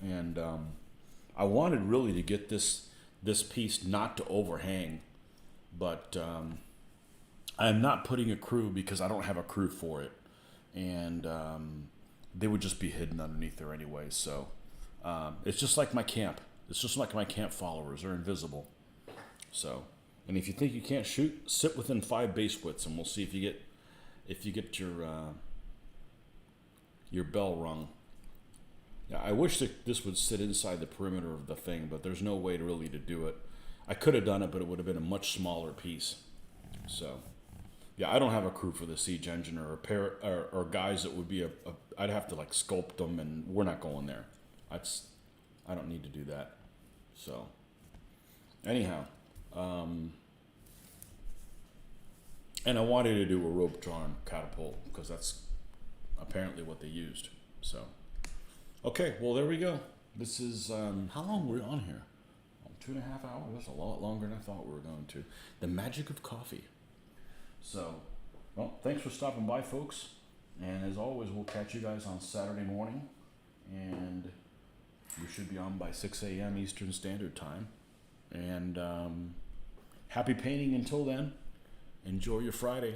And I wanted really to get this piece not to overhang, but I'm not putting a crew because I don't have a crew for it, and they would just be hidden underneath there anyway. So it's just like my camp. It's just like my camp followers. They're invisible. So, and if you think you can't shoot, sit within 5 base widths, and we'll see if you get your bell rung. Yeah, I wish that this would sit inside the perimeter of the thing, but there's no way to really do it. I could have done it, but it would have been a much smaller piece. So, yeah, I don't have a crew for the siege engine or a pair or guys that would be I'd have to like sculpt them, and we're not going there. I don't need to do that. So, anyhow, and I wanted to do a rope drawn catapult because that's apparently what they used. So. Okay, well, there we go. This is, how long were we on here? 2.5 hours? That's a lot longer than I thought we were going to. The magic of coffee. So, well, thanks for stopping by, folks. And as always, we'll catch you guys on Saturday morning. And we should be on by 6 a.m. Eastern Standard Time. And happy painting until then. Enjoy your Friday.